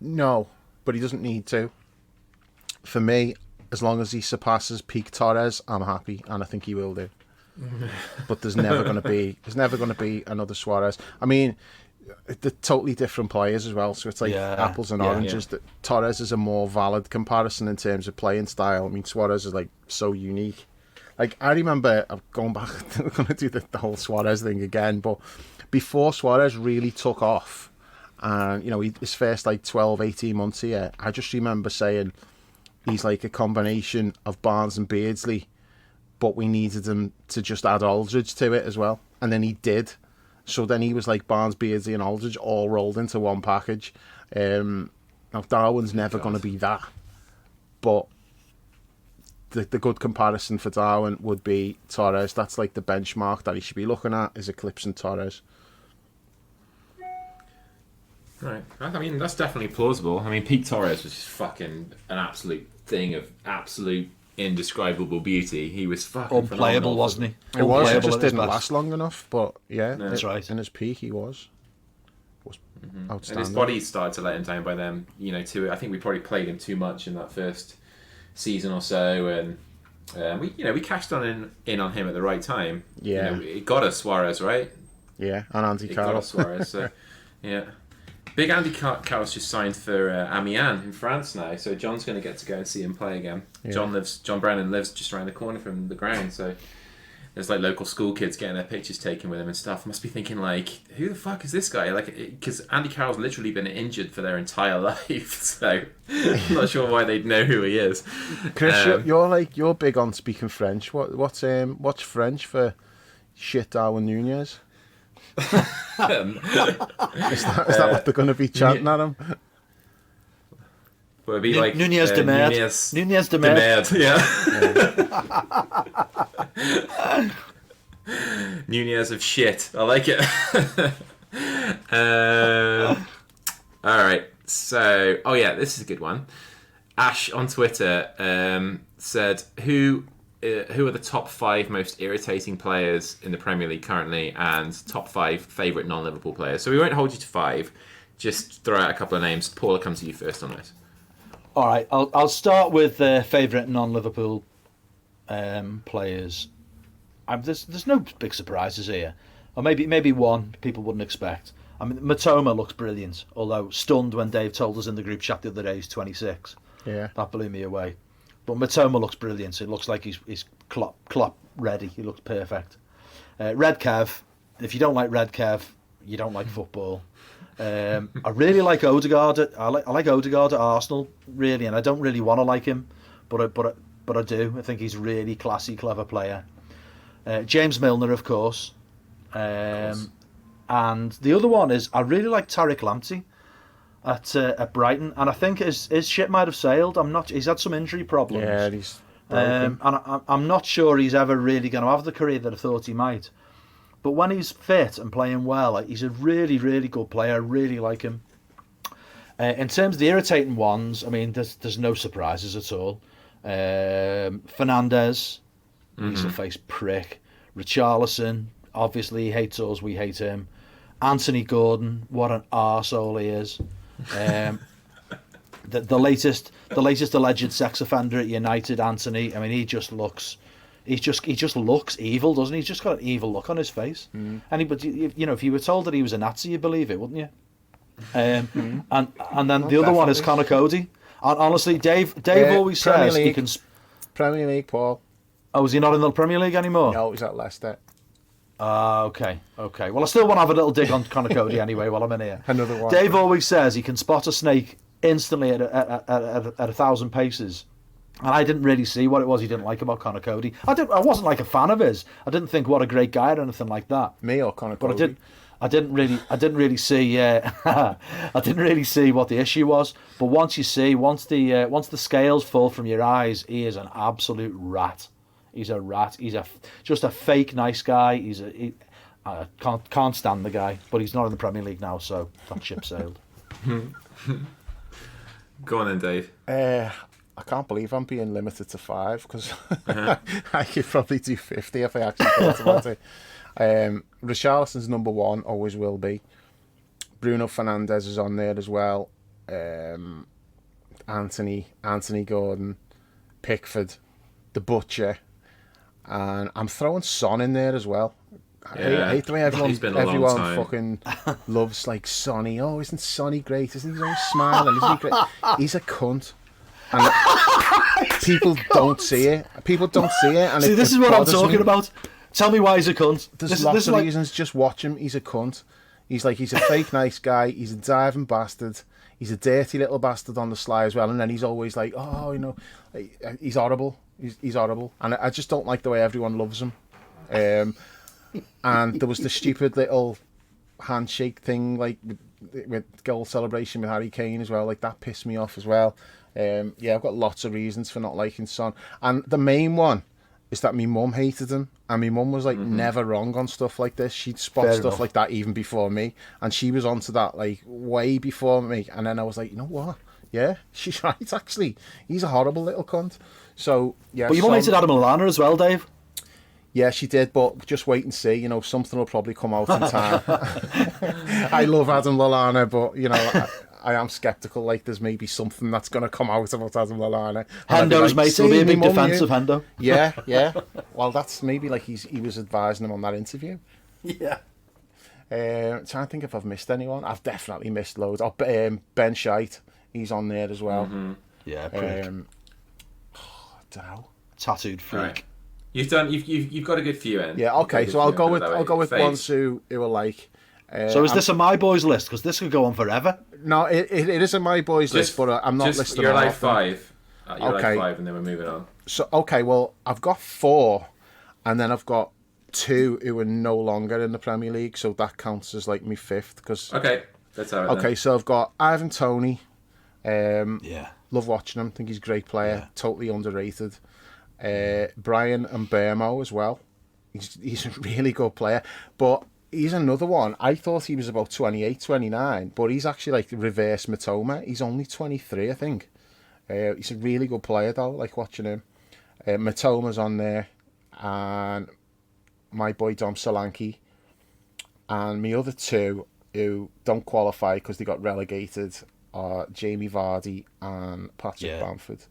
No, but he doesn't need to. For me, as long as he surpasses peak Torres, I'm happy, and I think he will do. But there's never going to be another Suarez. I mean, they're totally different players as well, so it's like apples and oranges. Yeah. Torres is a more valid comparison in terms of playing style. I mean, Suarez is like so unique. Like, I remember, I'm going back, we're going to do the whole Suarez thing again, but before Suarez really took off, and, you know, his first, 12, 18 months here, I just remember saying he's like a combination of Barnes and Beardsley, but we needed him to just add Aldridge to it as well, and then he did. So then he was like Barnes, Beardsley and Aldridge all rolled into one package. Now, Darwin's never going to be that, but the good comparison for Darwin would be Torres. That's like the benchmark that he should be looking at, is eclipsing Torres. Right. I mean, that's definitely plausible. I mean, peak Torres was just fucking an absolute thing of absolute indescribable beauty. He was fucking unplayable, wasn't he? It was. It just didn't last long enough. But yeah, that's right. In his peak, he was outstanding. And his body started to let him down by then. You know, I think we probably played him too much in that first season or so, and we cashed in on him at the right time. Yeah, it got us Suarez, right? Yeah, and Andy Carroll. Got us Suarez. So yeah, big Andy Carroll's just signed for Amiens in France now, so John's going to go and see him play again. Yeah. John Brennan lives just around the corner from the ground, so there's like local school kids getting their pictures taken with him and stuff. Must be thinking like, who the fuck is this guy? Like, because Andy Carroll's literally been injured for their entire life, so I'm not sure why they'd know who he is. Chris, you're big on speaking French. What's French for shit Darwin Nunez? Is that what they're going to be chanting at him? Well, it'd be like Nunez de Merde. Yeah. Nunez of shit. I like it. All right. So, this is a good one. Ash on Twitter said, who are the top 5 most irritating players in the Premier League currently, and top 5 favourite non-Liverpool players? So we won't hold you to 5. Just throw out a couple of names. Paul, I'll come to you first on this. All right, I'll start with favourite non-Liverpool players. There's no big surprises here, or maybe one people wouldn't expect. I mean, Matoma looks brilliant, although stunned when Dave told us in the group chat the other day he's 26. Yeah, that blew me away. But Matoma looks brilliant. It looks like he's Klopp ready. He looks perfect. Red Kev. If you don't like Red Kev, you don't like football. I really like Odegaard. I like Odegaard at Arsenal, really, and I don't really want to like him, but I do. I think he's a really classy, clever player. James Milner, of course. And the other one is I really like Tariq Lamptey at Brighton, and I think his ship might have sailed. He's had some injury problems. Yeah, he's broken. And I'm not sure he's ever really going to have the career that I thought he might. But when he's fit and playing well, he's a really, really good player. I really like him. In terms of the irritating ones, I mean, there's no surprises at all. Fernandes, he's a face prick. Richarlison, obviously he hates us, we hate him. Anthony Gordon, what an arsehole he is. The latest alleged sex offender at United, Anthony. I mean, he just looks evil, doesn't he? He's just got an evil look on his face. Anybody, if you were told that he was a Nazi, you'd believe it, wouldn't you? And then the other one is Conor Cody. And honestly, Dave always says he can. Premier League, Paul. Oh, is he not in the Premier League anymore? No, he's at Leicester. Okay. Well, I still want to have a little dig on Conor Cody anyway while I'm in here. Another one. Dave always says he can spot a snake instantly at 1,000 paces. And I didn't really see what it was he didn't like about Conor Cody. I wasn't like a fan of his. I didn't think what a great guy or anything like that. Me or Conor Cody? But I didn't really see. I didn't really see what the issue was. But once the scales fall from your eyes, he is an absolute rat. He's a rat. He's just a fake nice guy. I can't stand the guy. But he's not in the Premier League now, so that ship sailed. Go on then, Dave. I can't believe I'm being limited to 5 because I could probably do 50 if I actually thought about it. Richarlison's number 1, always will be. Bruno Fernandes is on there as well. Anthony Gordon, Pickford, the Butcher, and I'm throwing Son in there as well. I hate the way everyone fucking loves like Sonny. Oh, isn't Sonny great? Isn't he always smiling? Isn't he great? He's a cunt. And people don't see it. And see, this is what I'm talking about. Tell me why he's a cunt. There's lots of reasons. Just watch him. He's a cunt. He's a fake nice guy. He's a diving bastard. He's a dirty little bastard on the sly as well. And then he's always like, he's horrible. He's horrible. And I just don't like the way everyone loves him. And there was the stupid little handshake thing, like with goal celebration with Harry Kane as well. Like that pissed me off as well. I've got lots of reasons for not liking Son. And the main one is that my mum hated him. And my mum was like never wrong on stuff like this. She'd spot stuff like that even before me. And she was onto that like way before me. And then I was like, you know what? Yeah, she's right actually. He's a horrible little cunt. So, yeah. But your mum hated Adam Lallana as well, Dave. Yeah, she did, but just wait and see. Something will probably come out in time. I love Adam Lallana, but, I am sceptical. Like, there's maybe something that's going to come out about Adam Lallana. Hendo's mate will be a big defence of Hendo. Yeah. Well, that's maybe like he was advising him on that interview. Yeah. Trying to think if I've missed anyone. I've definitely missed loads. Oh, Ben Shite, he's on there as well. Yeah, prick. I don't know. Tattooed freak. Right. You've got a good few in. Yeah, okay. So I'll go with ones who are like. So is this a my boys list? Because this could go on forever. No, it is a my boys list, but I'm not listing. You're like 5. You're like 5, and then we're moving on. So well, I've got 4, and then I've got 2 who are no longer in the Premier League, so that counts as like my 5th. Because let's have it. Okay, so I've got Ivan Toney. Yeah. Love watching him. Think he's a great player. Yeah. Totally underrated. Brian Mbeumo as well. He's a really good player. But he's another one. I thought he was about 28, 29, but he's actually like reverse Matoma. He's only 23, I think. He's a really good player, though, like watching him. Matoma's on there, and my boy Dom Solanke, and my other two who don't qualify because they got relegated are Jamie Vardy and Patrick Bamford.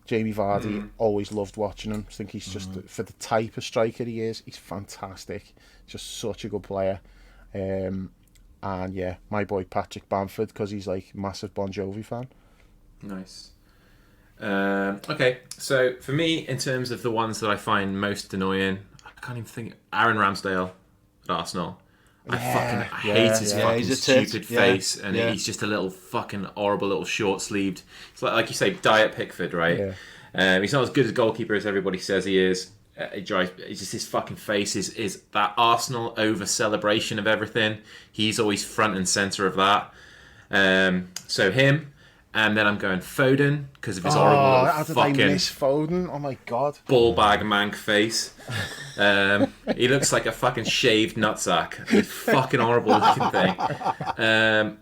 Jamie Vardy, always loved watching him. I think he's just, for the type of striker he is, he's fantastic. Just such a good player. And yeah, my boy Patrick Bamford, because he's like massive Bon Jovi fan. Nice. Okay, so for me, in terms of the ones that I find most annoying, I can't even think. Aaron Ramsdale at Arsenal. I hate his fucking stupid face, and he's just a little fucking horrible little short-sleeved. It's like you say, Diet Pickford, right? Yeah. He's not as good a goalkeeper as everybody says he is. It's just his fucking face is that Arsenal over celebration of everything. He's always front and centre of that. So him. And then I'm going Foden because of his horrible how did fucking I miss Foden? Oh my god, ball bag mank face. He looks like a fucking shaved nutsack. It's fucking horrible looking thing.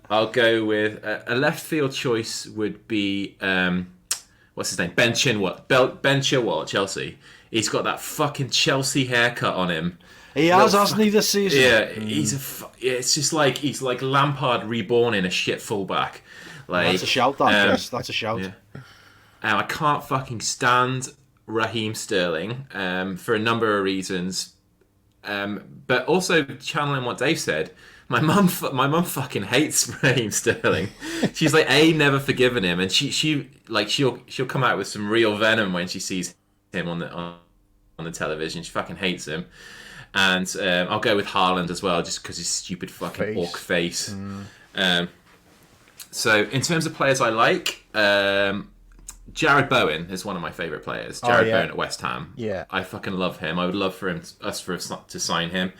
I'll go with a left field choice would be what's his name? Ben Chilwell. Ben Chilwell at Chelsea. He's got that fucking Chelsea haircut on him. He hasn't he, this season? Yeah, it's just like he's like Lampard reborn in a shit fullback. Like, that's a shout, Chris. That's a shout. Yeah. I can't fucking stand Raheem Sterling for a number of reasons. But also channeling what Dave said, my mum fucking hates Raheem Sterling. She's like never forgiven him, and she'll come out with some real venom when she sees him on the television. She fucking hates him. And I'll go with Haaland as well, just because his stupid fucking orc face. So, in terms of players I like, Jared Bowen is one of my favourite players. Bowen at West Ham. Yeah. I fucking love him. I would love for us to sign him.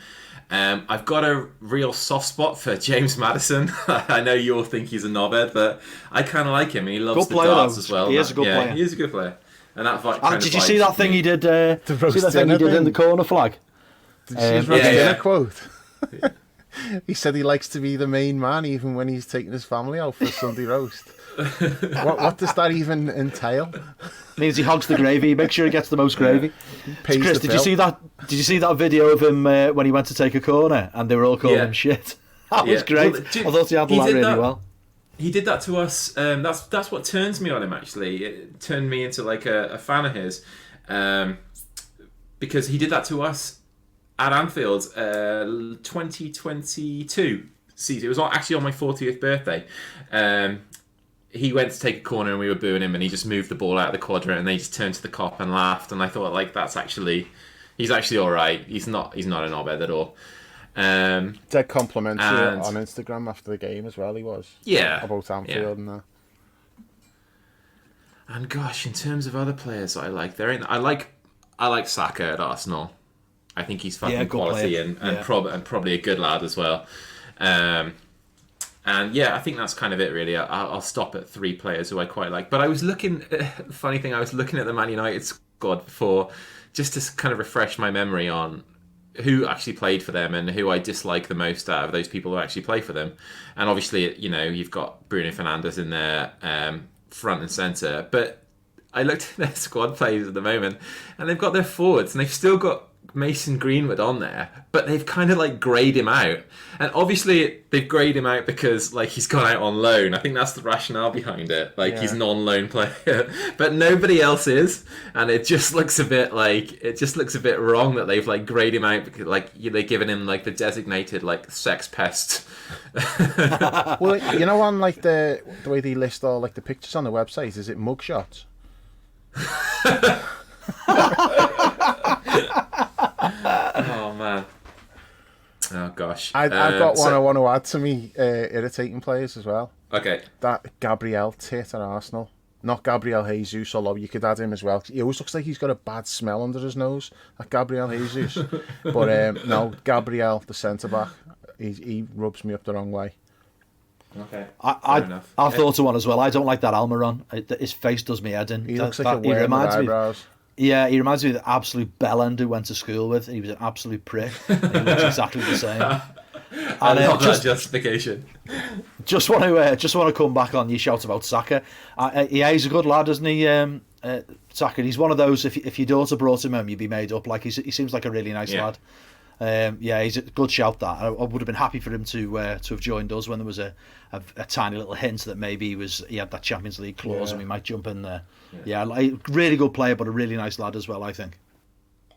I've got a real soft spot for James Maddison. I know you all think he's a knobhead, but I kind of like him. He loves the darts as well. He is a good player. He is a good player. And that did you see that thing he did? See that thing he did in the corner flag? Did you see his roast dinner quote? He said he likes to be the main man even when he's taking his family out for Sunday roast. What does that even entail? Means he hogs the gravy. Make sure he gets the most gravy. Chris, did you see that? Did you see that video of him when he went to take a corner and they were all calling him shit? That was great. Well, I thought he handled that really well. He did that to us. That's what turns me on him. Actually, it turned me into like a fan of his, because he did that to us at Anfield, 2022 season. It was actually on my 40th birthday. He went to take a corner and we were booing him, and he just moved the ball out of the quadrant, and they just turned to the cop and laughed. And I thought, like, he's actually all right. He's not a knobhead at all. Dead complimentary on Instagram after the game as well. He was about Anfield and that. And gosh, in terms of other players that I like, I like Saka at Arsenal. I think he's fucking quality and probably a good lad as well. And yeah, I think that's kind of it really. I'll stop at 3 players who I quite like. But I was looking, funny thing, I was looking at the Man United squad before, just to kind of refresh my memory on who actually played for them and who I dislike the most out of those people who actually play for them. And obviously, you've got Bruno Fernandes in there, front and centre. But I looked at their squad players at the moment, and they've got their forwards, and they've still got Mason Greenwood on there, but they've kind of like greyed him out. And obviously they've greyed him out because like he's gone out on loan. I think that's the rationale behind it. Like he's an on-loan player, but nobody else is, and it just looks a bit wrong that they've like greyed him out because like they're giving him like the designated like sex pest. Well, on like the way they list all like the pictures on the website, is it mugshots? Oh man. Oh gosh. I've got one I want to add to me irritating players as well. Okay. That Gabriel tit at Arsenal. Not Gabriel Jesus, although you could add him as well. He always looks like he's got a bad smell under his nose. That Gabriel Jesus. But no, Gabriel, the centre back, he rubs me up the wrong way. Okay. I've thought of one as well. I don't like that Almiron. His face does me head in. He looks like a worm with eyebrows. Yeah, he reminds me of the absolute bellend who went to school with, and he was an absolute prick. And he looks exactly the same. I love that justification. Just want to come back on your shout about Saka. Yeah, he's a good lad, isn't he? Saka. He's one of those. If your daughter brought him home, you'd be made up. Like he seems like a really nice lad. Yeah, he's a good shout. That I would have been happy for him to have joined us when there was a tiny little hint that maybe he had that Champions League clause and we might jump in there. Yeah, like, really good player, but a really nice lad as well, I think.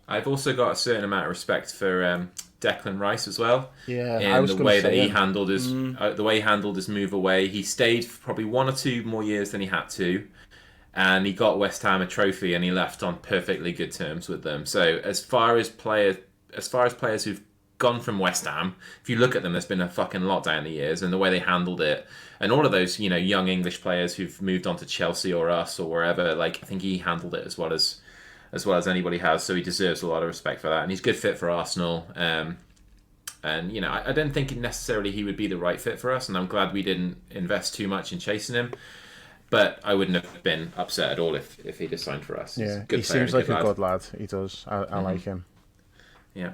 I've also got a certain amount of respect for Declan Rice as well. Yeah, in the way that he handled his move away. He stayed for probably 1 or 2 more years than he had to, and he got West Ham a trophy, and he left on perfectly good terms with them. So as far as players who've gone from West Ham, if you look at them, there's been a fucking lot down the years, and the way they handled it, and all of those, you know, young English players who've moved on to Chelsea or us or wherever, like, I think he handled it as well as anybody has. So he deserves a lot of respect for that, and he's a good fit for Arsenal. And you know, I don't think necessarily he would be the right fit for us, and I'm glad we didn't invest too much in chasing him. But I wouldn't have been upset at all if he'd have signed for us. Yeah, he seems like a good lad. He does. I like him. Yeah.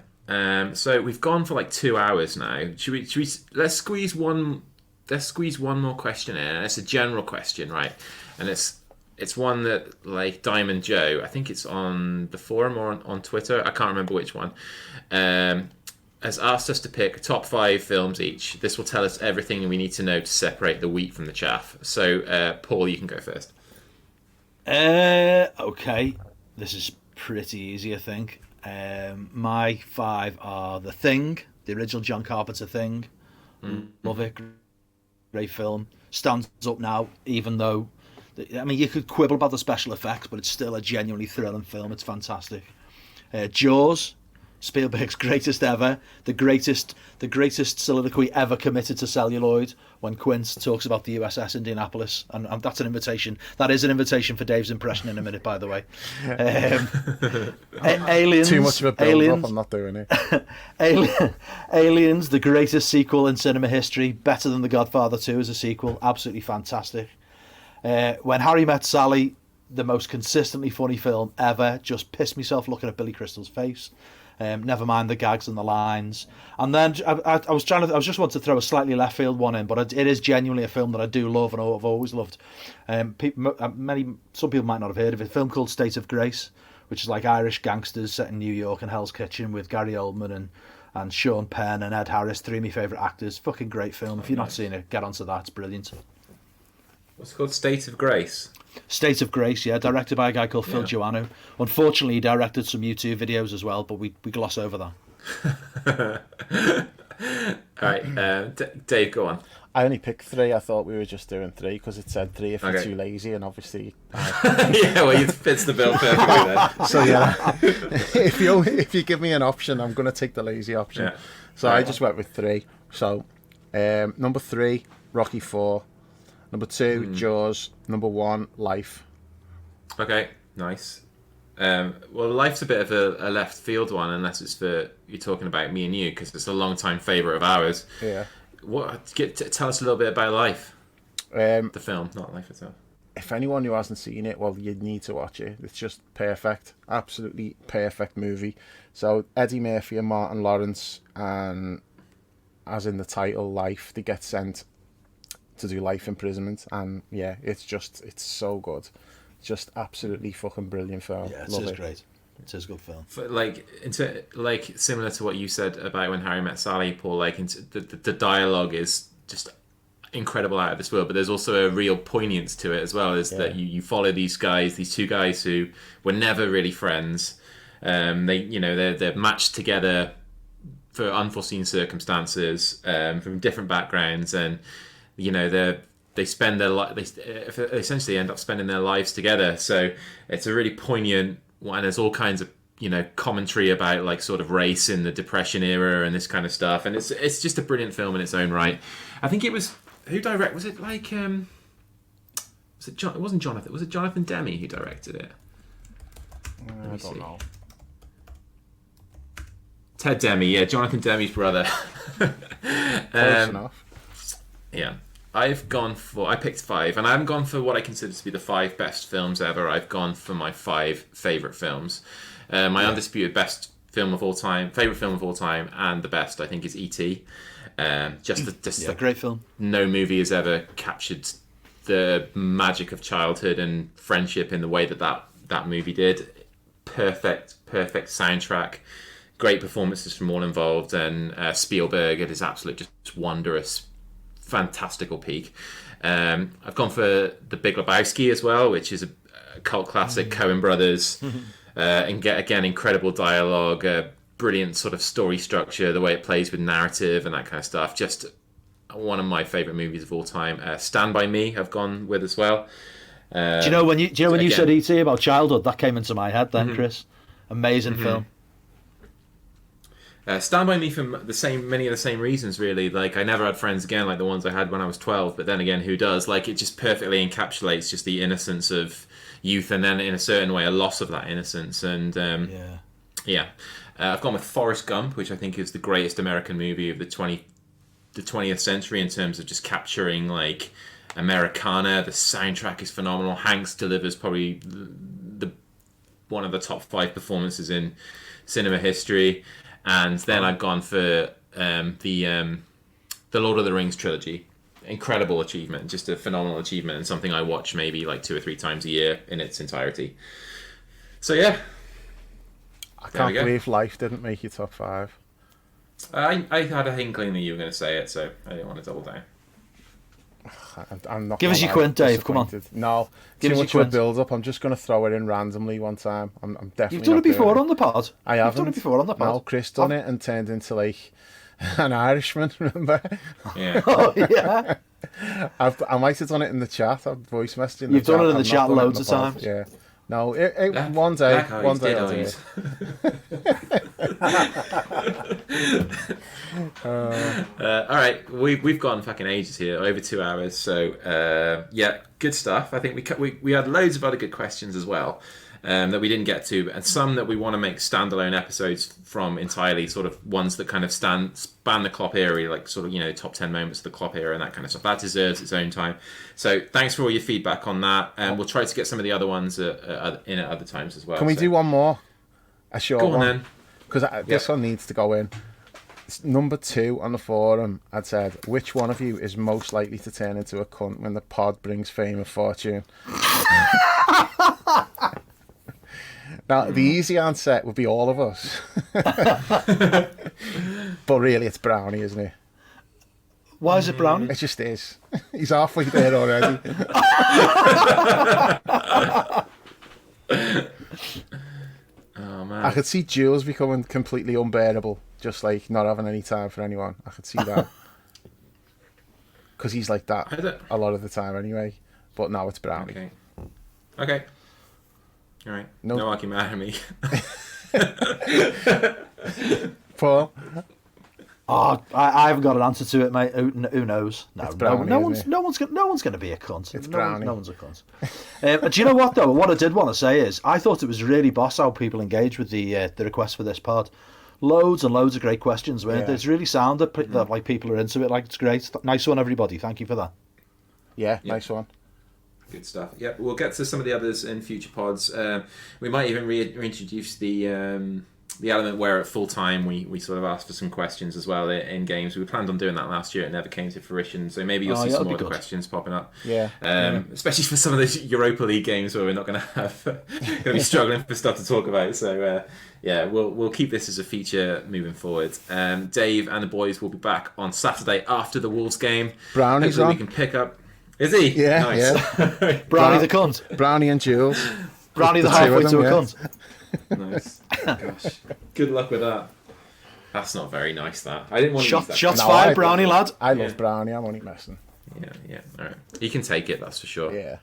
So we've gone for like 2 hours now. Should we? Let's squeeze one more question in. And it's a general question, right? And it's one that, like, Diamond Joe, I think it's on the forum or on Twitter, I can't remember which one, has asked us to pick top 5 films each. This will tell us everything we need to know to separate the wheat from the chaff. So, Paul, you can go first. Okay. This is pretty easy, I think. My 5 are The Thing, the original John Carpenter Thing. Love it. Great film. Stands up now, even though, I mean, you could quibble about the special effects, but it's still a genuinely thrilling film. It's fantastic. Jaws, Spielberg's greatest ever, the greatest soliloquy ever committed to celluloid, when Quint talks about the USS Indianapolis, and that's an invitation. That is an invitation for Dave's impression in a minute, by the way. Aliens. Too much of a build-up, I'm not doing it. Aliens, the greatest sequel in cinema history, better than The Godfather 2 as a sequel, absolutely fantastic. When Harry Met Sally, the most consistently funny film ever, just pissed myself looking at Billy Crystal's face. Never mind the gags and the lines. And then I just want to throw a slightly left field one in, but it is genuinely a film that I do love and I've always loved. Some people might not have heard of it. A film called State of Grace, which is like Irish gangsters set in New York and Hell's Kitchen with Gary Oldman and Sean Penn and Ed Harris, 3 of my favourite actors. Fucking great film. If you've not seen it, get onto that. It's brilliant. What's it called? State of Grace? State of Grace, yeah, directed by a guy called Phil Joannou. Unfortunately, he directed some YouTube videos as well, but we gloss over that. All right, Dave, go on. I only picked 3. I thought we were just doing 3 because it said 3 if you're too lazy, and obviously... Yeah, well, it fits the bill perfectly then. So, yeah, if you give me an option, I'm going to take the lazy option. Yeah. So I just went with 3. So, number 3, Rocky 4. Number 2, Jaws. Number 1, Life. Okay, nice. Well, Life's a bit of a left field one, unless it's for you're talking about me and you, because it's a long time favourite of ours. Yeah. Tell us a little bit about Life. The film, not Life itself. If anyone who hasn't seen it, well, you need to watch it. It's just perfect, absolutely perfect movie. So Eddie Murphy and Martin Lawrence, and as in the title, Life, they get sent to do life imprisonment, and yeah, it's so good. Just absolutely fucking brilliant film. Yeah, it is great. It is a good film. Like similar to what you said about When Harry Met Sally, Paul. Like the dialogue is just incredible, out of this world. But there's also a real poignance to it as well. That you follow these 2 guys who were never really friends. They're matched together for unforeseen circumstances, from different backgrounds, and they spend they essentially end up spending their lives together. So it's a really poignant one, and there's all kinds of commentary about like sort of race in the Depression era and this kind of stuff, and it's just a brilliant film in its own right. I think it was was it like was it John? It wasn't Jonathan. Was it Jonathan Demme who directed it? I don't know. Ted Demme, yeah, Jonathan Demme's brother. Close enough. Yeah. I picked 5, and I haven't gone for what I consider to be the 5 best films ever. I've gone for my 5 favourite films. My undisputed best film of all time, favourite film of all time, and the best, I think, is E.T. Great film. No movie has ever captured the magic of childhood and friendship in the way that movie did. Perfect soundtrack, great performances from all involved, and Spielberg at his absolute just wondrous, fantastical peak. I've gone for The Big Lebowski as well, which is a cult classic. Coen brothers, and again, incredible dialogue, brilliant sort of story structure, the way it plays with narrative and that kind of stuff. Just one of my favourite movies of all time. Stand By Me I've gone with as well. Do you know when you said E.T. about childhood, that came into my head then, Chris? Amazing film. Stand By Me for many of the same reasons, really. Like, I never had friends again like the ones I had when I was 12, but then again, who does? Like, it just perfectly encapsulates just the innocence of youth, and then in a certain way a loss of that innocence. And I've gone with Forrest Gump, which I think is the greatest American movie of the 20th century in terms of just capturing like Americana. The soundtrack is phenomenal. Hanks delivers probably one of the top 5 performances in cinema history. And then I've gone for the Lord of the Rings trilogy. Incredible achievement, just a phenomenal achievement, and something I watch maybe like 2 or 3 times a year in its entirety. So yeah, I can't believe Life didn't make your top 5. I had a inkling that you were going to say it, so I didn't want to double down. I'm not. Give us your quint, Dave. Come on. No, too much of a build up. I'm just going to throw it in randomly one time. I'm definitely. You've done it before on the pod. I haven't. You've done it before on the pod. No, Chris done it and turned into like an Irishman. Remember? Yeah. Oh yeah. I might have done it in the chat. I've voice messaging. You've done it in the chat loads of times. Yeah. No, one day I'll do it. All right, we've gone fucking ages here, over 2 hours. So yeah, good stuff. I think we had loads of other good questions as well that we didn't get to, and some that we want to make standalone episodes from entirely, sort of ones that kind of span the Klopp era, like sort of top 10 moments of the Klopp era and that kind of stuff. That deserves its own time. So thanks for all your feedback on that, and we'll try to get some of the other ones in at other times as well. Can we do one more? A short one? Go on then. Because this one needs to go in. It's number 2 on the forum. I'd said, which one of you is most likely to turn into a cunt when the pod brings fame and fortune? Now, the easy answer would be all of us. But really, it's Brownie, isn't it? Why is it Brownie? It just is. He's halfway there already. Oh, man. I could see Jules becoming completely unbearable, just like not having any time for anyone. I could see that. Because he's like that a lot of the time anyway. But now it's Brownie. Okay. All right. No argument out of me. Paul? Oh, I haven't got an answer to it, mate. Who knows? No, Brownie, no one's going to be a cunt. It's Brownie. No one's a cunt. Do you know what though? What I did want to say is, I thought it was really boss how people engage with the request for this pod. Loads and loads of great questions, weren't there? It's really sound that like people are into it. Like, it's great. Nice one, everybody. Thank you for that. Yeah, nice one. Good stuff. Yeah, we'll get to some of the others in future pods. We might even reintroduce the element where at full time we sort of ask for some questions as well in games. We planned on doing that last year. It never came to fruition. So maybe you'll see some more questions popping up. Yeah. Especially for some of the Europa League games where we're not going to have going to be struggling for stuff to talk about. So yeah, we'll keep this as a feature moving forward. Dave and the boys will be back on Saturday after the Wolves game. Brownie's Hopefully on. we can pick up. Is he? Yeah, nice. yeah. Brownie the cunt. Brownie and Jules. Brownie the halfway to a cunt. Nice. Gosh. Good luck with that. That's not very nice, that. I didn't want to use that. Shots fired, Brownie, lad. I love Brownie. I'm only messing. Yeah. All right. He can take it, that's for sure. Yeah.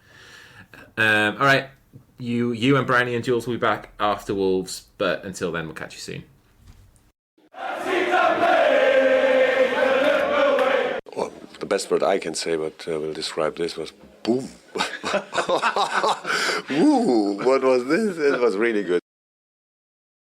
All right. You and Brownie and Jules will be back after Wolves, but until then, we'll catch you soon. Well, the best word I can say, but will describe this was boom. Ooh, what was this? It was really good.